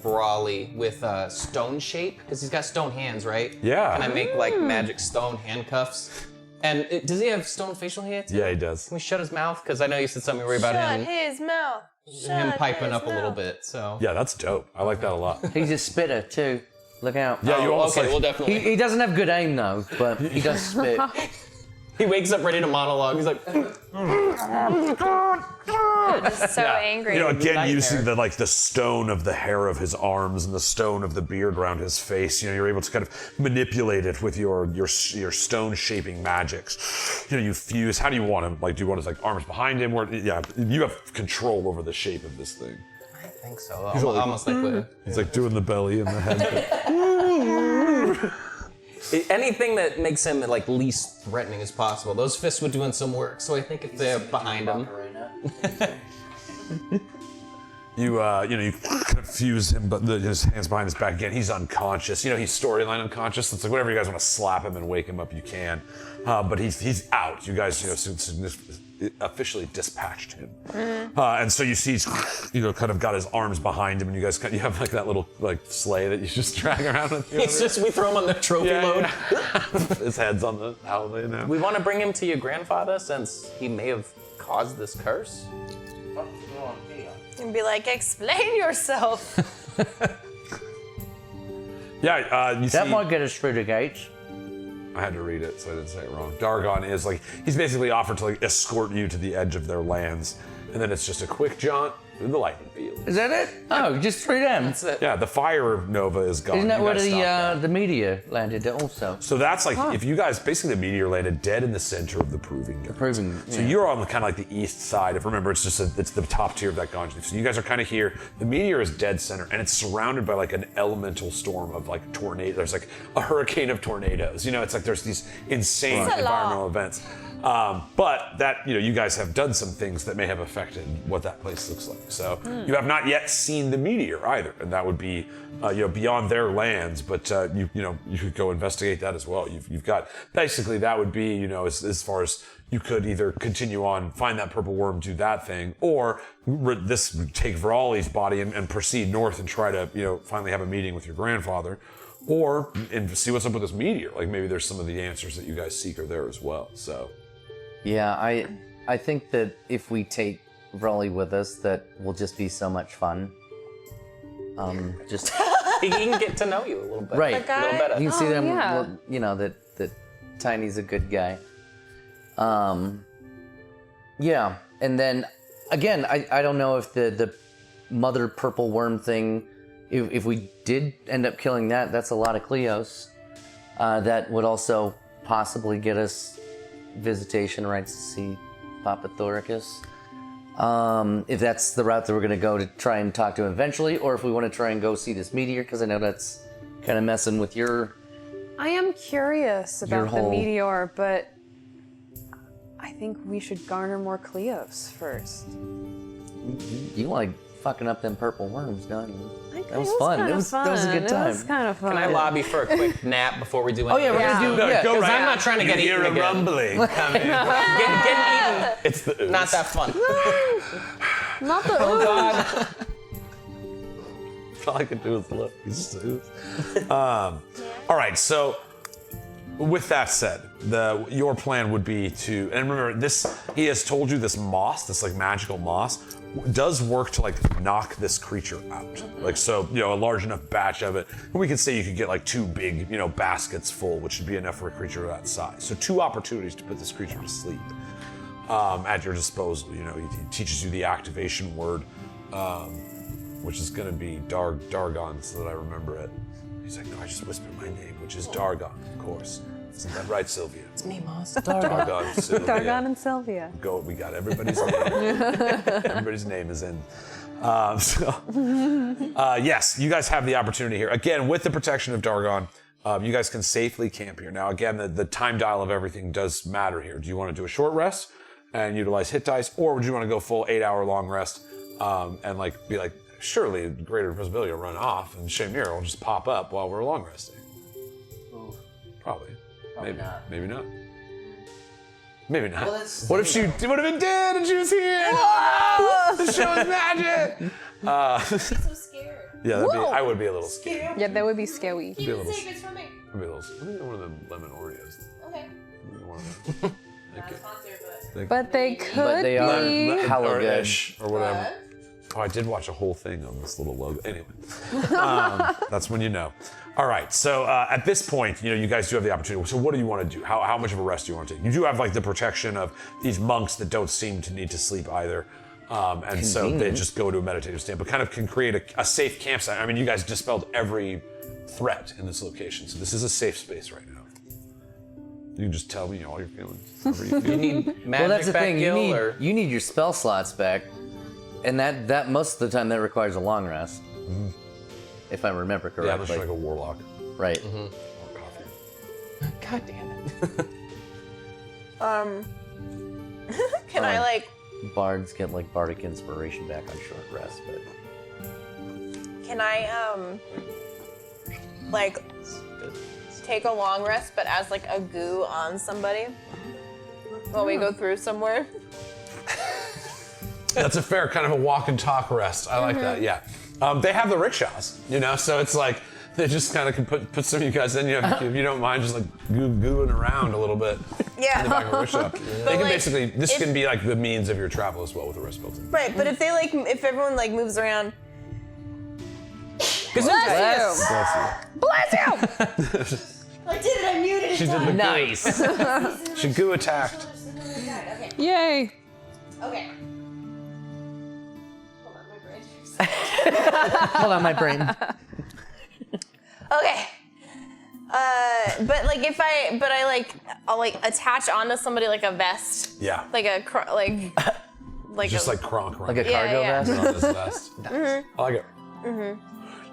Vrolly with stone shape? Because he's got stone hands, right? Yeah. Can I make like magic stone handcuffs? And does he have stone facial hair too? Yeah, he does. Can we shut his mouth? Because I know you said something worried about Shut him. his mouth. Him Shut piping his up a little mouth. bit. So. Yeah, that's dope. I like that a lot. He's a spitter too. Look out. Yeah, you almost okay, like. we'll definitely. He doesn't have good aim though, but he does spit. He wakes up ready to monologue. He's like, Just so angry. You know, again, Nightmare. using the stone of the hair of his arms and the stone of the beard around his face, you know, you're able to kind of manipulate it with your stone shaping magics. You know, you fuse. How do you want him? Like, do you want his like arms behind him? Or yeah, you have control over the shape of this thing. I think so. Almost like the. He's like doing the belly and the head. Anything that makes him like least threatening as possible. Those fists would doing some work. So I think if they're behind him. You kind of fuse him, but his hands behind his back again. He's unconscious. You know, he's storyline unconscious. It's like whatever you guys want to slap him and wake him up, you can. But he's out. You guys, officially dispatched him. And so you see he's, kind of got his arms behind him, and you guys you have like that little like sleigh that you just drag around with. It's just we throw him on the trophy load. His head's on the holiday now. We want to bring him to your grandfather since he may have caused this curse. And be like, explain yourself. Yeah, you see. That might get us through the gates. I had to read it, so I didn't say it wrong. Dargon is like, he's basically offered to like escort you to the edge of their lands, and then it's just a quick jaunt through the lightning field. Is that it? Oh, just through them. That's it. Yeah, the fire nova is gone. Isn't that You where guys stopped that. the meteor landed also? So that's like, if you guys, basically the meteor landed dead in the center of the proving ground. So you're on the kind of like the east side. If remember, it's just it's the top tier of that Ganjha. So you guys are kind of here. The meteor is dead center, and it's surrounded by like an elemental storm of like tornado. There's like a hurricane of tornadoes. You know, it's like there's these insane That's a lot. environmental events. But that, you guys have done some things that may have affected what that place looks like. So you have not yet seen the meteor either, and that would be, beyond their lands. But you could go investigate that as well. You've got basically that would be, as far as you could either continue on, find that purple worm, do that thing, or take Vrolly's body and proceed north and try to, finally have a meeting with your grandfather. Or and see what's up with this meteor. Like maybe there's some of the answers that you guys seek are there as well. So, Yeah, I think that if we take Vrolly with us, that will just be so much fun. Just He can get to know you a little bit. right. The guy- A little better. You can see them. yeah. Well, that Tiny's a good guy. Yeah, and then again, I don't know if the mother purple worm thing. If we did end up killing that, that's a lot of Cleos. That would also possibly get us visitation rights to see Papa Thoricus. If that's the route that we're going to go to try and talk to him eventually, or if we want to try and go see this meteor, because I know that's kind of messing with your... I am curious Your about the whole- meteor, but I think we should garner more Cleos first. You like fucking up them purple worms, don't you? That was It fun. kinda That was a good It time. was kind of fun. Can I lobby for a quick nap before we do anything? Oh yeah, we're gonna do. Yeah, go Because right. I'm not trying to get You eaten hear a again. rumbling coming. Getting eaten, It's the ooze. not that fun. Not the Oh God. All I can do is look. He's just a ooze. All right, so with that said, your plan would be to, and remember this, he has told you this moss, this like magical moss, does work to like knock this creature out. Like so, a large enough batch of it. And we could say you could get like 2 big, baskets full, which would be enough for a creature of that size. So 2 opportunities to put this creature to sleep at your disposal. He teaches you the activation word, which is going to be Dargon, so that I remember it. He's like, no, I just whispered my name, which is Dargon, of course. Isn't that right, Sylvia? It's me, Moss. Dargon, Sylvia. Dargon and Sylvia. Go, we got everybody's name. Everybody's name is in. Yes, you guys have the opportunity here. Again, with the protection of Dargon, you guys can safely camp here. Now, again, the time dial of everything does matter here. Do you want to do a short rest and utilize hit dice, or would you want to go full 8-hour long rest and be like, surely greater possibility will run off and Shamir will just pop up while we're long resting? Probably. Maybe. not. Maybe not. Maybe not. Well, it's- What if it did and she was here? The show is magic. I'm so scared. Yeah, I would be a little scared. Yeah, that would be scary. Keep it safe, it's from me. I'd be a little scared. Maybe one of them lemon Oreos. Okay. Maybe one of them. Not a sponsor, but. But they could But they are be. hella or good. ish or whatever. Oh, I did watch a whole thing on this little logo. Anyway, that's when you know. All right, so at this point, you guys do have the opportunity. So what do you want to do? How much of a rest do you want to take? You do have like the protection of these monks that don't seem to need to sleep either. And so they just go to a meditative state, but kind of can create a safe campsite. I mean, you guys dispelled every threat in this location, so this is a safe space right now. You can just tell me all your feelings. However you feel. You need magic Well, that's the back, thing. Gil, or You need your spell slots back, and that most of the time that requires a long rest, if I remember correctly. Yeah, much like a warlock. Right. Or coffee. God damn it. Can I like? Bards get like bardic inspiration back on short rest, but Can I like take a long rest, but as like a goo on somebody while we go through somewhere? That's a fair kind of a walk and talk rest. I like that. Yeah. They have the rickshaws, so it's like they just kind of can put some of you guys in. If you don't mind, just like gooing around a little bit Yeah. in the back of a rickshaw. They can like, basically. This if- can be like the means of your travel as well with the rest built in. Right, but if they like, if everyone like moves around, Bless you. Bless you. Bless you. I did it. I muted it. She did the nice. She goo attacked. Okay. Yay. Okay. Hold on, my brain. Okay. But like if I'll like attach onto somebody like a vest, Yeah. like a like Just a, like Kronk, right? Like a cargo yeah. vest. on his vest. I like it.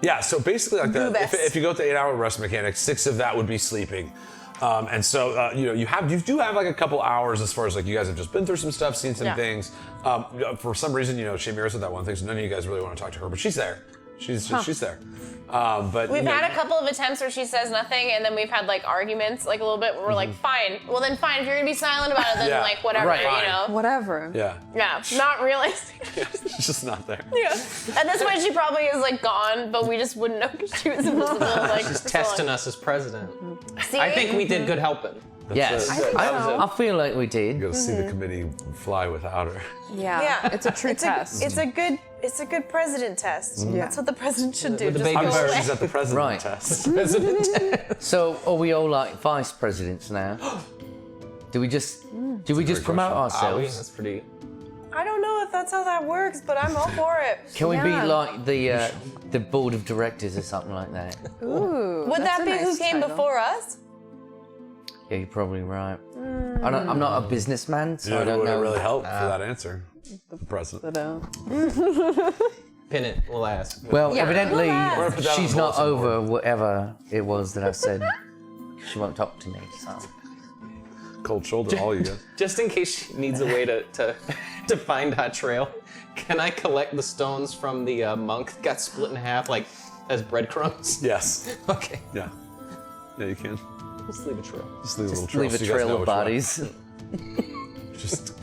Yeah, so basically like that. vest. If you go with the 8-hour rest mechanic, 6 of that would be sleeping. And so you do have like a couple hours as far as like you guys have just been through some stuff, seen some Yeah. things. For some reason, Shamira said that one thing, so none of you guys really want to talk to her, but she's there. She's there. But We've had a couple of attempts where she says nothing, and then we've had like arguments, like a little bit, where we're like, fine. Well, then fine. If you're gonna be silent about it, then Yeah. like whatever, Right. Fine. Whatever. Yeah, Yeah, not realizing. she's just not there. Yeah. At this point, she probably is like gone, but we just wouldn't know because she was invisible. Like She's testing us as president. See? I think we did good helping. Yes. I think I feel like we did. You got to see the committee fly without her. Yeah. Yeah, It's a true test. It's a good president test. Yeah. That's what the president should do. With the Just bacon go I'm sure away. she's at the president Right. test. So are we all like vice presidents now? Do we just promote ourselves? That's pretty. I don't know if that's how that works, but I'm all for it. Can we be Yeah. like the board of directors or something like that? Ooh. Would that's that a be who nice came title. before us? Yeah, you're probably right. I'm not a businessman, so I Who don't would know. really help for that answer? The president. Pin it. We'll ask. Well, Yeah. evidently We're gonna put that on she's the not bulletin over whatever it was that I said. She won't talk to me, so. Cold shoulder, all you guys. Just in case she needs a way to find that trail, can I collect the stones from the monk that got split in half, like as breadcrumbs? Yes. Okay. Yeah. Yeah, you can. Let's leave a trail. Just leave a little trail. Leave a so you guys trail know of which way. bodies. Just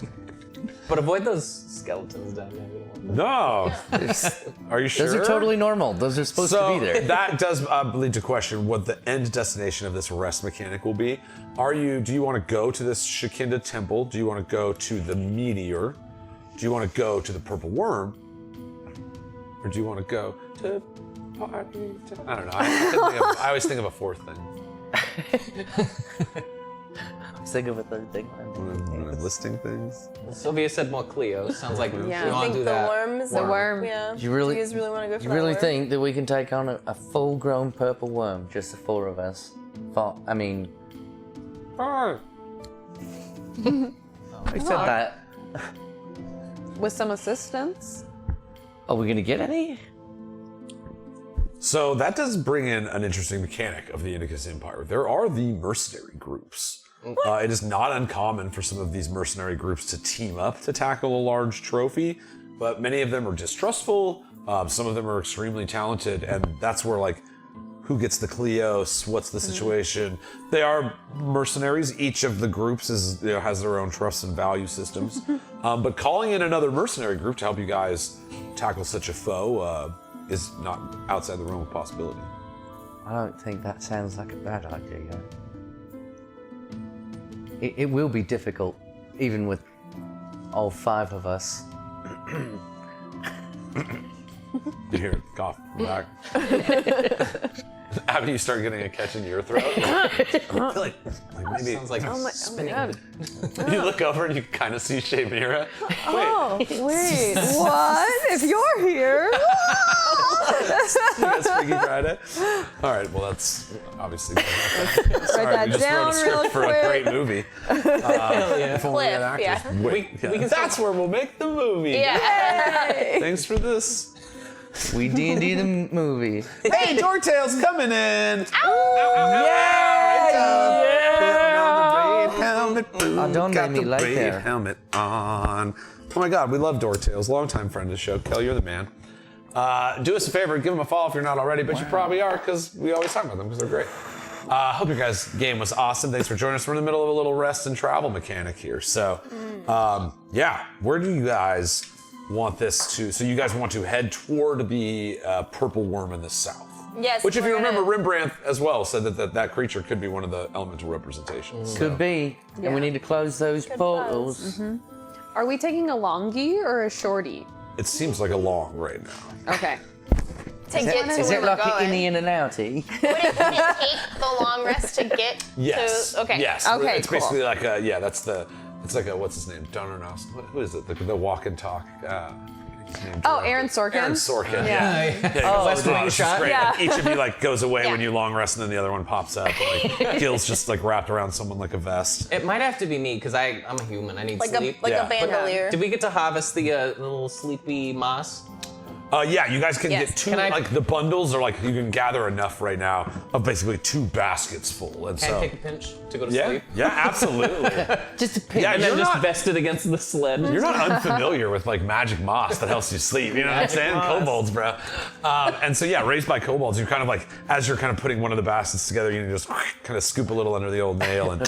But avoid those skeletons down there. no. Are you sure? Those are totally normal. Those are supposed to be there. That does lead to question what the end destination of this rest mechanic will be. Do you want to go to this Shekinda temple? Do you want to go to the meteor? Do you want to go to the purple worm? Or do you want to go to party? I don't know. I always think of a fourth thing. Think of a third thing. When I'm listing things. Sylvia said more Cleo. Sounds like we Yeah. want Think to do the that. worms? The worm. Yeah. You really- Do you guys really want to go for You that really worm? think that we can take on a full-grown purple worm, just the 4 of us? I mean, I said that. With some assistance. Are we gonna get any? So that does bring in an interesting mechanic of the Indicus Empire. There are the mercenary groups. It is not uncommon for some of these mercenary groups to team up to tackle a large trophy, but many of them are distrustful. Some of them are extremely talented, and that's where like, who gets the Cleos? What's the situation? They are mercenaries. Each of the groups has their own trusts and value systems. But calling in another mercenary group to help you guys tackle such a foe is not outside the realm of possibility. I don't think that sounds like a bad idea. It will be difficult, even with all 5 of us. You hear it cough back. After you start getting a catch in your throat, I feel like maybe Sounds like spinning. you look over and you kind of see Shamira. Oh, wait, what? If you're here. That's Freaky Friday. All right, well that's obviously. Sorry, that we just down wrote a script real for a quick. great movie. If only we had actors. yeah. Wait, that's where we'll make the movie. Yeah. Thanks for this. WeeDnD the movie. Hey, Dortail's coming in. Oh, don't make me like that. Helmet on. Oh my God, we love Dortails. Longtime friend of the show. Kel, you're the man. Do us a favor, give them a follow if you're not already, but you probably are because we always talk about them because they're great. Hope your guys' game was awesome. Thanks for joining us. We're in the middle of a little rest and travel mechanic here. So, yeah, where do you guys want this to? So you guys want to head toward the purple worm in the south. Yes. Which, if you we're remember, gonna- Rembrandt as well said that creature could be one of the elemental representations. Could be. And we need to close those portals. Are we taking a longie or a shorty? It seems like a long right now. Okay. to get to Is where it we're like going. an innie and an outie? Would it take the long rest to get Yes. to? Okay. Yes. Okay, It's cool. basically like a it's like a what's his name? Who is it? The walk and talk. His name, Oh, Aaron Sorkin. Aaron Sorkin. Yeah. Oh, West Wing it's just shot. great. Yeah. Like, each of you like goes away when Yeah. you long rest, and then the other one pops up. And, like Gil's just like wrapped around someone like a vest. It might have to be me because I'm a human. I need Like sleep. a Yeah. a bandolier. Did we get to harvest the little sleepy moss? Yeah, you guys can Yes. get two. Can I- Like the bundles are like you can gather enough right now of basically 2 baskets full, and Can so I take a pinch to go to yeah, sleep? yeah, absolutely. Just a pig. Yeah, And you're then just not- vest it against the sled. You're not unfamiliar with like magic moss that helps you sleep. You know what I'm saying? moss. Kobolds, bro. And so yeah, raised by kobolds, you're kind of like as you're kind of putting one of the baskets together, you can just kind of scoop a little under the old nail and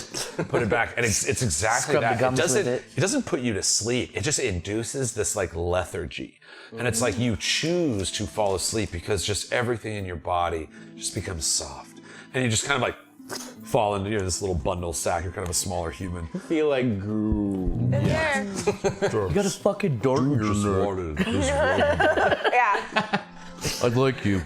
put it back, and it's exactly Scrub the that. gums with It doesn't put you to sleep. It just induces this like lethargy, and it's like you choose to fall asleep because just everything in your body just becomes soft, and you just kind of like fall into this little bundle sack. You're kind of a smaller human. feel like goo. There. You got a fucking dart in your neck. Yeah. I'd like you.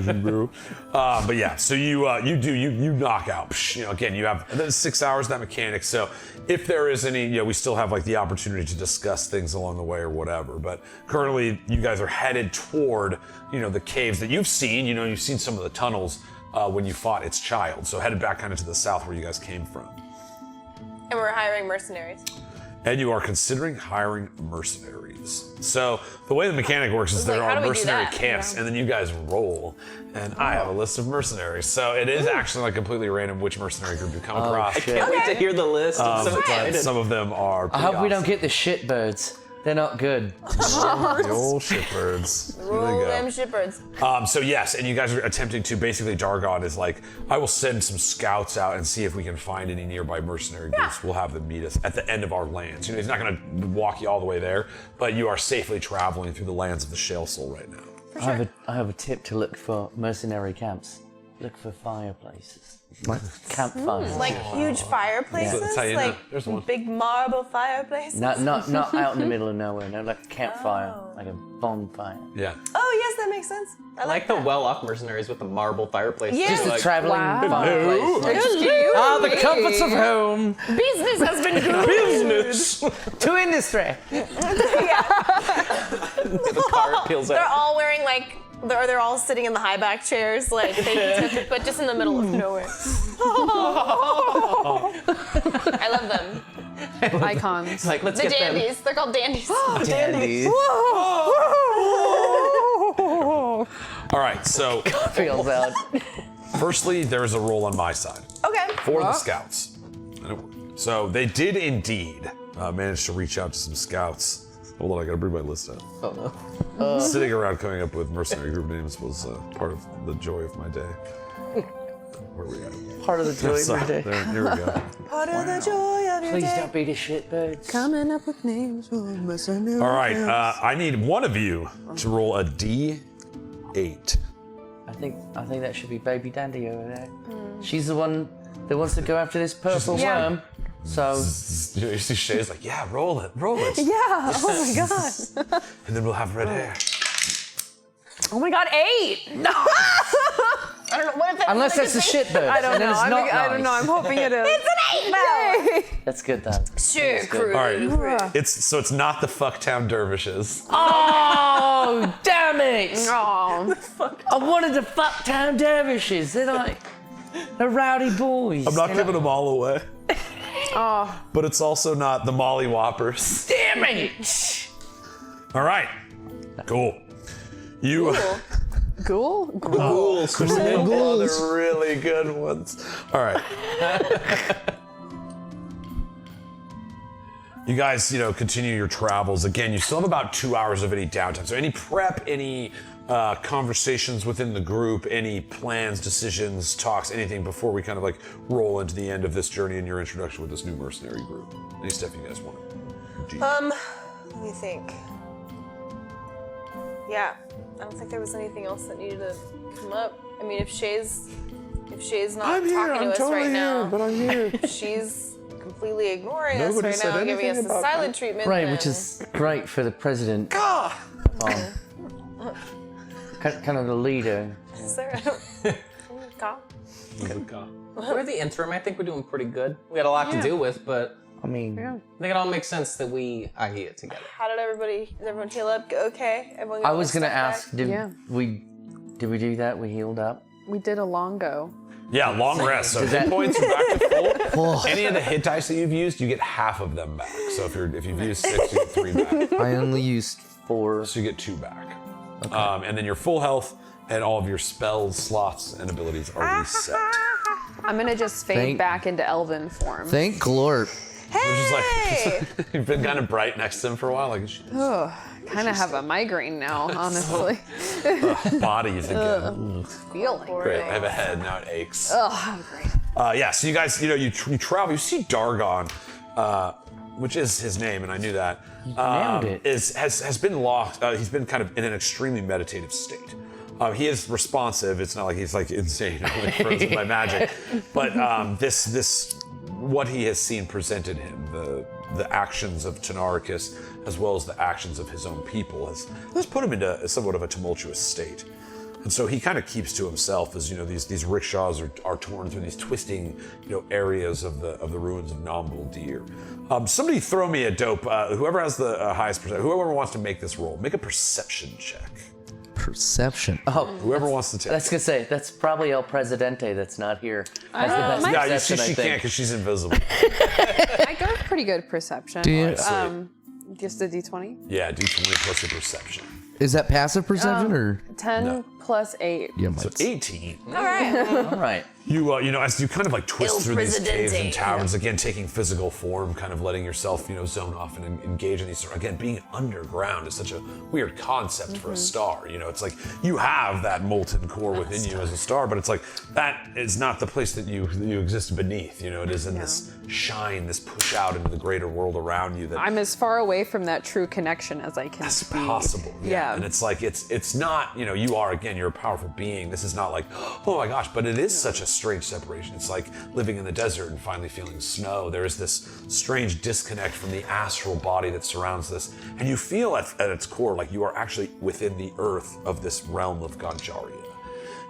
But yeah, so you knock out. Again, you have 6 hours of that mechanic. So if there is any, we still have like the opportunity to discuss things along the way or whatever. But currently, you guys are headed toward the caves that you've seen. You've seen some of the tunnels when you fought its child. So headed back kind of to the south where you guys came from. And we're hiring mercenaries. And you are considering hiring mercenaries. So the way the mechanic works is like, there how are do we do mercenary that? camps, and then you guys roll. And I have a list of mercenaries. So it is actually like completely random which mercenary group you come across. shit. Can't wait to hear the list. I'm so But excited. some of them are. I hope we don't get the shitbirds. They're not good. the old shitbirds. There Roll you them go. shitbirds. So yes, and you guys are attempting to basically Dargon is like, I will send some scouts out and see if we can find any nearby mercenary groups. We'll have them meet us at the end of our lands. He's not going to walk you all the way there, but you are safely traveling through the lands of the Shale Soul right now. I have a tip to look for mercenary camps. Look for fireplaces. Campfires. Like huge fireplaces. That's how you know. Like There's one. big marble fireplaces. Not out in the middle of nowhere. No, like a campfire, like a bonfire. Yeah. Oh yes, that makes sense. I like the well-off mercenaries with the marble fireplace. Yeah. Just a Like, traveling fireplace. Excuse Ah, the me. comforts of home. Business has been good. business. To industry. The car peels They're out. all wearing like they're all sitting in the high back chairs, like but just in the middle of nowhere. I love them. Icons. Like, let's The get them. dandies. They're called dandies. Dandy. All right. So Feels out. firstly, there's a roll on my side. Okay. For the scouts. And it worked. So they did indeed manage to reach out to some scouts. Hold on, I gotta bring my list out. Sitting around coming up with mercenary group names was part of the joy of my day. Where are we at? Part of the joy of So, your day. here we go. Part of the joy of your Please day. don't be the shitbirds. Coming up with names for mercenary. All right, I need one of you to roll a D8. I think that should be Baby Dandy over there. She's the one that wants to go after this purple Yeah. worm. So You see Shay's like, yeah, roll it. Yeah. Oh my god. And then we'll have red hair. Oh my god, 8. No. I don't know what if it's unless that's the shit though. I don't and then know. it's not I don't know. I'm hoping it is. It's an 8 though. That's good though. Shit, crew. All right. It's not the Fucktown Dervishes. Oh damn it! Oh. I wanted the Fucktown Dervishes. They're like the rowdy boys. I'm not giving them all away. Oh. But it's also not the Molly Whoppers. Damn it! All right. Cool. You. Ghoul? Ghouls. Oh, they're really good ones. All right. You guys, continue your travels. Again, you still have about 2 hours of any downtime. So any prep, any conversations within the group, any plans, decisions, talks, anything before we kind of like roll into the end of this journey and your introduction with this new mercenary group. Any stuff you guys want to do? Let me think. Yeah, I don't think there was anything else that needed to come up. I mean, if Shay's not talking to us right now, but I'm here. she's completely ignoring Nobody us said right now, giving us anything the about silent treatment. Right, then- which is great for the president. Kind of the leader. Is there cop? We're the interim. I think we're doing pretty good. We had a lot to do with, but I mean, I think it all makes sense that we are here together. How did everyone heal up? Okay, everyone. got I was their gonna stuff ask, back? did we do that? We healed up. We did a long go. Yeah, long rest. So hit points are back to full. Any of the hit dice that you've used, you get half of them back. So if you've used 6, you get 3 back. I only used 4. So you get 2 back. Okay. And then your full health and all of your spells, slots, and abilities are reset. I'm gonna just fade back into elven form. Thank Glorp. Hey! You've been kind of bright next to him for a while. Like, Kind of have a migraine now, honestly. bodies again. Feeling. Great. I have a head, now it aches. Oh, great. Yeah, so you guys, you travel, you see Dargon, which is his name, and I knew that. Nailed it. Has been locked, he's been kind of in an extremely meditative state. He is responsive, it's not like he's like insane or like frozen by magic. But this what he has seen presented him, the actions of Tynaricus, as well as the actions of his own people, has put him into somewhat of a tumultuous state. And so he kind of keeps to himself as these rickshaws are torn through these twisting areas of the ruins of Nam Buldir. Somebody throw me a dope. Whoever has the highest perception, whoever wants to make this roll, make a perception check. Perception. Oh, Whoever wants to take. that's gonna say that's probably El Presidente that's not here. Has the best Yeah, you perception, see, I she think. can't because she's invisible. I got pretty good perception. So, Just a d20. yeah, D20 plus your perception. Is that passive perception or? 10 plus 8. Yeah, So 18. All right. all right. You, as you kind of like twist Il through these caves Presidente. and taverns, again, taking physical form, kind of letting yourself, zone off and engage in these, again, being underground is such a weird concept for a star. It's like you have that molten core within you as a star, but it's like that is not the place that you exist beneath. It is in this shine, this push out into the greater world around you that I'm as far away from that true connection as I can it's be. possible. Yeah. And it's like, it's not, you are, again, you're a powerful being. This is not like, oh my gosh, but it is such a strange separation. It's like living in the desert and finally feeling snow. There is this strange disconnect from the astral body that surrounds this. And you feel at its core like you are actually within the earth of this realm of Ganjaria.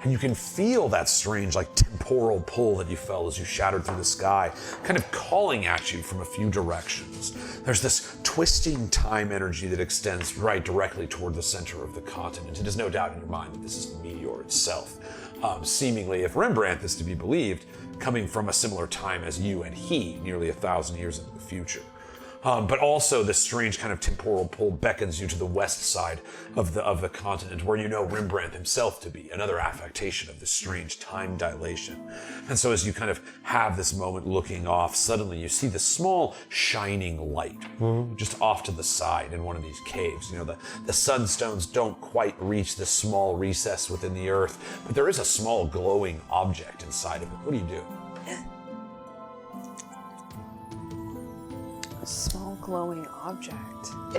And you can feel that strange, like, temporal pull that you felt as you shattered through the sky, kind of calling at you from a few directions. There's this twisting time energy that extends right directly toward the center of the continent. It is no doubt in your mind that this is the meteor itself. Seemingly, if Rembrandt is to be believed, coming from a similar time as you and he, nearly 1,000 years into the future. But also this strange kind of temporal pull beckons you to the west side of the continent, where Rembrandt himself to be, another affectation of this strange time dilation. And so as you kind of have this moment looking off, suddenly you see this small shining light just off to the side in one of these caves. The sunstones don't quite reach this small recess within the earth, but there is a small glowing object inside of it. What do you do? Small glowing object.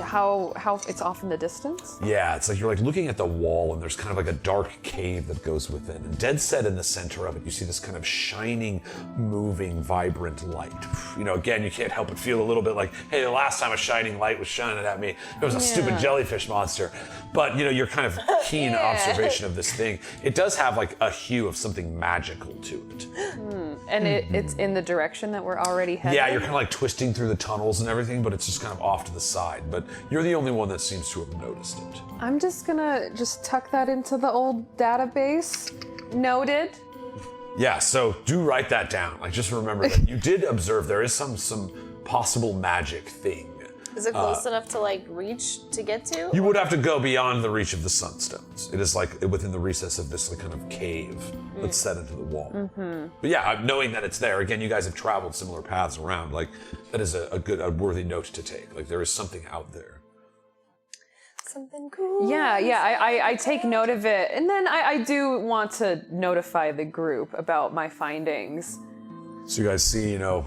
How it's off in the distance? Yeah, it's like you're like looking at the wall and there's kind of like a dark cave that goes within. And dead set in the center of it, you see this kind of shining, moving, vibrant light. You know, again, you can't help but feel a little bit like, hey, the last time a shining light was shining at me, it was a stupid jellyfish monster. But, you know, your kind of keen observation of this thing, it does have like a hue of something magical to it. And it's in the direction that we're already headed? Yeah, you're kind of like twisting through the tunnels and everything, but it's just kind of off to the side. But you're the only one that seems to have noticed it. I'm just gonna tuck that into the old database. Noted. Yeah, so do write that down. Like, just remember that you did observe there is some possible magic thing. Is it close enough to like reach to get to? You would have to go beyond the reach of the sunstones. It is like within the recess of this like kind of cave that's set into the wall. But yeah, knowing that it's there, again, you guys have traveled similar paths around. Like, that is a worthy note to take. Like, there is something out there. Something cool. Yeah, I take note of it. And then I do want to notify the group about my findings. So you guys see, you know,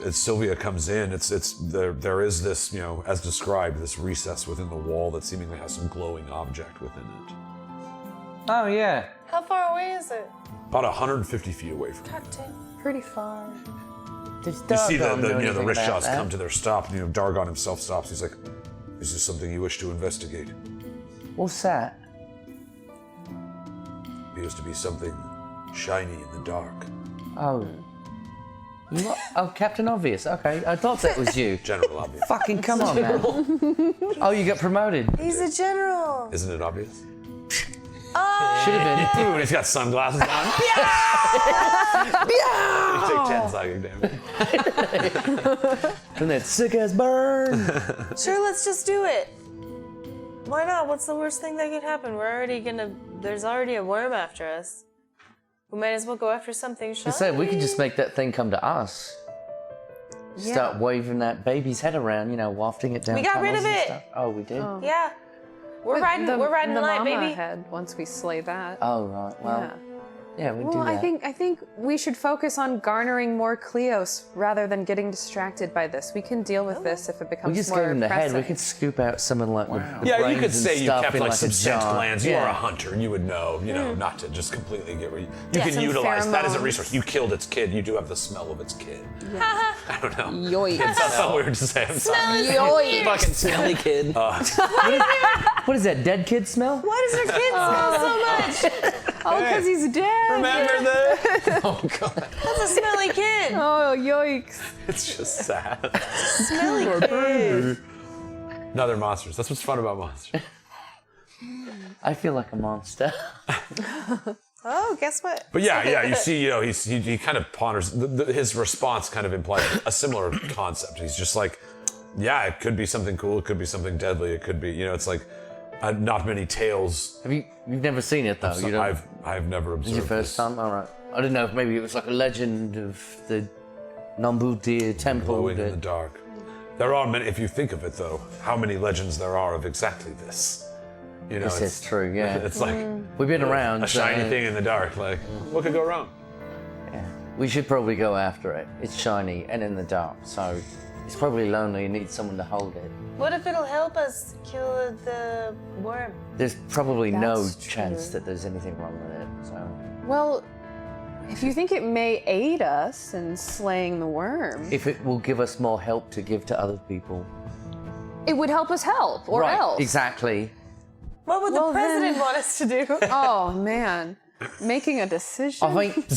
as Sylvia comes in, there is this, you know, as described, this recess within the wall that seemingly has some glowing object within it. Oh, yeah. How far away is it? About 150 feet away from you. Pretty far. You see the rickshaws come to their stop, and, you know, Dargon himself stops. He's like, "Is this something you wish to investigate?" What's that? Appears to be something shiny in the dark. Oh. Captain Obvious. Okay, I thought that was you. General Obvious. Fucking come on, man. Oh, you got promoted. He's a general. Isn't it obvious? Should have been. Ooh, he's got sunglasses on. You take 10 psychic damage. From that sick ass burn. Sure, let's just do it. Why not? What's the worst thing that could happen? There's already a worm after us. We might as well go after something shiny. I said we could just make that thing come to us. Start waving that baby's head around, you know, wafting it down. We got rid tunnels of and it. stuff. Oh, we did. Yeah. We're riding the light, mama baby. head once we slay that. Oh right. Well. Yeah, we do Well, that. I think we should focus on garnering more Cleos rather than getting distracted by this. We can deal with this if it We becomes just more gave him the head. pressing. We could scoop out some of like the Yeah, you brains could and say you stuff kept in like like some a scent jar. glands. You Yeah. are a hunter. You would know, you know, not to just completely get rid of you. Yeah, can some utilize that as a pheromones. resource. You killed its kid. You do have the smell of its kid. I don't know. Yoink. It sounds so weird to say. I'm sorry. Yoink. Fucking smelly kid. What is that? Dead kid smell? Why does our kid smell so much? Oh, because he's dead. Remember that? Oh god. That's a smelly kid. Oh, yikes. It's just sad. Smelly kid. No, they're monsters. That's what's fun about monsters. I feel like a monster. Oh, guess what? But yeah, you see, you know, he kind of ponders. His response kind of implies a similar concept. He's just like, yeah, it could be something cool. It could be something deadly. It could be, you know, it's like not many tales. You've never seen it though. You don't. I've never observed. This is your first time. All right. I don't know if maybe it was like a legend of the Nam Buldir temple. Glowing in that- the dark. There are many. If you think of it, though, how many legends there are of exactly this? You know, This is true. Yeah. It's like We've been around. a shiny so- thing in the dark. Like, what could go wrong? Yeah. We should probably go after it. It's shiny and in the dark, so it's probably lonely and needs someone to hold it. What if it'll help us kill the worm? There's probably no That's chance true. that there's anything wrong with it. So Well, if you think it may aid us in slaying the worm, if it will give us more help to give to other people. it would help us help, or else. Exactly. What would Well, the president then- want us to do? Oh, man. Making a decision? I think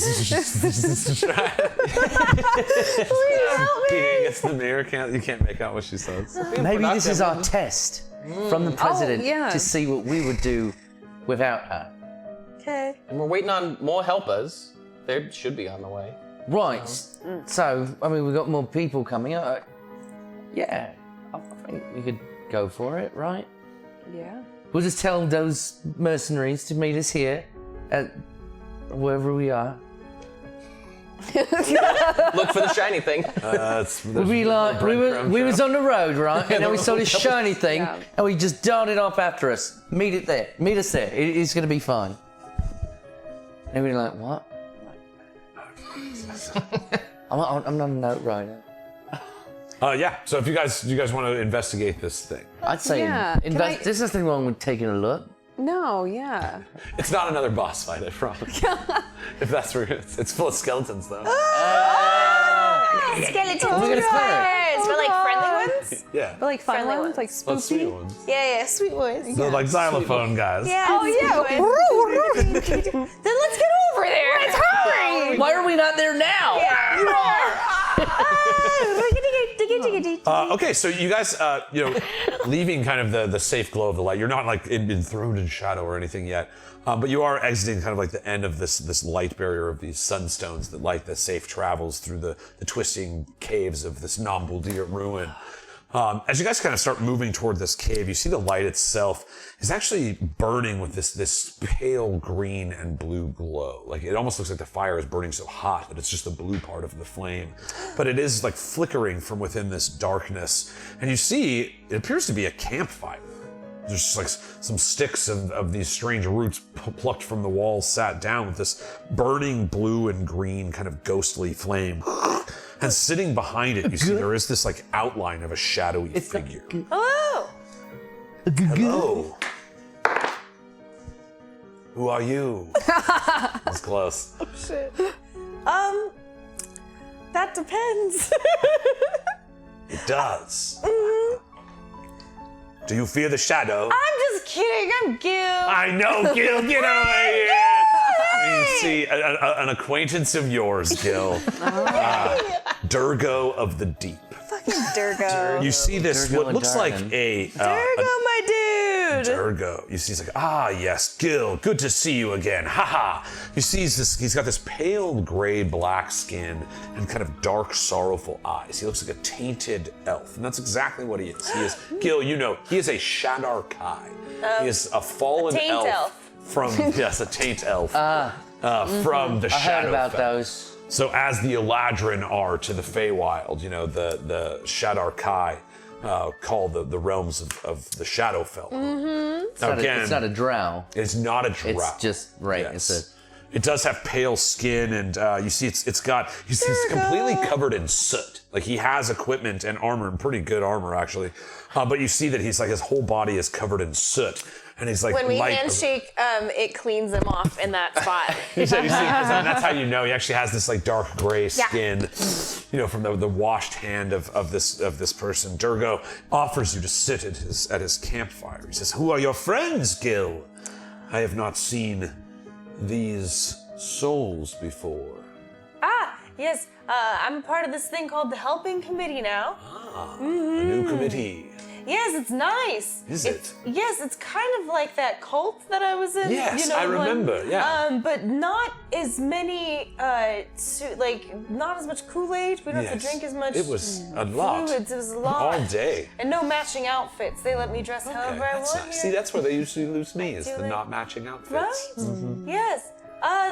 Peeing against the mirror, you can't make out what she says. maybe this is our test from the president yeah. to see what we would do without her. Okay. And we're waiting on more helpers. They should be on the way. Right. So, I mean, we've got more people coming up. Yeah, I think we could go for it, right? Yeah. We'll just tell those mercenaries to meet us here at wherever we are. Look for the shiny thing. We was on the road, right? And then we saw this shiny thing, Yeah. and we just darted off after us. Meet us there. It's gonna be fine. And we're like, what? I'm not a note writer. Yeah. So if you guys want to investigate this thing, I'd say Yeah, can I- there's nothing wrong with taking a look. No, yeah. it's not another boss fight, I promise. If that's where it's full of skeletons though. Skeletons We're gonna clear but like friendly ones? Yeah. But like fun Friendly ones, ones. like Well, sweet spoopy. ones. Yeah, sweet ones. They're like xylophone guys. Yeah. Oh yeah. Then let's get over there. Let's hurry. Why are we not there now? You are. Okay, so you guys, leaving kind of the safe glow of the light. You're not like enthroned in shadow or anything yet, but you are exiting kind of like the end of this light barrier of these sunstones that light the safe travels through the twisting caves of this Nam Buldir ruin. As you guys kind of start moving toward this cave, you see the light itself is actually burning with this pale green and blue glow. Like it almost looks like the fire is burning so hot that it's just the blue part of the flame. But it is like flickering from within this darkness. And you see, it appears to be a campfire. There's just like some sticks of these strange roots plucked from the walls sat down with this burning blue and green kind of ghostly flame. And sitting behind it, you see there is this like outline of a shadowy figure. Hello. Hello. Who are you? That's close. That depends. It does. Do you fear the shadow? I'm just kidding. I'm Gil. I know, Gil. Get over here. You see an acquaintance of yours, Gil. Durgo of the Deep. Fucking Durgo. You see this, Durgo what and looks like Darwin. a Durgo, my dude. Durgo. You see, he's like, yes, Gil, good to see you again. Haha. You see, he's got this pale gray black skin and kind of dark, sorrowful eyes. He looks like a tainted elf, and that's exactly what he is. He is, Gil, he is a Shadar Kai. He is a fallen taint elf. From, yes, a taint elf. From the I heard Shadowfell. about those. So as the Eladrin are to the Feywild, the Shadar Kai call the realms of the Shadowfell. Mm-hmm. It's not a drow. It's not a drow. It's just right. Yes. It does have pale skin, and you see he's completely covered in soot. Like he has equipment and armor, and pretty good armor actually. But you see that he's like his whole body is covered in soot, and he's like When we light. handshake, it cleans them off in that spot. You see, that's how you know he actually has this like dark gray skin, from the washed hand of this person. Durgo offers you to sit at his campfire. He says, "Who are your friends, Gil? I have not seen these souls before." Yes, I'm part of this thing called the Helping Committee now. A new committee. Yes, it's nice. Is it? Yes, it's kind of like that cult that I was in. Yes, I remember, yeah. But not as many, not as much Kool-Aid. We don't have to drink as much. It was a lot. Fluids. It was a lot. All day. And no matching outfits. They let me dress however I That's want. nice. See, that's where they usually lose me, is Do the it. not matching outfits. Right? Yes.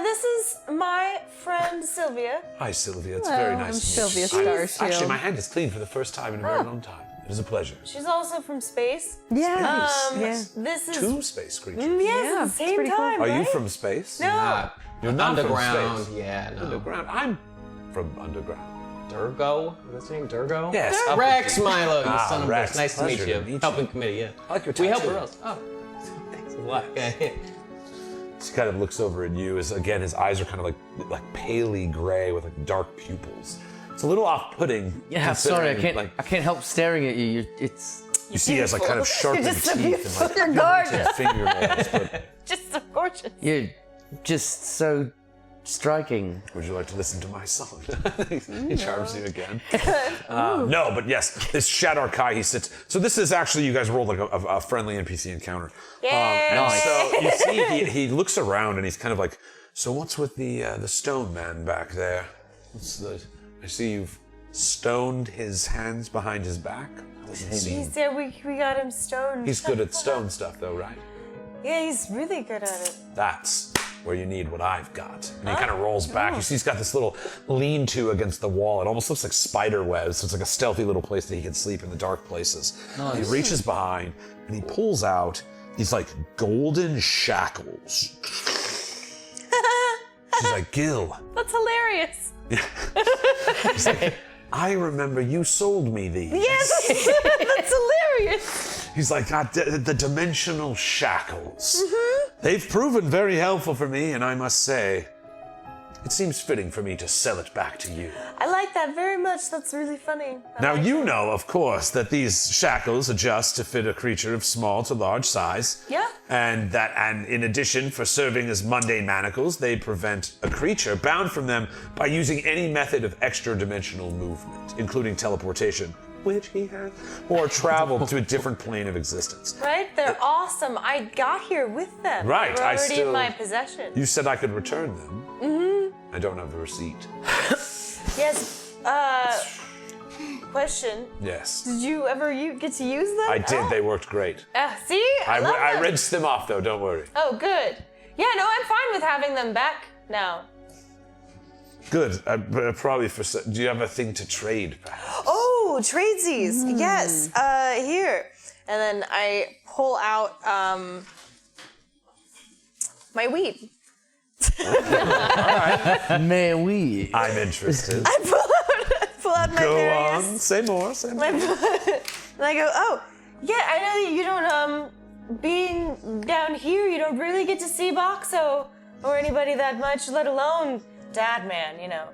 This is my friend Sylvia. Hi, Sylvia. It's very nice. I'm to meet Sylvia you. Starshield. Actually, my hand is clean for the first time in a very long time. It is a pleasure. She's also from space. Yeah. Space. This is Two space creatures. yes, Yeah, at the it's same pretty cool. time, Are you right? from space? No. You're not Underground. from space. Yeah, no. Underground. I'm from underground. Durgo? Is that your name Durgo? Yes. up Rex with you. Milo, you son of a Rex. bitch. Nice to meet Pleasure you. to meet you. Helping committee, yeah. I like your We help tattoo. her else. Oh. Thanks a lot. Okay. He kind of looks over at you as, again, his eyes are kind of like palely gray with like dark pupils. It's a little off-putting. Yeah, sorry, I considering, can't. I can't help staring at you. It's. You see, he has like kind of sharpened just so teeth and like You're pointed fingernails. But Just so gorgeous. You're just so striking. would you like to listen to my song? He charms you again. No, but yes, this Shadar Kai, he sits. So this is actually, you guys rolled like a friendly NPC encounter. And so you see, he looks around and he's kind of like, so what's with the stone man back there? I see you've stoned his hands behind his back. He said we got him stoned. He's good at stone stuff though, right? Yeah, he's really good at it. That's where you need what I've got. And he kind of rolls back. You see he's got this little lean-to against the wall. It almost looks like spider webs. So it's like a stealthy little place that he can sleep in the dark places. He reaches behind and he pulls out these like golden shackles. She's like, Gil. That's hilarious. I remember you sold me these. Yes, that's hilarious. He's like, got the dimensional shackles. They've proven very helpful for me, and I must say, it seems fitting for me to sell it back to you. I like that very much. That's really funny. Now, you know, of course, that these shackles adjust to fit a creature of small to large size. Yeah. And in addition, for serving as mundane manacles, they prevent a creature bound from them by using any method of extra-dimensional movement, including teleportation, which he has, or travel to a different plane of existence. Right? They're awesome. I got here with them. Right, They're I already still- in my possession. You said I could return them. I don't have the receipt. Yes. Question. Yes. Did you ever get to use them? I did. They worked great. See? I love I them. rinsed them off, though. Don't worry. Oh, good. Yeah, no, I'm fine with having them back now. Good. Probably for. Do you have a thing to trade, perhaps? Oh, tradesies. Yes. Here. And then I pull out my weed. Man, we. I'm interested. I pull out my Go various. on. Say more. Say more. And I go, oh, yeah, I know that you don't, being down here, you don't really get to see Boxo or anybody that much, let alone Dad Man, you know.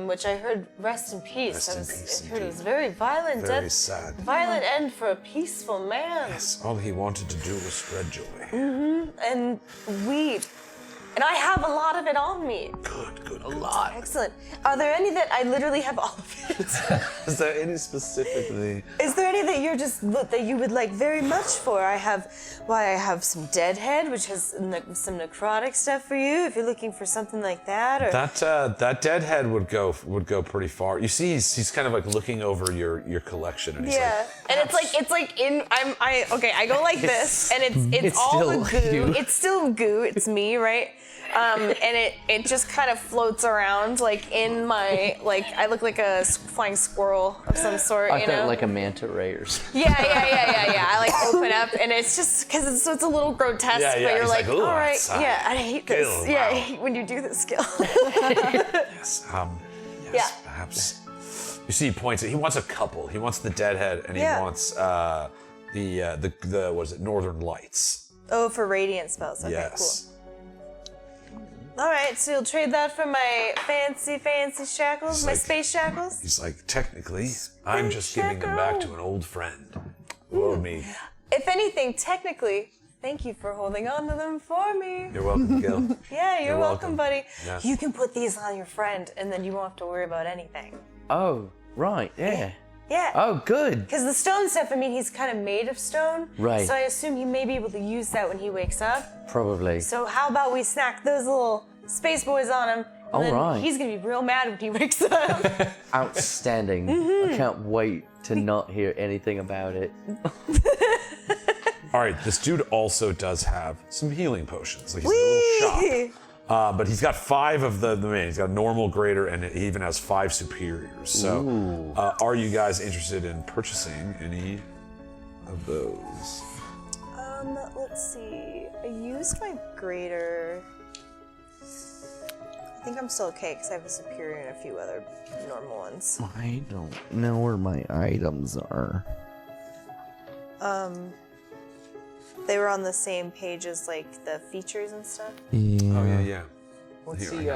Which I heard, rest in peace. I heard it was very violent. Very sad. Violent end for a peaceful man. Yes, all he wanted to do was spread joy. And weed. And I have a lot of it on me. Good. A lot. Excellent. Are there any that I literally have all of it? Is there any specifically? Is there any that you're that you would like very much for? I have some Deadhead, which has some necrotic stuff for you. If you're looking for something like that, or That deadhead would go pretty far. You see, he's kind of like looking over your collection, and he's yeah, and it's like I go like this, and it's all the still goo. you. It's still goo. It's me, right? And it just kind of floats around like in my I look like a flying squirrel of some sort. I you thought know? like a manta ray or something. Yeah. I like open up, and it's just because it's a little grotesque, Yeah, but you're he's like, like, "Ooh, all right, outside. yeah, I hate this. Gil, Yeah, I wow." hate when you do this, Gil. yes, Yeah. perhaps. You see, he points it. He wants a couple. He wants the deadhead, and he Yeah. wants the what is it? Northern Lights. Oh, for radiant spells. Okay, Yes. cool. All right, so you'll trade that for my fancy shackles, It's my like- space shackles. He's like, technically, I'm just giving them back to an old friend who owed me. If anything, technically, thank you for holding on to them for me. You're welcome, Gil. Yeah, you're welcome. welcome, buddy. Yes. You can put these on your friend, and then you won't have to worry about anything. Oh, right, yeah. Yeah. Oh, good. Because the stone stuff, I mean, he's kind of made of stone. Right. So I assume he may be able to use that when he wakes up. Probably. So how about we snack those little space boys on him? And All then right. He's going to be real mad when he wakes up. Outstanding. I can't wait to not hear anything about it. All right, this dude also does have some healing potions. Like he's a little Whee! shop. But he's got 5 of the main. He's got normal, greater, and he even has 5 superiors. So, are you guys interested in purchasing any of those? Let's see. I used my greater. I think I'm still okay because I have a superior and a few other normal ones. I don't know where my items are. They were on the same page as like the features and stuff. Yeah. Oh, yeah. What's Here, he?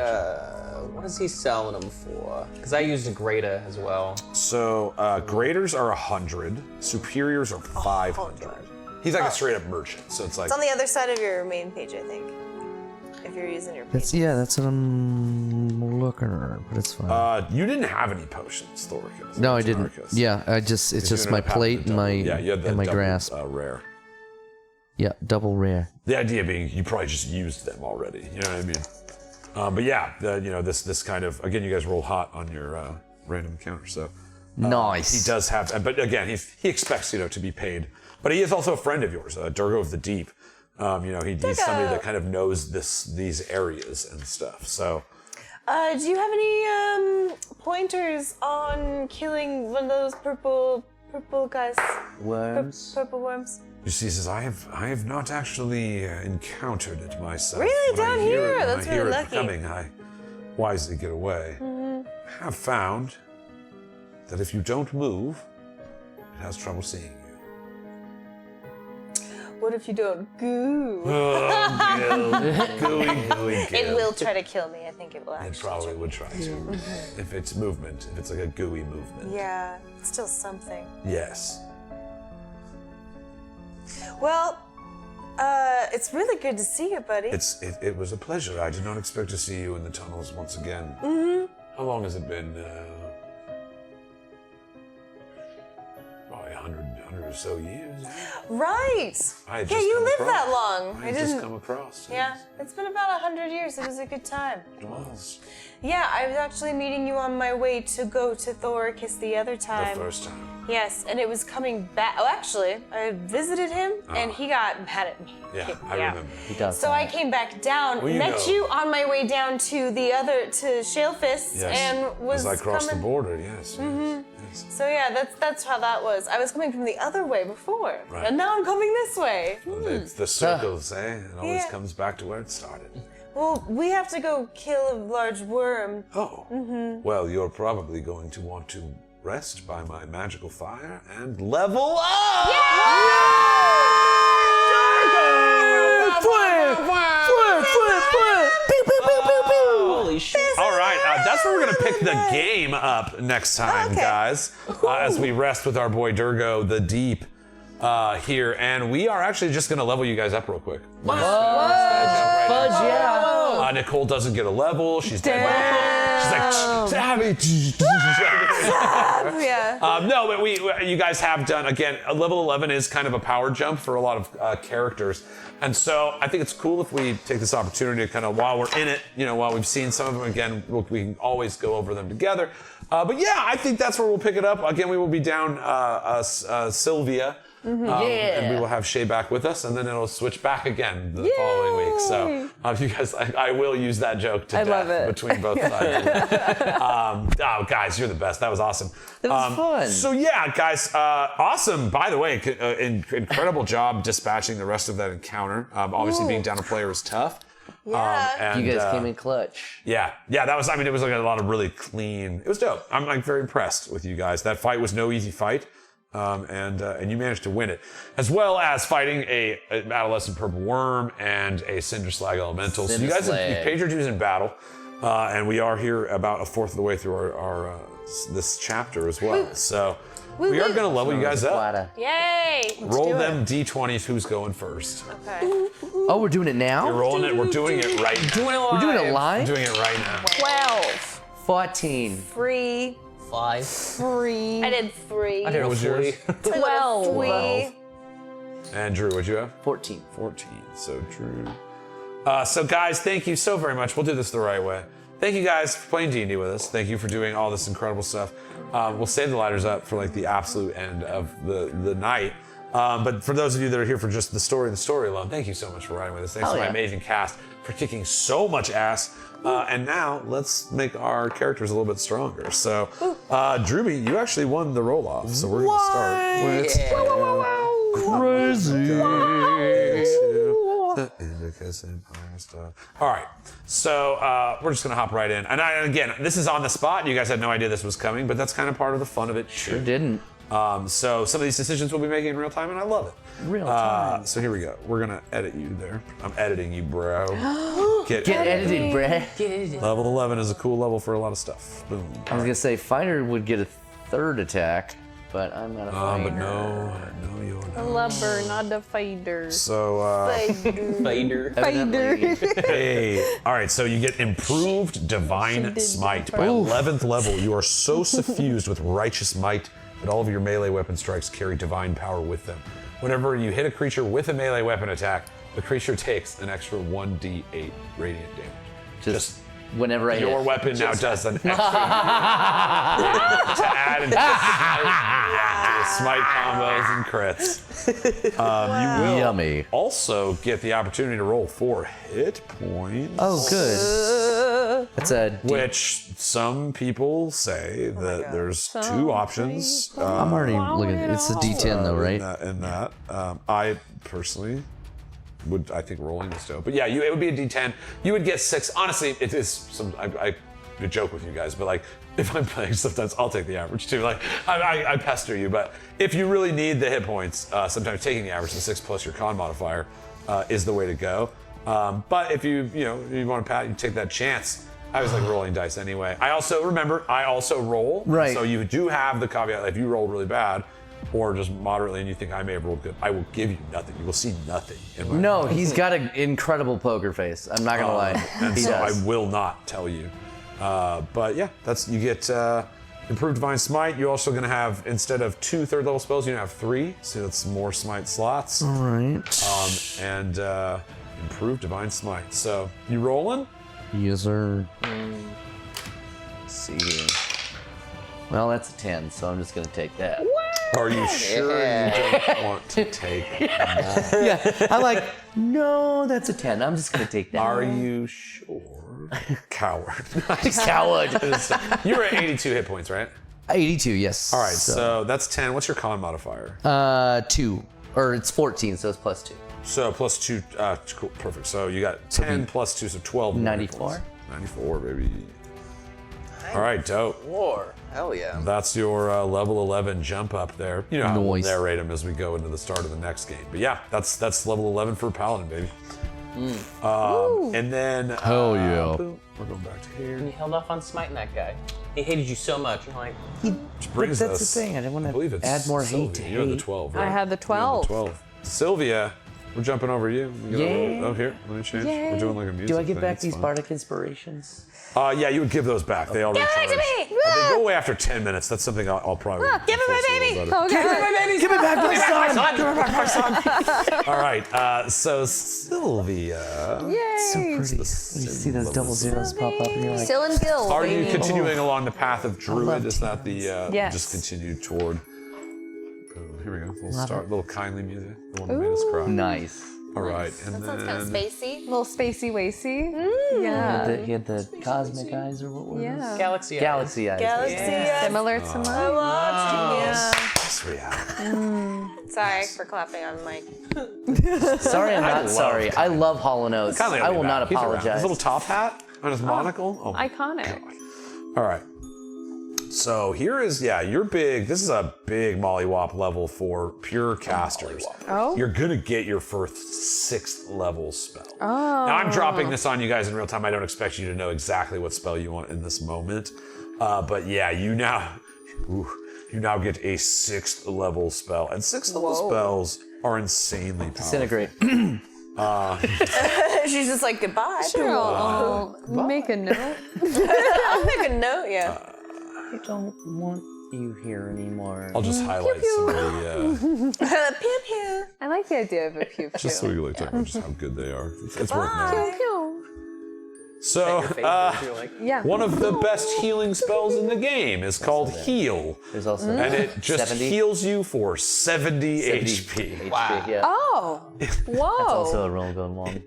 What is he selling them for? Because I used a Greta as well. So, graders are 100, superiors are 500. He's like a straight up merchant, so it's like. It's on the other side of your main page, I think. If you're using your page. That's what I'm looking at, but it's fine. You didn't have any potions, Thoricus. No, I didn't. Tynaricus. Yeah, it's You just ended my up having plate the and my double- you had the and my double, grasp. Rare. Yeah, double rare. The idea being you probably just used them already. You know what I mean? But yeah, this kind of, again, you guys roll hot on your random encounter, so. Nice. He does have, but again, he expects, to be paid. But he is also a friend of yours, Durgo of the Deep. He's somebody that kind of knows these areas and stuff, so. Do you have any pointers on killing one of those purple guys? Worms. Purple worms? You see, he says, I have not actually encountered it myself. Really? When I Down hear here? it- when That's I hear really it lucky. coming, I wisely get away. have found that if you don't move, it has trouble seeing you. What if you don't goo? Gooey. It will try to kill me. I think it will It actually. probably would try to. If it's movement, if it's like a gooey movement. Yeah, it's still something. Yes. Well, it's really good to see you, buddy. It was a pleasure. I did not expect to see you in the tunnels once again. Mm-hmm. How long has it been? Probably 100 or so years. Right. I had Yeah, just you come lived across. that long. I had just come across. Yeah, it's been about 100 years. It was a good time. It was. Yeah, I was actually meeting you on my way to go to Tynaricus the other time. The first time. Yes, and it was coming back. Oh, actually, I visited him, and he got mad at me. Yeah, I remember. He does. So I came back down, Well, you met know. Oh. you on my way down to Shalefist, Yes. and was As I crossed coming. the border, yes. Mm-hmm. Yes. So yeah, that's how that was. I was coming from the other way before, Right. and now I'm coming this way. Well, it's the circles, eh? It always Yeah. comes back to where it started. Well, we have to go kill a large worm. Oh. Mm-hmm. Well, you're probably going to want to rest by my magical fire and level up! Holy shit. All right, that's where we're going to pick the game up next time, Okay. guys, as we rest with our boy Durgo, the Deep, here. And we are actually just going to level you guys up real quick. Fudge, yeah. Nicole doesn't get a level. She's dead. She's like, Savvy. Yeah. No, but you guys have done, again, a level 11 is kind of a power jump for a lot of characters. And so I think it's cool if we take this opportunity to kind of, while we're in it, while we've seen some of them, again, we can always go over them together. But yeah, I think that's where we'll pick it up. Again, we will be down Sylvia. And we will have Shay back with us, and then it'll switch back again the following week. So, you guys, I will use that joke to I death love it. between both sides. Guys, you're the best. That was awesome. It was fun. So yeah, guys, awesome. By the way, incredible job dispatching the rest of that encounter. Obviously, being down a player is tough. Yeah. And, You guys came in clutch. Yeah, that was. I mean, it was like a lot of really clean. It was dope. I'm like very impressed with you guys. That fight was no easy fight. And you managed to win it, as well as fighting a adolescent purple worm and a cinder slag elemental. So you guys have you paid your dues in battle, and we are here about a fourth of the way through our this chapter as well. So we are going to level you guys up. Yay! Let's Roll do them d20s. Who's going first? It. Okay. Oh, we're doing it now? You're rolling it. We're doing it right now. We're doing it live? Doing it right now. 12. 14. 3. 5. 3. I did 3. I did What was yours? 12. 3. And Drew, what'd you have? 14. 14. So Drew. So guys, thank you so very much. We'll do this the right way. Thank you guys for playing D&D with us. Thank you for doing all this incredible stuff. We'll save the lighters up for like the absolute end of the night. But for those of you that are here for just the story alone, thank you so much for riding with us. Thanks to my amazing cast for kicking so much ass. And now let's make our characters a little bit stronger. So, Drewby, you actually won the roll off. So we're going to start with crazy. All right, so we're just gonna hop right in. And again, this is on the spot. You guys had no idea this was coming, but that's kind of part of the fun of it. Sure didn't. So some of these decisions we'll be making in real time, and I love it. Real time. So here we go. We're gonna edit you there. I'm editing you, bro. Get Get edited, bruh. Level 11 is a cool level for a lot of stuff. Boom. I was gonna say fighter would get a third attack, but I'm not a fighter. But no, you're A not. lubber, not a fighter. So, Fader. Evidently. hey, all right. So you get improved divine smite by 11th level. You are so suffused with righteous might that all of your melee weapon strikes carry divine power with them. Whenever you hit a creature with a melee weapon attack, the creature takes an extra 1d8 radiant damage. Just whenever I Your hit. weapon now does an extra to add into smite combos and crits. You will Yummy. also get the opportunity to roll 4 hit points. Oh, good. That's a Which some people say that there's two options. I'm already looking. It's a D10 though, right? In that, I personally I think rolling is dope. But yeah, it would be a D10. You would get 6. Honestly, it is some. I to joke with you guys, but like if I'm playing, sometimes I'll take the average too. Like I pester you, but if you really need the hit points, sometimes taking the average, the 6 plus your con modifier, is the way to go. But if you want to you take that chance. I was like rolling dice anyway. I also roll. Right. So you do have the caveat, if you roll really bad or just moderately and you think I may have rolled good, I will give you nothing. You will see nothing. No, he's got an incredible poker face. I'm not gonna lie. And He so does. I will not tell you. But yeah, you get improved divine smite. You're also gonna have, instead of 2 third level spells, you have 3. So that's more smite slots. All right. And improved divine smite. So you rolling? Yes, sir. Let's see here. Well, that's a 10, so I'm just gonna take that. Are you sure you don't want to take that? Yeah, I'm like, no, that's a 10. I'm just gonna take that. Are you sure? Coward. Coward. You were at 82 hit points, right? 82, yes. All right, so that's 10. What's your con modifier? 2. Or it's 14, so it's plus 2. So plus 2, cool, perfect. So you got 10 plus 2, so 12. 94. 94, baby. All right, dope. War. Hell yeah. That's your level 11 jump up there. You know how we'll Nice. narrate them as we go into the start of the next game. But yeah, that's level 11 for Paladin, baby. And then... Hell yeah. Boom. We're going back to here. And you held off on smiting that guy. He hated you so much. You're like, Which brings that's us, the thing. I didn't want I believe to it's add more Sylvia. hate to You had the hate. 12, I right? had the You had 12. the 12. Sylvia, we're jumping over you. Yay. Oh, here, let me change. Yay. We're doing like a music Do I get thing. back It's these fine. bardic inspirations? Yeah, you would give those back. They all Give it recharge. to me! They go away after 10 minutes. That's something I'll probably... Give it my baby! Okay. Give me back my son! All right, so Sylvia... Yay. So pretty. You see those double zeros pop up and you're like, Still in Gil, Are you baby. continuing along the path of Druid? love Is that the... Yes. Just continue toward... Oh, here we go. Little kindly music. The one that made us cry. nice. All right, and That sounds kind of then... spacey. Little spacey wacy. Yeah. He had the cosmic eyes or what were Yeah. those? Galaxy eyes. Galaxy eyes. Galaxy. Similar to mine. Yeah. Yes, we have. Sorry for clapping on mic. Sorry, I'm not sorry. I love Hollow Notes. Kindly I will not He's around. His apologize. little top hat on his monocle. Oh, Iconic. all right. So here is, you're big. This is a big mollywop level for pure casters. Oh. You're gonna get your first 6th level spell. Oh. Now I'm dropping this on you guys in real time. I don't expect you to know exactly what spell you want in this moment. But yeah, you now get a 6th level spell. And 6th level spells are insanely powerful. Disintegrate. She's just like, goodbye. Sure, I'll make a note. I'll make a note, yeah. I don't want you here anymore. I'll just highlight some of the, Pew pew. I like the idea of a pew pew. just so you like talk about just how good they are. It's worth Bye. noting. Pew. So, You're like, Yeah. one of the best healing spells in the game is called Heal. There's also And it just 70? heals you for 70 HP. HP. Yeah. Oh. Whoa. Also a roll going long.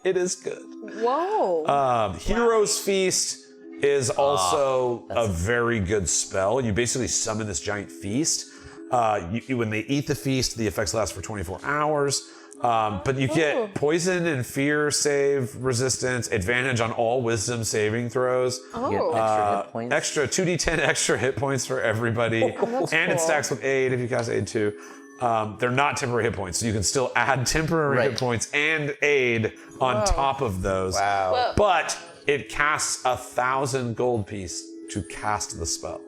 It is good. Whoa. Hero's Feast is also a very good spell. You basically summon this giant feast. When they eat the feast, the effects last for 24 hours. But you get poison and fear save resistance, advantage on all wisdom saving throws. You get extra hit points. Extra 2d10 extra hit points for everybody. And it stacks with aid if you cast aid too. They're not temporary hit points, so you can still add temporary hit points and aid on top of those. Wow. But it casts 1,000 gold piece to cast the spell.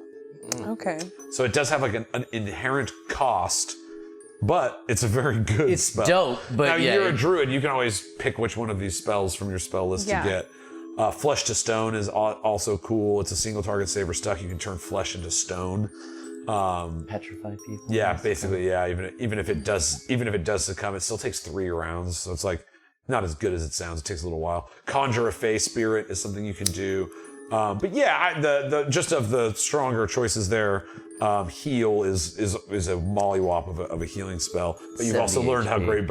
Okay. So it does have like an inherent cost, but it's a very good It's spell. dope, but now yeah, you're a it- druid, you can always pick which one of these spells from your spell list Yeah. to get. Flesh to Stone is also cool. It's a single target save or stuck. You can turn flesh into stone. Petrify people. Yeah, basically, yeah. Even if it does succumb, it still takes 3 rounds. So it's like not as good as it sounds. It takes a little while. Conjure a Fey Spirit is something you can do. But yeah, the just of the stronger choices there. Heal is a mollywop of a healing spell, but you've also 70 learned how HP. great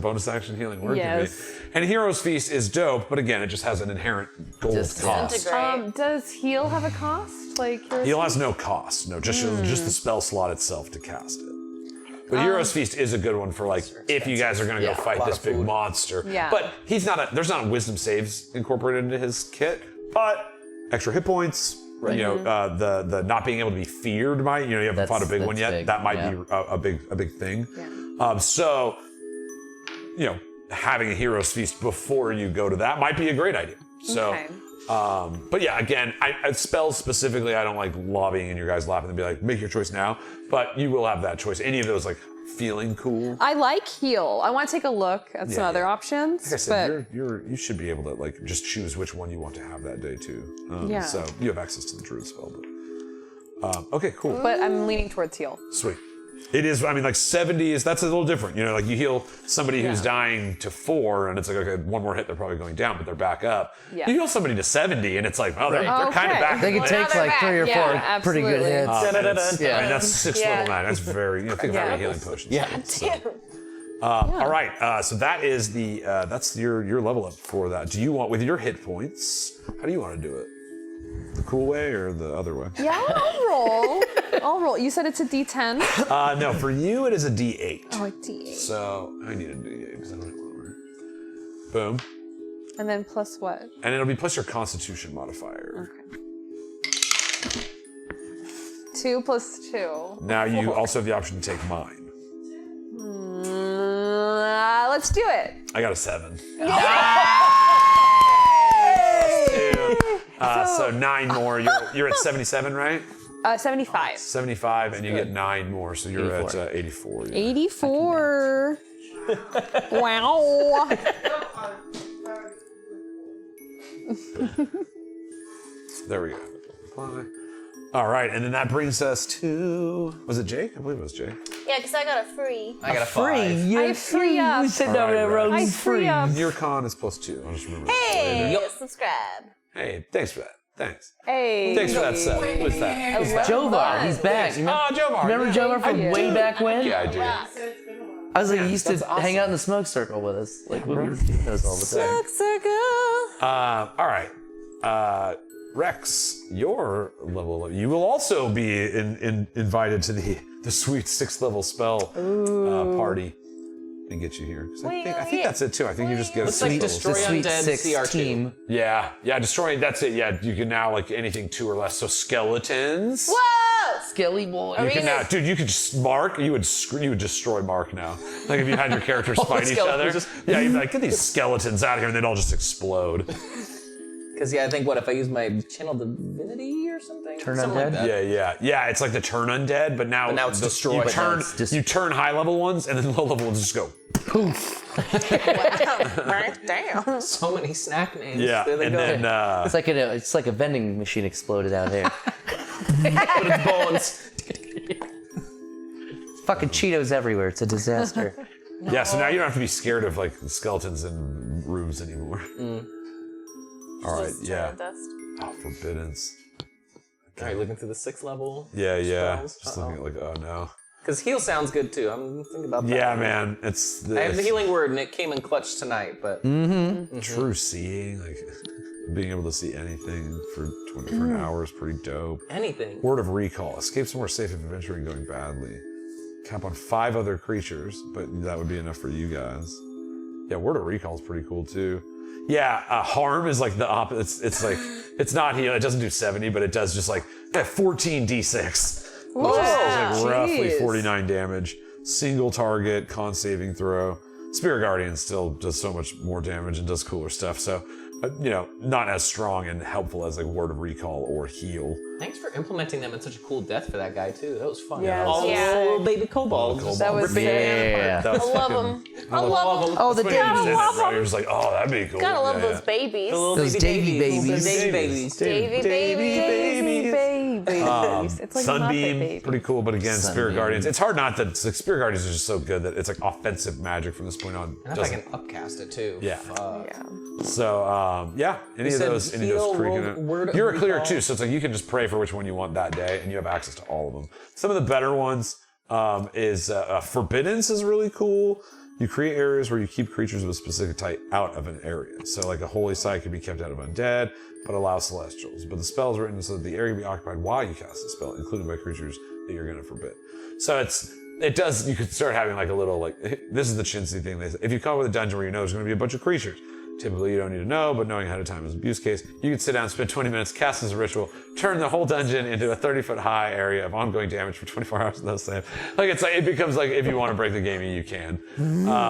bonus action healing work can Yes. be. And Hero's Feast is dope, but again, it just has an inherent gold Just cost. Disintegrate. Does heal have a cost? Like yours? Heal has no cost, no, just the spell slot itself to cast it. But Hero's Feast is a good one for like if you guys are gonna go fight this big monster. Yeah. But there's not wisdom saves incorporated into his kit, but extra hit points. Right. You know, the not being able to be feared by, you know, you haven't fought a big one yet. big, That might yeah. be a big thing. Yeah. So, you know, having a hero's feast before you go to that might be a great idea. So, Okay. but yeah, again, I spells specifically, I don't like lobbying in your guys' lap and then be like, make your choice now. But you will have that choice. Any of those like feeling cool. I like heal. I want to take a look at some Yeah, other yeah. options. Like I said, but you should be able to like just choose which one you want to have that day too. Yeah. So you have access to the druid spell. But, okay, cool. but I'm leaning towards heal. Sweet. It is, I mean, like 70 is, that's a little different. You know, like you heal somebody who's dying to 4 and it's like, okay, one more hit, they're probably going down, but they're back up. Yeah. You heal somebody to 70 and it's like, oh, they're kind of Okay. back. They in can the take they're like back. 3 or 4 Yeah, pretty good absolutely. hits. and it's- Yeah. I mean, that's 6 Yeah. level 9. That's very, you know, think of how many Yeah. healing potions. Yeah. All right, so that is the, that's your level up for that. Do you want, with your hit points, how do you want to do it? The cool way or the other way? Yeah, I'll roll. I'll roll. You said it's a D10. No, for you it is a D8. Oh, a D8. So I need a D8 because I don't have one. Boom. And then plus what? And it'll be plus your Constitution modifier. Okay. 2 plus 2. Now you also have the option to take mine. Let's do it. I got a 7. So 9 more. You're at 77, right? 75. 75, and you get 9 more, so you're 84. at 84. Yeah. 84. Wow. There we go. Apply. All right, and then that brings us to, was it Jake? I believe it was Jake. Yeah, because I got a free. I got a Free. 5. You I free up. sitting over there All right, rolling I free free. up. Your con is plus 2. I'll just remember that. Hey, later. subscribe. Hey, thanks for that. Thanks. Hey. Thanks for that sub. Who's that? Who's that? Jovar, he's back. You Oh, Jovar. remember Jovar from you. way back when? Yeah, I do. I was like, he used to hang out in the smoke circle with us. Like, we were doing those all the time. All right. Reks, your level up. You will also be invited to the sweet 6th level spell party and get you here. 'Cause I think that's it too. I think you just get a Looks like 6th destroy level. The sweet undead 6 CR2. team. Yeah, destroying. That's it. Yeah, you can now like anything 2 or less. So skeletons. Whoa! Skelly boy. You can now, dude. You could just Mark. You would destroy Mark now. Like if you had your characters fight each other. Yeah, you'd be like, get these skeletons out of here, and they'd all just explode. Because I think what if I use my channel divinity or something? Turn Something like undead? that. Yeah. It's like the turn undead, but now now it's destroyed. You turn, But now it's you turn high level ones, and then low level ones just go. Damn. So many snack names. Yeah, There they and go. then It's like a vending machine exploded out here. Put its bones. Fucking Cheetos everywhere. It's a disaster. yeah. So now you don't have to be scared of like skeletons in rooms anymore. All right. Yeah. Dust. Oh, forbiddens. All right, looking through the 6th level. Yeah. Spells. Just looking at like, oh no. Because heal sounds good too. I'm thinking about that. Yeah, man. It's the, I have the healing word and it came in clutch tonight, but true seeing, like being able to see anything for 20 different hours, pretty dope. anything. Word of recall. Escape somewhere safe if adventuring going badly. Cap on 5 other creatures, but that would be enough for you guys. Yeah, word of recall is pretty cool too. Yeah, harm is like the opposite. It's like, it's not heal. It doesn't do 70, but it does just like 14 d6. Which is like roughly 49 damage. Single target, con saving throw. Spirit Guardian still does so much more damage and does cooler stuff. So, you know, not as strong and helpful as like Word of Recall or Heal. Thanks for implementing them in such a cool death for that guy too. That was fun. Yes. All Yeah. the little baby kobolds. That was ripping sick. it apart. Yeah. That was I love fucking- them. I love them. Oh, the That's when he was in Davy. it, right? You're just like, oh, that'd be cool. Gotta love Yeah, those yeah. babies. The little Those Davy babies. Those Davy babies. Davy babies. Baby, babies. It's like Sunbeam, Muppet baby. pretty cool, but again, Spirit Sunbeam. Guardians. It's hard not that like, Spirit Guardians are just so good that it's like offensive magic from this point on. And if I can upcast it too. Yeah. Fuck. Yeah. So yeah, any of said those heal, creaking word it. of You're a clear recall. too, so it's like you can just pray for which one you want that day, and you have access to all of them. Some of the better ones is Forbiddance is really cool. You create areas where you keep creatures of a specific type out of an area. So like a holy site can be kept out of undead, but allow celestials. But the spell is written so that the area can be occupied while you cast the spell, including by creatures that you're going to forbid. So it does, you could start having like a little like, this is the chintzy thing. If you come up with a dungeon where you know there's going to be a bunch of creatures, Typically, you don't need to know, but knowing ahead of time is an abuse case. You can sit down, spend 20 minutes, cast as a ritual, turn the whole dungeon into a 30-foot high area of ongoing damage for 24 hours with no save. It becomes like if you want to break the game, you can.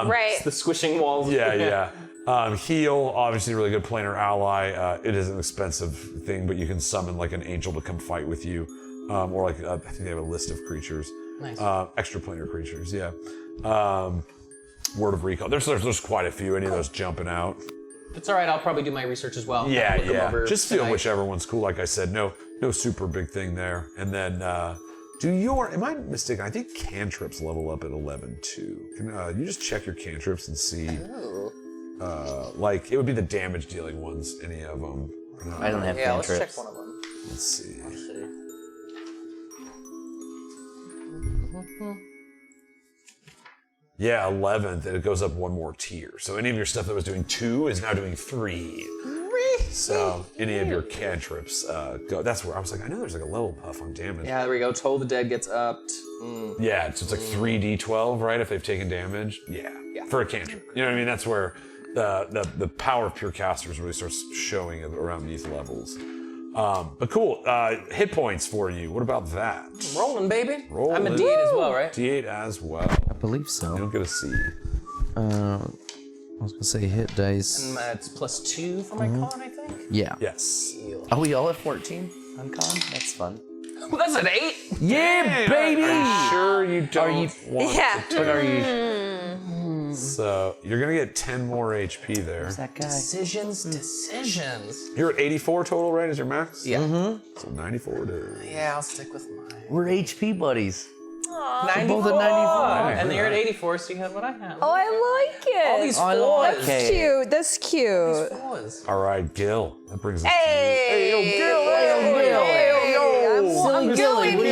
Right. The squishing walls. Yeah. Heal, obviously a really good planar ally. It is an expensive thing, but you can summon like an angel to come fight with you. Or like, I think they have a list of creatures. Nice. Extra planar creatures, yeah. Word of Recall. There's quite a few. Any of those jumping out. It's all right. I'll probably do my research as well. Yeah, Look them yeah. over Just feel tonight. whichever one's cool. Like I said, no super big thing there. And then, am I mistaken? I think cantrips level up at 11 too. Can you just check your cantrips and see? Like it would be the damage dealing ones. Any of them? I don't have Yeah, let's cantrips. check one of them. Let's see. Yeah, 11th, and it goes up one more tier. So any of your stuff that was doing 2 is now doing 3. So any of your cantrips go. That's where I was like, I know there's like a level puff on damage. Yeah, there we go. Toll the Dead gets upped. Yeah, so it's like 3d12, right? If they've taken damage. Yeah. For a cantrip. You know what I mean? That's where the power of pure casters really starts showing around these levels. But cool. Hit points for you. What about that? Rolling, baby. Rolling. I'm a D8 as well, right? D8 as well. I believe so. You don't get a C. I was gonna say hit dice. And it's +2 for my con, I think. Yeah. Yes. Are we all at 14 on con? That's fun. Well, that's an 8. Yeah, baby! Are you sure you don't want Yeah. to But are you? So you're gonna get 10 more HP there. That guy. Decisions. You're at 84 total, right? Is your max? Yeah. So 94 it is. Yeah, I'll stick with mine. We're HP buddies. 94. both at 94. And you're at 84, so you have what I have. Oh, I like it. All these I fours. like it. Cute. That's cute. Fours. All right, Gil. That brings us Hey, to you. yo, I'm going What are you here. doing over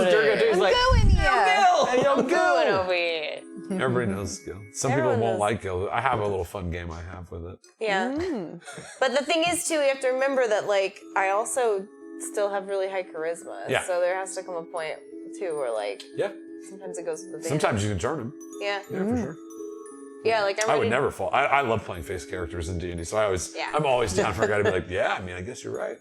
there? Dude's like, going here. Hey, yo, Going Gil. over here. Everybody knows Gil. Some people Everyone won't knows. like Gil. I have a little fun game I have with it. Yeah. But the thing is, too, you have to remember that, like, I also still have really high charisma. Yeah. So there has to come a point, too, where, like, Yeah. sometimes it goes with the band. Sometimes you can turn him. Yeah. Yeah, for sure. Yeah, like, I'm I ready would never fall. I love playing face characters in D&D, so Yeah. I'm always down for a guy to be like, yeah, I mean, I guess you're right.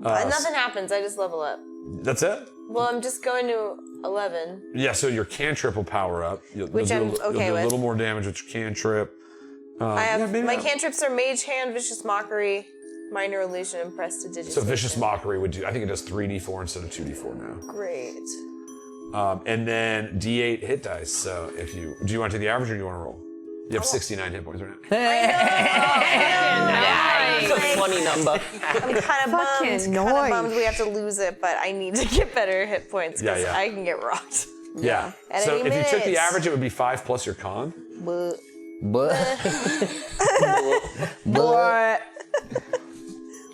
Nothing happens. I just level up. That's it? Well, I'm just going to 11. Yeah, so your cantrip will power up. You'll Which do I'm you'll okay do a with. little more damage with your cantrip. I have yeah, maybe my not. cantrips are Mage Hand, Vicious Mockery, Minor Illusion, and Prestidigitation. So Vicious Mockery would do, I think it does 3d4 instead of 2d4 now. Great. And then d8 hit dice. So do you want to do the average or do you want to roll? You have 69 hit points right now. it's a funny number. I'm kind of bummed we have to lose it, but I need to get better hit points because Yeah. I can get rocked. Yeah. At So any if you took the minute. average, it would be 5 plus your con. But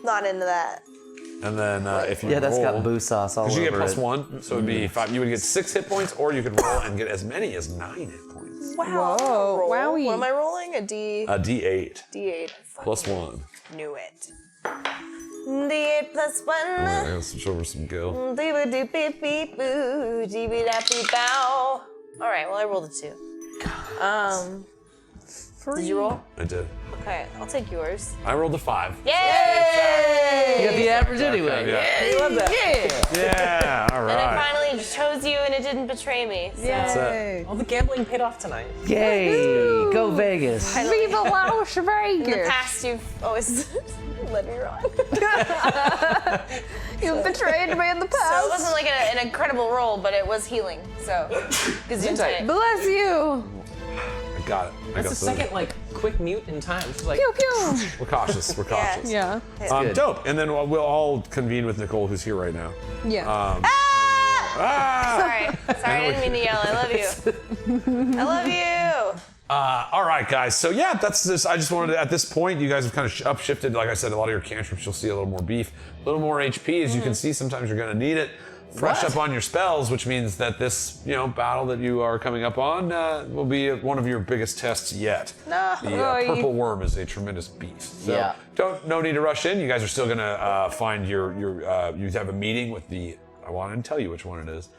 not into that. And then if you Yeah, that's roll, got boo sauce all because over you get it. +1, so it'd be 5. You would get 6 hit points, or you could roll and get as many as 9 hit points. Wow. Whoa, Roll. wowie. What am I rolling? A D. D8 D8. +1. Knew it. D8 plus 1. I gotta switch over some Gil. All right, well, I rolled a 2. Did you roll? I did. Okay, I'll take yours. I rolled a 5. Yay! You got the average anyway. Yeah. I love that. Yeah, all And I right. finally chose you and it didn't betray me. So. That's All the gambling paid off tonight. Yay! Go Vegas. Viva Las In the Vegas. past, you've always led me wrong. You betrayed me in the So it past. wasn't like an incredible roll, but it was healing. So, gesundheit. Bless you. I got it. I That's got the second, like, quick mute in time. It's like, Pew pew. We're cautious. We're cautious. Yeah. Dope. And then we'll all convene with Nicole, who's here right now. Yeah. Ah! Sorry, I didn't mean to yell. I love you. I love you. All right, guys. So yeah, that's this. I just wanted to, at this point, you guys have kind of upshifted. Like I said, a lot of your cantrips, you'll see a little more beef, a little more HP. As you can see, sometimes you're going to need it. Fresh up on your spells, which means that this, battle that you are coming up on will be one of your biggest tests yet. No. The purple worm is a tremendous beast. So Yeah. no need to rush in. You guys are still gonna find you have a meeting with the. I want to tell you which one it is.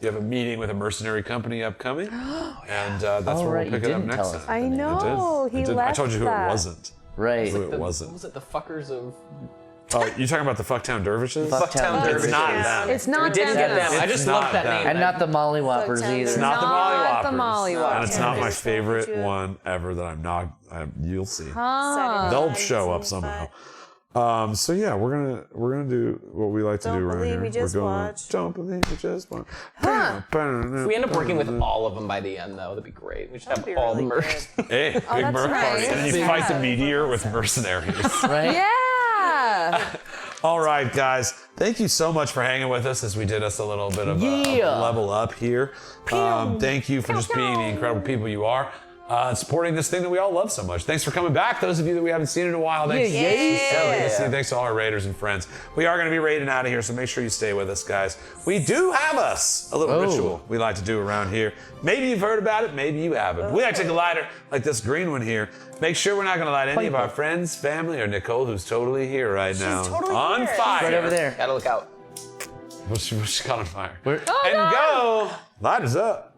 You have a meeting with a mercenary company upcoming, and that's Oh, where right, we'll you pick it up didn't next tell time. us. I know. I He did. left I told you who that. it wasn't. Right. Who it What wasn't. was it? The fuckers of Oh, you talking about the Fucktown Dervishes? Fucktown It's Dervishes. not them. It's not We didn't get them. them. I just love that name. And not the Mollywoppers Fucktown either. It's not the Not the Mollywoppers. Mollywoppers. And it's not my Yeah. favorite one ever that I'm not. You'll see. Huh. They'll show up somehow. So yeah, we're gonna do what we like to Don't do around believe here. me, just we're going. watch. Don't believe me, just watch. If we end up working with all of them by the end, though, that'd be great. We should have be all the really mercs. Hey, big that's merc nice. party, and then you Yeah. fight the meteor with mercenaries. Right? Yeah. All right, guys. Thank you so much for hanging with us as we did us a little bit of a level up here. Thank you for just being the incredible people you are. Supporting this thing that we all love so much. Thanks for coming back. Those of you that we haven't seen in a while, thanks. Thanks to all our raiders and friends. We are going to be raiding out of here, so make sure you stay with us, guys. We do have us a little ritual we like to do around here. Maybe you've heard about it, maybe you haven't. We like to take a lighter like this green one here. Make sure we're not going to light any of our friends, family, or Nicole, who's totally here right now. totally on here. fire. Right over there. Gotta look out. What's she got on fire? Where- And go! Lighters up.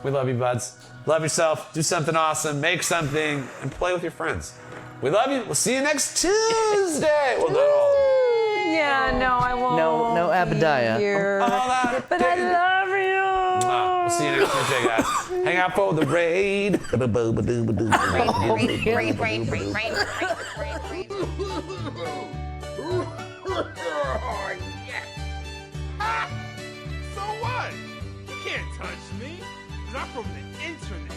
We love you, buds. Love yourself. Do something awesome. Make something and play with your friends. We love you. We'll see you next Tuesday. Well, not all. Yeah, no, I won't. No Abadiah. Here. All that. But I love you. We'll see you next Tuesday, guys. Hang out for the raid. So what? You can't touch me. 'Cause I'm from the internet.